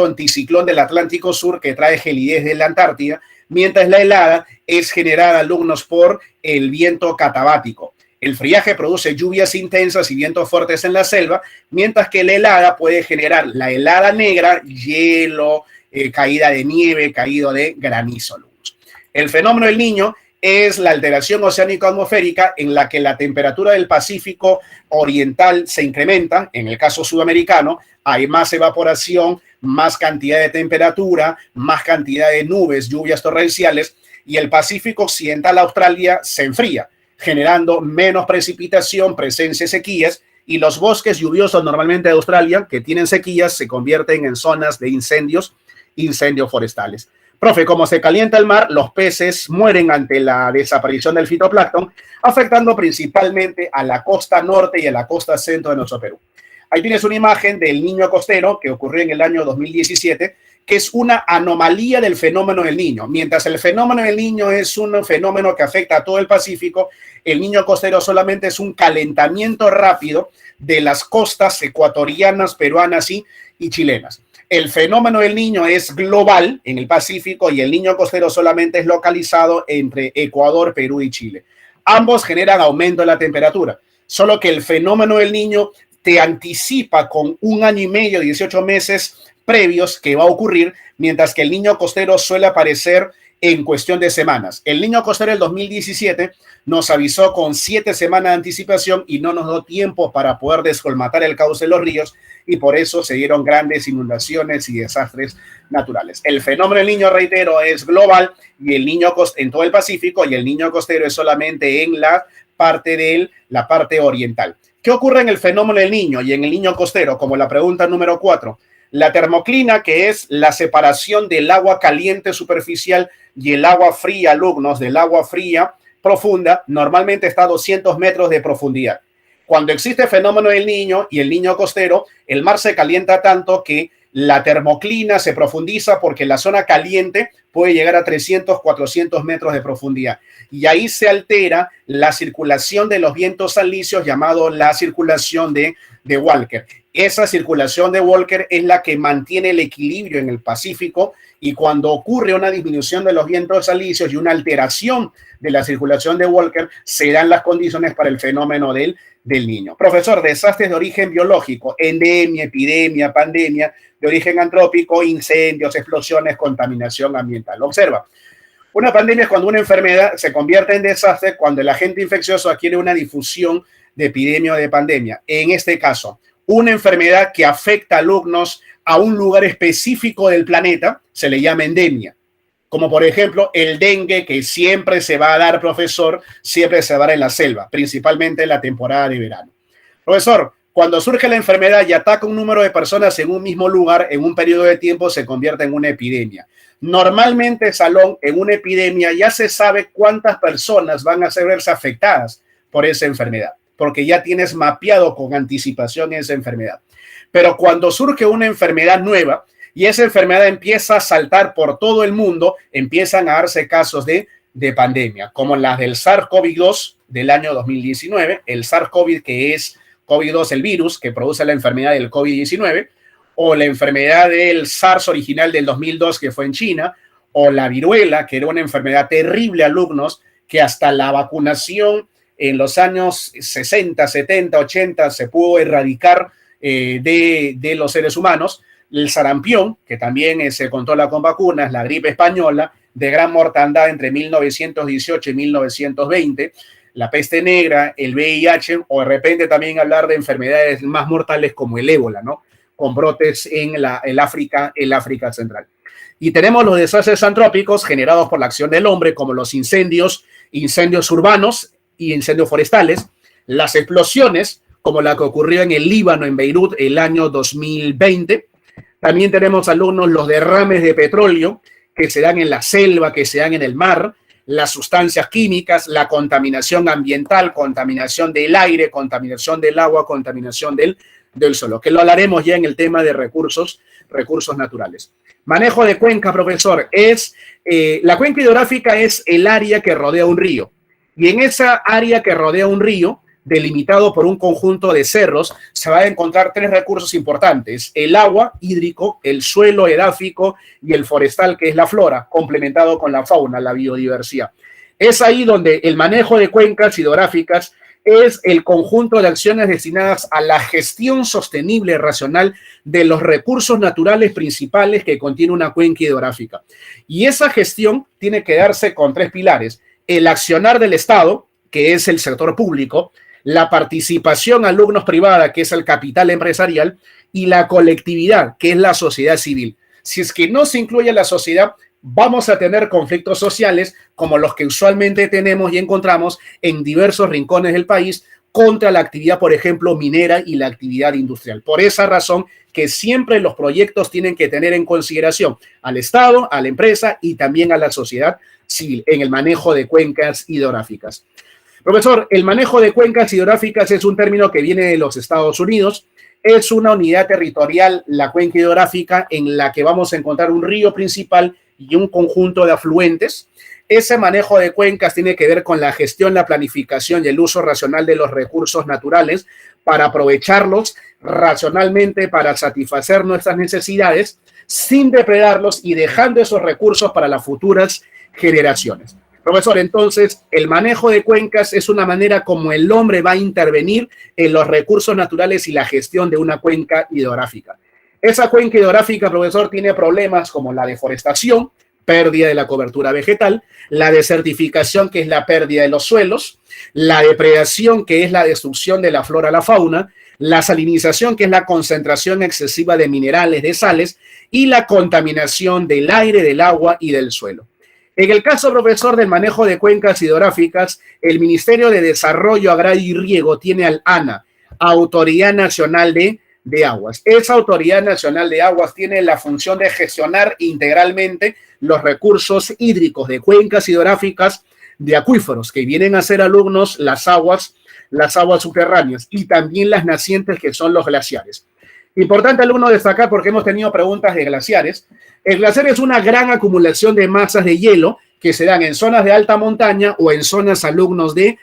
anticiclón del Atlántico Sur que trae gelidez de la Antártida, mientras la helada es generada, alumnos, por el viento catabático. El friaje produce lluvias intensas y vientos fuertes en la selva, mientras que la helada puede generar la helada negra, hielo, caída de nieve, caído de granizo, alumnos. El fenómeno del Niño es la alteración oceánico-atmosférica en la que la temperatura del Pacífico oriental se incrementa. En el caso sudamericano, hay más evaporación, más cantidad de temperatura, más cantidad de nubes, lluvias torrenciales, y el Pacífico occidental, Australia, se enfría, generando menos precipitación, presencia de sequías, y los bosques lluviosos normalmente de Australia, que tienen sequías, se convierten en zonas de incendios forestales. Profe, como se calienta el mar, los peces mueren ante la desaparición del fitoplancton, afectando principalmente a la costa norte y a la costa centro de nuestro Perú. Ahí tienes una imagen del niño costero que ocurrió en el año 2017, que es una anomalía del fenómeno del Niño. Mientras el fenómeno del Niño es un fenómeno que afecta a todo el Pacífico, el Niño costero solamente es un calentamiento rápido de las costas ecuatorianas, peruanas y chilenas. El fenómeno del Niño es global en el Pacífico y el Niño costero solamente es localizado entre Ecuador, Perú y Chile. Ambos generan aumento de la temperatura, solo que el fenómeno del Niño te anticipa con 1 año y medio, 18 meses previos que va a ocurrir, mientras que el Niño costero suele aparecer en cuestión de semanas. El Niño costero del 2017 nos avisó con 7 semanas de anticipación y no nos dio tiempo para poder descolmatar el cauce de los ríos y por eso se dieron grandes inundaciones y desastres naturales. El fenómeno del Niño, reitero, es global y el Niño en todo el Pacífico y el Niño costero es solamente en la parte oriental. ¿Qué ocurre en el fenómeno del Niño y en el Niño costero? Como la pregunta número 4. La termoclina, que es la separación del agua caliente superficial y el agua fría, alumnos, del agua fría profunda, normalmente está a 200 metros de profundidad. Cuando existe el fenómeno del Niño y el Niño costero, el mar se calienta tanto que la termoclina se profundiza porque la zona caliente puede llegar a 300, 400 metros de profundidad. Y ahí se altera la circulación de los vientos alisios, llamado la circulación de Walker. Esa circulación de Walker es la que mantiene el equilibrio en el Pacífico y cuando ocurre una disminución de los vientos alisios y una alteración de la circulación de Walker, se dan las condiciones para el fenómeno del Niño. Profesor, desastres de origen biológico, endemia, epidemia, pandemia, de origen antrópico, incendios, explosiones, contaminación ambiental. Observa, una pandemia es cuando una enfermedad se convierte en desastre, cuando el agente infeccioso adquiere una difusión de epidemia o de pandemia. En este caso, una enfermedad que afecta a alumnos a un lugar específico del planeta se le llama endemia. Como por ejemplo el dengue, que siempre se va a dar, profesor, siempre se va a dar en la selva, principalmente en la temporada de verano. Profesor, cuando surge la enfermedad y ataca un número de personas en un mismo lugar, en un periodo de tiempo se convierte en una epidemia. Normalmente, Salón, en una epidemia ya se sabe cuántas personas van a verse afectadas por esa enfermedad, porque ya tienes mapeado con anticipación esa enfermedad. Pero cuando surge una enfermedad nueva y esa enfermedad empieza a saltar por todo el mundo, empiezan a darse casos de pandemia, como las del SARS-CoV-2 del año 2019, el SARS-CoV, que es COVID-2, el virus que produce la enfermedad del COVID-19, o la enfermedad del SARS original del 2002, que fue en China, o la viruela, que era una enfermedad terrible, alumnos, que hasta la vacunación en los años 60, 70, 80 se pudo erradicar de los seres humanos. El sarampión, que también se controla con vacunas, la gripe española, de gran mortandad entre 1918 y 1920, la peste negra, el VIH, o de repente también hablar de enfermedades más mortales como el ébola, ¿no? Con brotes en el África central. Y tenemos los desastres antrópicos generados por la acción del hombre, como los incendios urbanos y incendios forestales, las explosiones, como la que ocurrió en el Líbano, en Beirut, el año 2020. También tenemos, alumnos, los derrames de petróleo que se dan en la selva, que se dan en el mar, las sustancias químicas, la contaminación ambiental, contaminación del aire, contaminación del agua, contaminación del suelo, que lo hablaremos ya en el tema de recursos naturales. Manejo de cuenca, profesor, la cuenca hidrográfica es el área que rodea un río, y en esa área que rodea un río, delimitado por un conjunto de cerros, se van a encontrar 3 recursos importantes: el agua hídrico, el suelo edáfico y el forestal, que es la flora, complementado con la fauna, la biodiversidad. Es ahí donde el manejo de cuencas hidrográficas es el conjunto de acciones destinadas a la gestión sostenible y racional de los recursos naturales principales que contiene una cuenca hidrográfica. Y esa gestión tiene que darse con 3 pilares: el accionar del Estado, que es el sector público, la participación alumnos privada, que es el capital empresarial, y la colectividad, que es la sociedad civil. Si es que no se incluye la sociedad, vamos a tener conflictos sociales como los que usualmente tenemos y encontramos en diversos rincones del país contra la actividad, por ejemplo, minera y la actividad industrial. Por esa razón que siempre los proyectos tienen que tener en consideración al Estado, a la empresa y también a la sociedad civil en el manejo de cuencas hidrográficas. Profesor, el manejo de cuencas hidrográficas es un término que viene de los Estados Unidos Es una unidad territorial, la cuenca hidrográfica, en la que vamos a encontrar un río principal y un conjunto de afluentes. Ese manejo de cuencas tiene que ver con la gestión, la planificación y el uso racional de los recursos naturales para aprovecharlos racionalmente para satisfacer nuestras necesidades sin depredarlos y dejando esos recursos para las futuras generaciones. Profesor, entonces, el manejo de cuencas es una manera como el hombre va a intervenir en los recursos naturales y la gestión de una cuenca hidrográfica. Esa cuenca hidrográfica, profesor, tiene problemas como la deforestación, pérdida de la cobertura vegetal, la desertificación, que es la pérdida de los suelos, la depredación, que es la destrucción de la flora y la fauna, la salinización, que es la concentración excesiva de minerales, de sales, y la contaminación del aire, del agua y del suelo. En el caso, profesor, del manejo de cuencas hidrográficas, el Ministerio de Desarrollo Agrario y Riego tiene al ANA, Autoridad Nacional de Aguas. Esa Autoridad Nacional de Aguas tiene la función de gestionar integralmente los recursos hídricos de cuencas hidrográficas de acuíferos, que vienen a ser alumnos las aguas subterráneas y también las nacientes, que son los glaciares. Importante, alumno, destacar, porque hemos tenido preguntas de glaciares. El glaciar es una gran acumulación de masas de hielo que se dan en zonas de alta montaña o en zonas, alumnos, de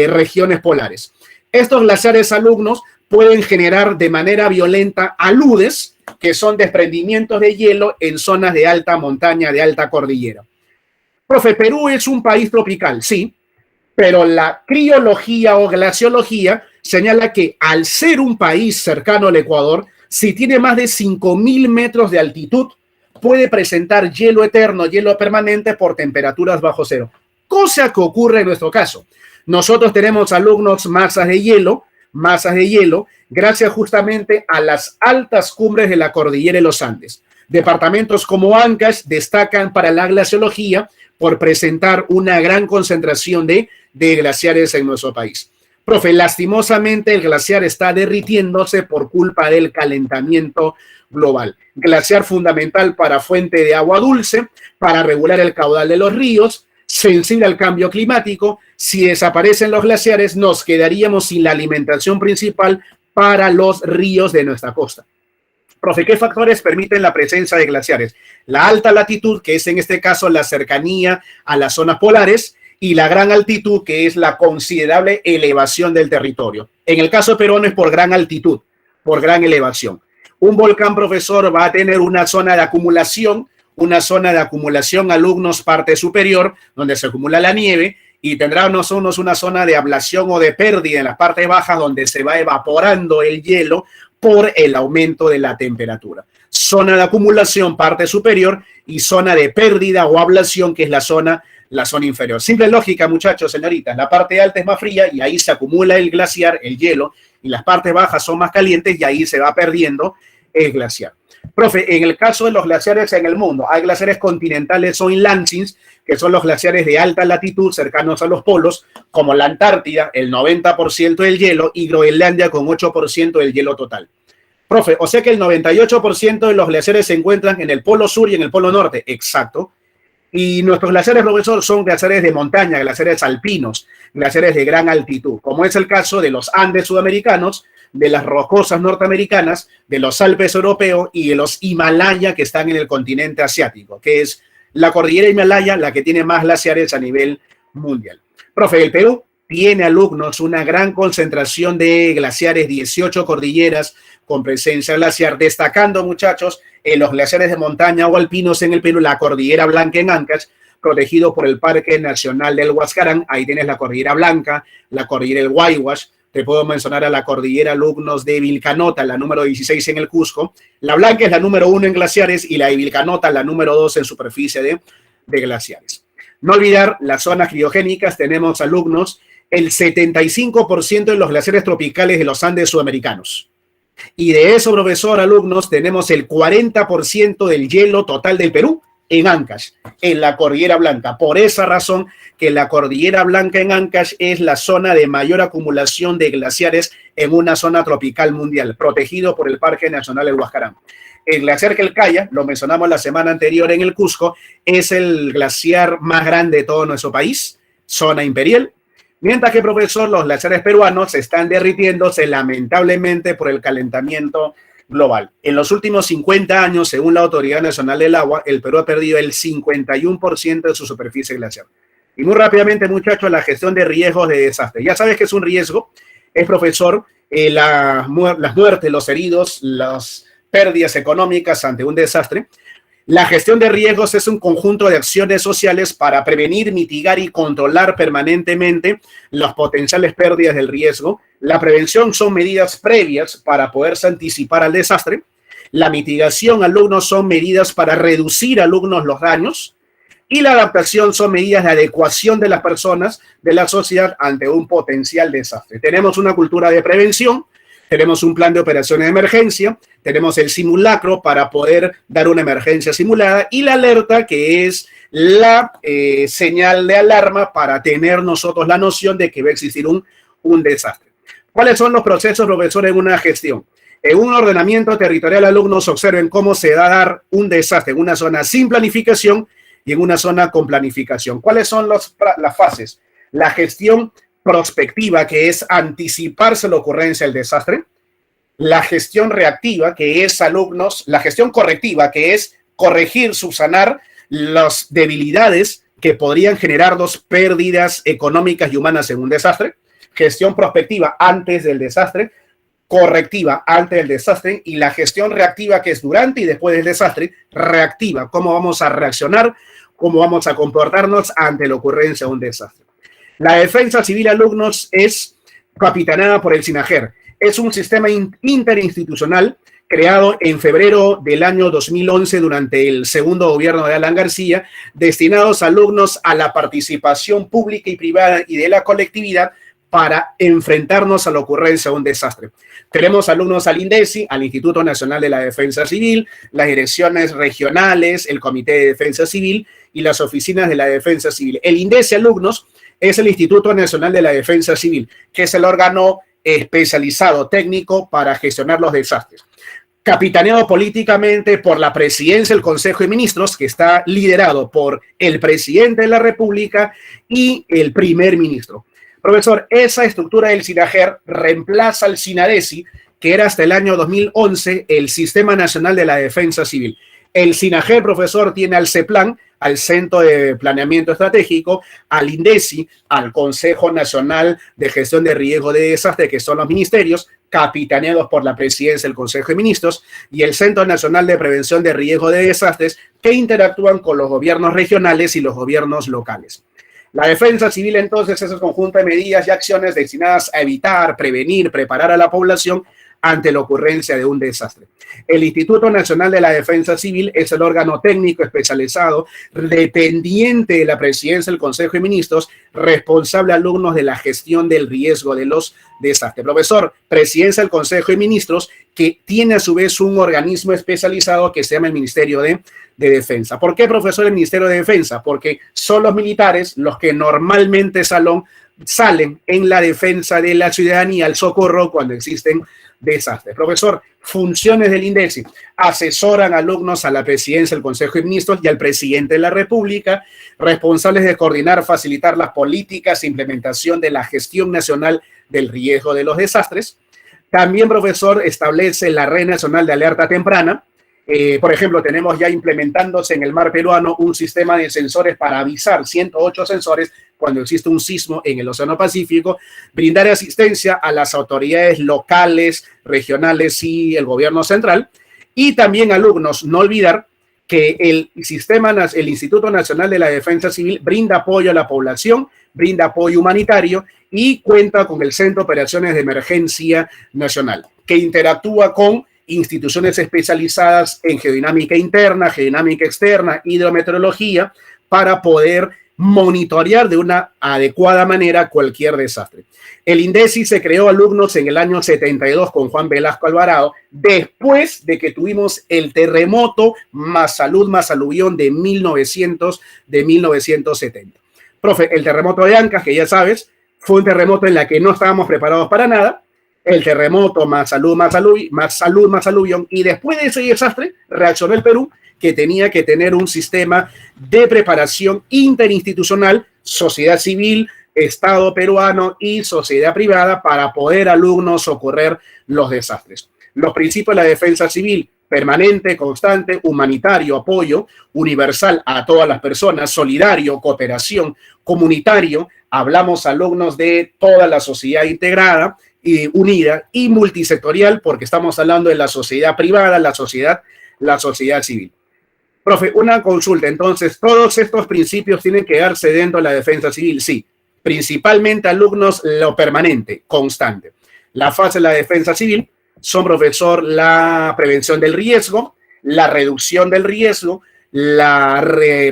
regiones polares. Estos glaciares, alumnos, pueden generar de manera violenta aludes, que son desprendimientos de hielo en zonas de alta montaña, de alta cordillera. Profe, Perú es un país tropical, sí, pero la criología o glaciología señala que al ser un país cercano al Ecuador, si tiene más de 5.000 metros de altitud, puede presentar hielo eterno, hielo permanente por temperaturas bajo cero. Cosa que ocurre en nuestro caso. Nosotros tenemos, alumnos, masas de hielo, gracias justamente a las altas cumbres de la cordillera de los Andes. Departamentos como Ancash destacan para la glaciología por presentar una gran concentración de glaciares en nuestro país. Profe, lastimosamente el glaciar está derritiéndose por culpa del calentamiento global. Glaciar fundamental para fuente de agua dulce, para regular el caudal de los ríos, sensible al cambio climático. Si desaparecen los glaciares, nos quedaríamos sin la alimentación principal para los ríos de nuestra costa. Profe, ¿qué factores permiten la presencia de glaciares? La alta latitud, que es en este caso la cercanía a las zonas polares, y la gran altitud, que es la considerable elevación del territorio. En el caso peruano es por gran altitud, por gran elevación. Un volcán, profesor, va a tener una zona de acumulación, alumnos, parte superior, donde se acumula la nieve, y tendrá una zona de ablación o de pérdida en las partes bajas, donde se va evaporando el hielo por el aumento de la temperatura. Zona de acumulación, parte superior, y zona de pérdida o ablación, que es la zona inferior. Simple lógica, muchachos, señoritas. La parte alta es más fría y ahí se acumula el glaciar, el hielo, y las partes bajas son más calientes y ahí se va perdiendo el glaciar. Profe, en el caso de los glaciares en el mundo, hay glaciares continentales o inlandsings, que son los glaciares de alta latitud cercanos a los polos, como la Antártida, el 90% del hielo, y Groenlandia con 8% del hielo total. Profe, o sea que el 98% de los glaciares se encuentran en el polo sur y en el polo norte. Exacto. Y nuestros glaciares, profesor, son glaciares de montaña, glaciares alpinos, glaciares de gran altitud, como es el caso de los Andes sudamericanos, de las rocosas norteamericanas, de los Alpes europeos y de los Himalaya, que están en el continente asiático, que es la cordillera Himalaya la que tiene más glaciares a nivel mundial. Profe, el Perú tiene, alumnos, una gran concentración de glaciares, 18 cordilleras con presencia glaciar, destacando, muchachos, en los glaciares de montaña o alpinos en el Perú, la Cordillera Blanca en Ancash, protegido por el Parque Nacional del Huascarán. Ahí tienes la Cordillera Blanca, la Cordillera del Huayhuash. Te puedo mencionar a la Cordillera, alumnos, de Vilcanota, la número 16 en el Cusco. La Blanca es la número 1 en glaciares y la de Vilcanota la número 2 en superficie de glaciares. No olvidar las zonas criogénicas. Tenemos, alumnos, el 75% de los glaciares tropicales de los Andes sudamericanos. Y de eso, profesor, alumnos, tenemos el 40% del hielo total del Perú en Ancash, en la Cordillera Blanca. Por esa razón que la Cordillera Blanca en Ancash es la zona de mayor acumulación de glaciares en una zona tropical mundial, protegido por el Parque Nacional del Huascarán. El glaciar Quelcaya, lo mencionamos la semana anterior en el Cusco, es el glaciar más grande de todo nuestro país, zona imperial. Mientras que, profesor, los glaciares peruanos están derritiéndose lamentablemente por el calentamiento global. En los últimos 50 años, según la Autoridad Nacional del Agua, el Perú ha perdido el 51% de su superficie glaciar. Y muy rápidamente, muchachos, la gestión de riesgos de desastre. Ya sabes que es un riesgo, es, profesor, las muertes, los heridos, las pérdidas económicas ante un desastre. La gestión de riesgos es un conjunto de acciones sociales para prevenir, mitigar y controlar permanentemente las potenciales pérdidas del riesgo. La prevención son medidas previas para poderse anticipar al desastre. La mitigación, alumnos, son medidas para reducir, alumnos, los daños. Y la adaptación son medidas de adecuación de las personas, de la sociedad, ante un potencial desastre. Tenemos una cultura de prevención, tenemos un plan de operaciones de emergencia, tenemos el simulacro para poder dar una emergencia simulada y la alerta, que es la señal de alarma para tener nosotros la noción de que va a existir un desastre. ¿Cuáles son los procesos, profesor, en una gestión? En un ordenamiento territorial, alumnos, observen cómo se da a dar un desastre en una zona sin planificación y en una zona con planificación. ¿Cuáles son las fases? La gestión prospectiva, que es anticiparse la ocurrencia del desastre. La gestión reactiva, que es, alumnos, la gestión correctiva, que es corregir, subsanar las debilidades que podrían generarnos pérdidas económicas y humanas en un desastre. Gestión prospectiva antes del desastre, correctiva antes del desastre, y la gestión reactiva, que es durante y después del desastre, reactiva, cómo vamos a reaccionar, cómo vamos a comportarnos ante la ocurrencia de un desastre. La defensa civil, alumnos, es capitaneada por el SINAGER. Es un sistema interinstitucional creado en febrero del año 2011 durante el segundo gobierno de Alan García, destinados, alumnos, a la participación pública y privada y de la colectividad para enfrentarnos a la ocurrencia de un desastre. Tenemos, alumnos, al INDECI, al Instituto Nacional de la Defensa Civil, las direcciones regionales, el Comité de Defensa Civil y las oficinas de la Defensa Civil. El INDECI, alumnos, es el Instituto Nacional de la Defensa Civil, que es el órgano especializado técnico para gestionar los desastres. Capitaneado políticamente por la presidencia del Consejo de Ministros, que está liderado por el presidente de la República y el primer ministro. Profesor, esa estructura del SINAGER reemplaza al SINADECI, que era hasta el año 2011 el Sistema Nacional de la Defensa Civil. El SINAGER, profesor, tiene al CEPLAN, al Centro de Planeamiento Estratégico, al INDECI, al Consejo Nacional de Gestión de Riesgo de Desastre, que son los ministerios, capitaneados por la presidencia del Consejo de Ministros, y el Centro Nacional de Prevención de Riesgo de Desastres, que interactúan con los gobiernos regionales y los gobiernos locales. La defensa civil, entonces, es el conjunto de medidas y acciones destinadas a evitar, prevenir, preparar a la población ante la ocurrencia de un desastre. El Instituto Nacional de la Defensa Civil es el órgano técnico especializado dependiente de la presidencia del Consejo de Ministros, responsable, alumnos, de la gestión del riesgo de los desastres. Profesor, presidencia del Consejo de Ministros, que tiene a su vez un organismo especializado que se llama el Ministerio de Defensa. ¿Por qué, profesor, el Ministerio de Defensa? Porque son los militares los que normalmente salen en la defensa de la ciudadanía, al socorro cuando existen desastres. Profesor, funciones del INDECI: asesoran, alumnos, a la presidencia del Consejo de Ministros y al presidente de la República, responsables de coordinar, facilitar las políticas e implementación de la gestión nacional del riesgo de los desastres. También, profesor, establece la Red Nacional de Alerta Temprana. Por ejemplo, tenemos ya implementándose en el mar peruano un sistema de sensores para avisar, 108 sensores, cuando existe un sismo en el Océano Pacífico, brindar asistencia a las autoridades locales, regionales y el gobierno central. Y también, alumnos, no olvidar que el Instituto Nacional de la Defensa Civil brinda apoyo a la población, brinda apoyo humanitario y cuenta con el Centro de Operaciones de Emergencia Nacional, que interactúa con instituciones especializadas en geodinámica interna, geodinámica externa, hidrometeorología, para poder monitorear de una adecuada manera cualquier desastre. El INDECI se creó, alumnos, en el año 72 con Juan Velasco Alvarado, después de que tuvimos el terremoto más salud más aluvión de 1970. Profe, el terremoto de Ancash, que ya sabes, fue un terremoto en la que no estábamos preparados para nada. El terremoto más salud más aluvión, y después de ese desastre reaccionó el Perú, que tenía que tener un sistema de preparación interinstitucional, sociedad civil, Estado peruano y sociedad privada para poder alumnos socorrer los desastres. Los principios de la defensa civil: permanente, constante, humanitario, apoyo, universal a todas las personas, solidario, cooperación, comunitario, hablamos alumnos de toda la sociedad integrada y unida, y multisectorial, porque estamos hablando de la sociedad privada, la sociedad civil. Profe, una consulta. Entonces, ¿todos estos principios tienen que darse dentro de la defensa civil? Sí. Principalmente alumnos lo permanente, constante. La fase de la defensa civil son, profesor, la prevención del riesgo, la reducción del riesgo, la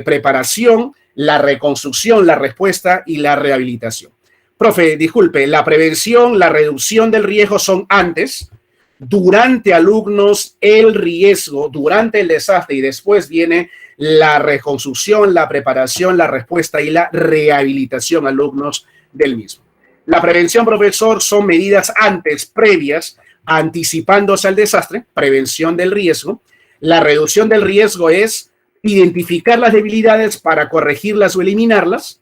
preparación, la reconstrucción, la respuesta y la rehabilitación. Profe, disculpe, la prevención, la reducción del riesgo son antes, durante alumnos el riesgo, durante el desastre, y después viene la reconstrucción, la preparación, la respuesta y la rehabilitación alumnos del mismo. La prevención, profesor, son medidas antes, previas, anticipándose al desastre, prevención del riesgo. La reducción del riesgo es identificar las debilidades para corregirlas o eliminarlas.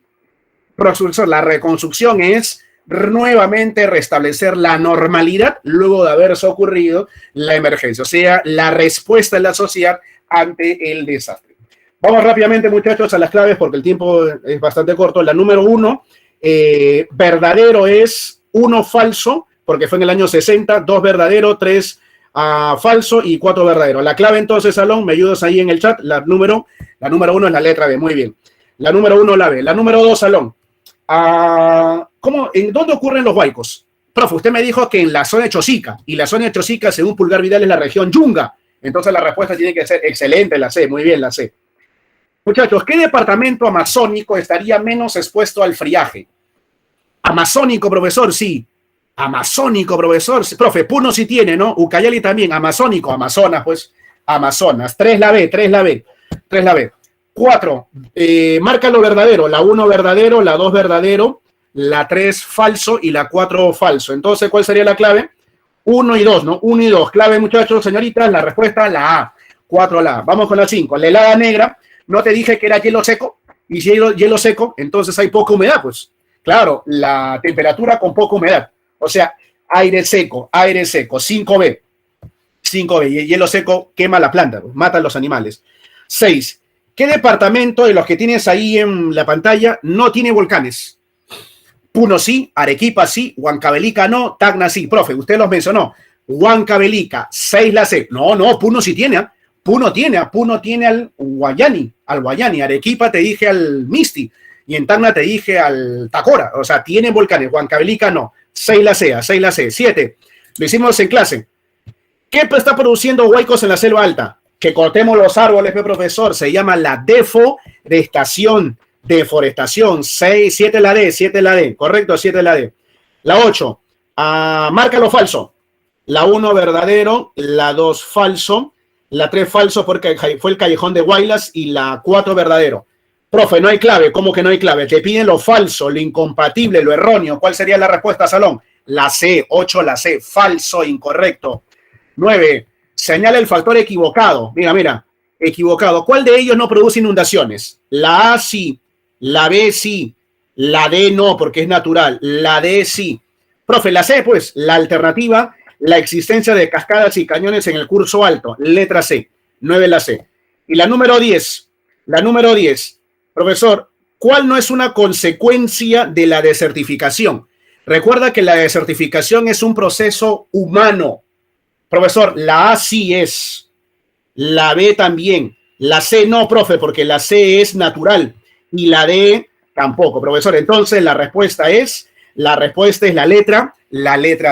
Profesor, la reconstrucción es nuevamente restablecer la normalidad luego de haberse ocurrido la emergencia, o sea, la respuesta de la sociedad ante el desastre. Vamos rápidamente, muchachos, a las claves porque el tiempo es bastante corto. La número 1, verdadero es 1 falso, porque fue en el año 60, 2 verdadero, 3 falso y 4 verdadero. La clave entonces, Salón, me ayudas ahí en el chat. La número 1 es la letra B, muy bien. La número 1 la B. La número 2, Salón. ¿En dónde ocurren los huaicos? Profe, usted me dijo que en la zona de Chosica, y la zona de Chosica, según Pulgar Vidal, es la región Yunga. Entonces la respuesta tiene que ser excelente, la C, muy bien, la C. Muchachos, ¿qué departamento amazónico estaría menos expuesto al friaje? Amazónico, profesor, sí. Amazónico, profesor. Profe, Puno sí tiene, ¿no? Ucayali también. Amazónico, Amazonas, pues. Amazonas. 3 la B. 4, marca lo verdadero. La 1 verdadero, la 2 verdadero, la 3 falso y la 4 falso. Entonces, ¿cuál sería la clave? 1 y 2, ¿no? 1 y 2. Clave, muchachos, señoritas, la respuesta, la A. 4 la A. Vamos con la 5. La helada negra. ¿No te dije que era hielo seco? Y si hay hielo seco, entonces hay poca humedad, pues. Claro, la temperatura con poca humedad. O sea, aire seco, 5B. 5B. Y el hielo seco quema la planta, pues, mata a los animales. 6. ¿Qué departamento de los que tienes ahí en la pantalla no tiene volcanes? Puno sí, Arequipa sí, Huancavelica no, Tacna sí. Profe, usted los mencionó. Huancavelica, 6 la C. No, Puno sí tiene, ¿eh? Puno tiene al Guayani, Arequipa te dije al Misti, y en Tacna te dije al Tacora, o sea, tienen volcanes. Huancavelica no, 6 la C. 7, lo hicimos en clase. ¿Qué está produciendo huaicos en la selva alta? Que cortemos los árboles, profesor, se llama la deforestación. 7 la D, correcto, 7 la D. La 8, marca lo falso. La 1 verdadero, la 2 falso, la 3 falso porque fue el callejón de Guaylas, y la 4 verdadero. Profe, no hay clave. ¿Cómo que no hay clave? Te piden lo falso, lo incompatible, lo erróneo. ¿Cuál sería la respuesta, Salón? La C, 8 la C, falso, incorrecto. 9, señala el factor equivocado. Mira, equivocado. ¿Cuál de ellos no produce inundaciones? La A sí, la B sí, la D no porque es natural, la D sí. Profe, la C, pues, la alternativa, la existencia de cascadas y cañones en el curso alto, letra C, 9 la C. Y la número 10, profesor, ¿cuál no es una consecuencia de la desertificación? Recuerda que la desertificación es un proceso humano. Profesor, la A sí es, la B también, la C no, profe, porque la C es natural, y la D tampoco, profesor. Entonces la respuesta es la letra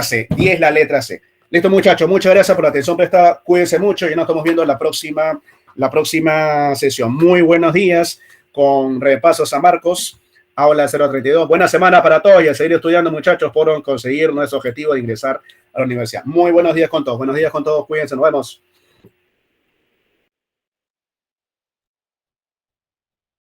C, 10 la letra C. Listo, muchachos, muchas gracias por la atención prestada, cuídense mucho y nos estamos viendo la próxima sesión. Muy buenos días con Repaso San Marcos, aula 032. Buena semana para todos y a seguir estudiando, muchachos, por conseguir nuestro objetivo de ingresar a la universidad. Muy buenos días con todos, cuídense, nos vemos.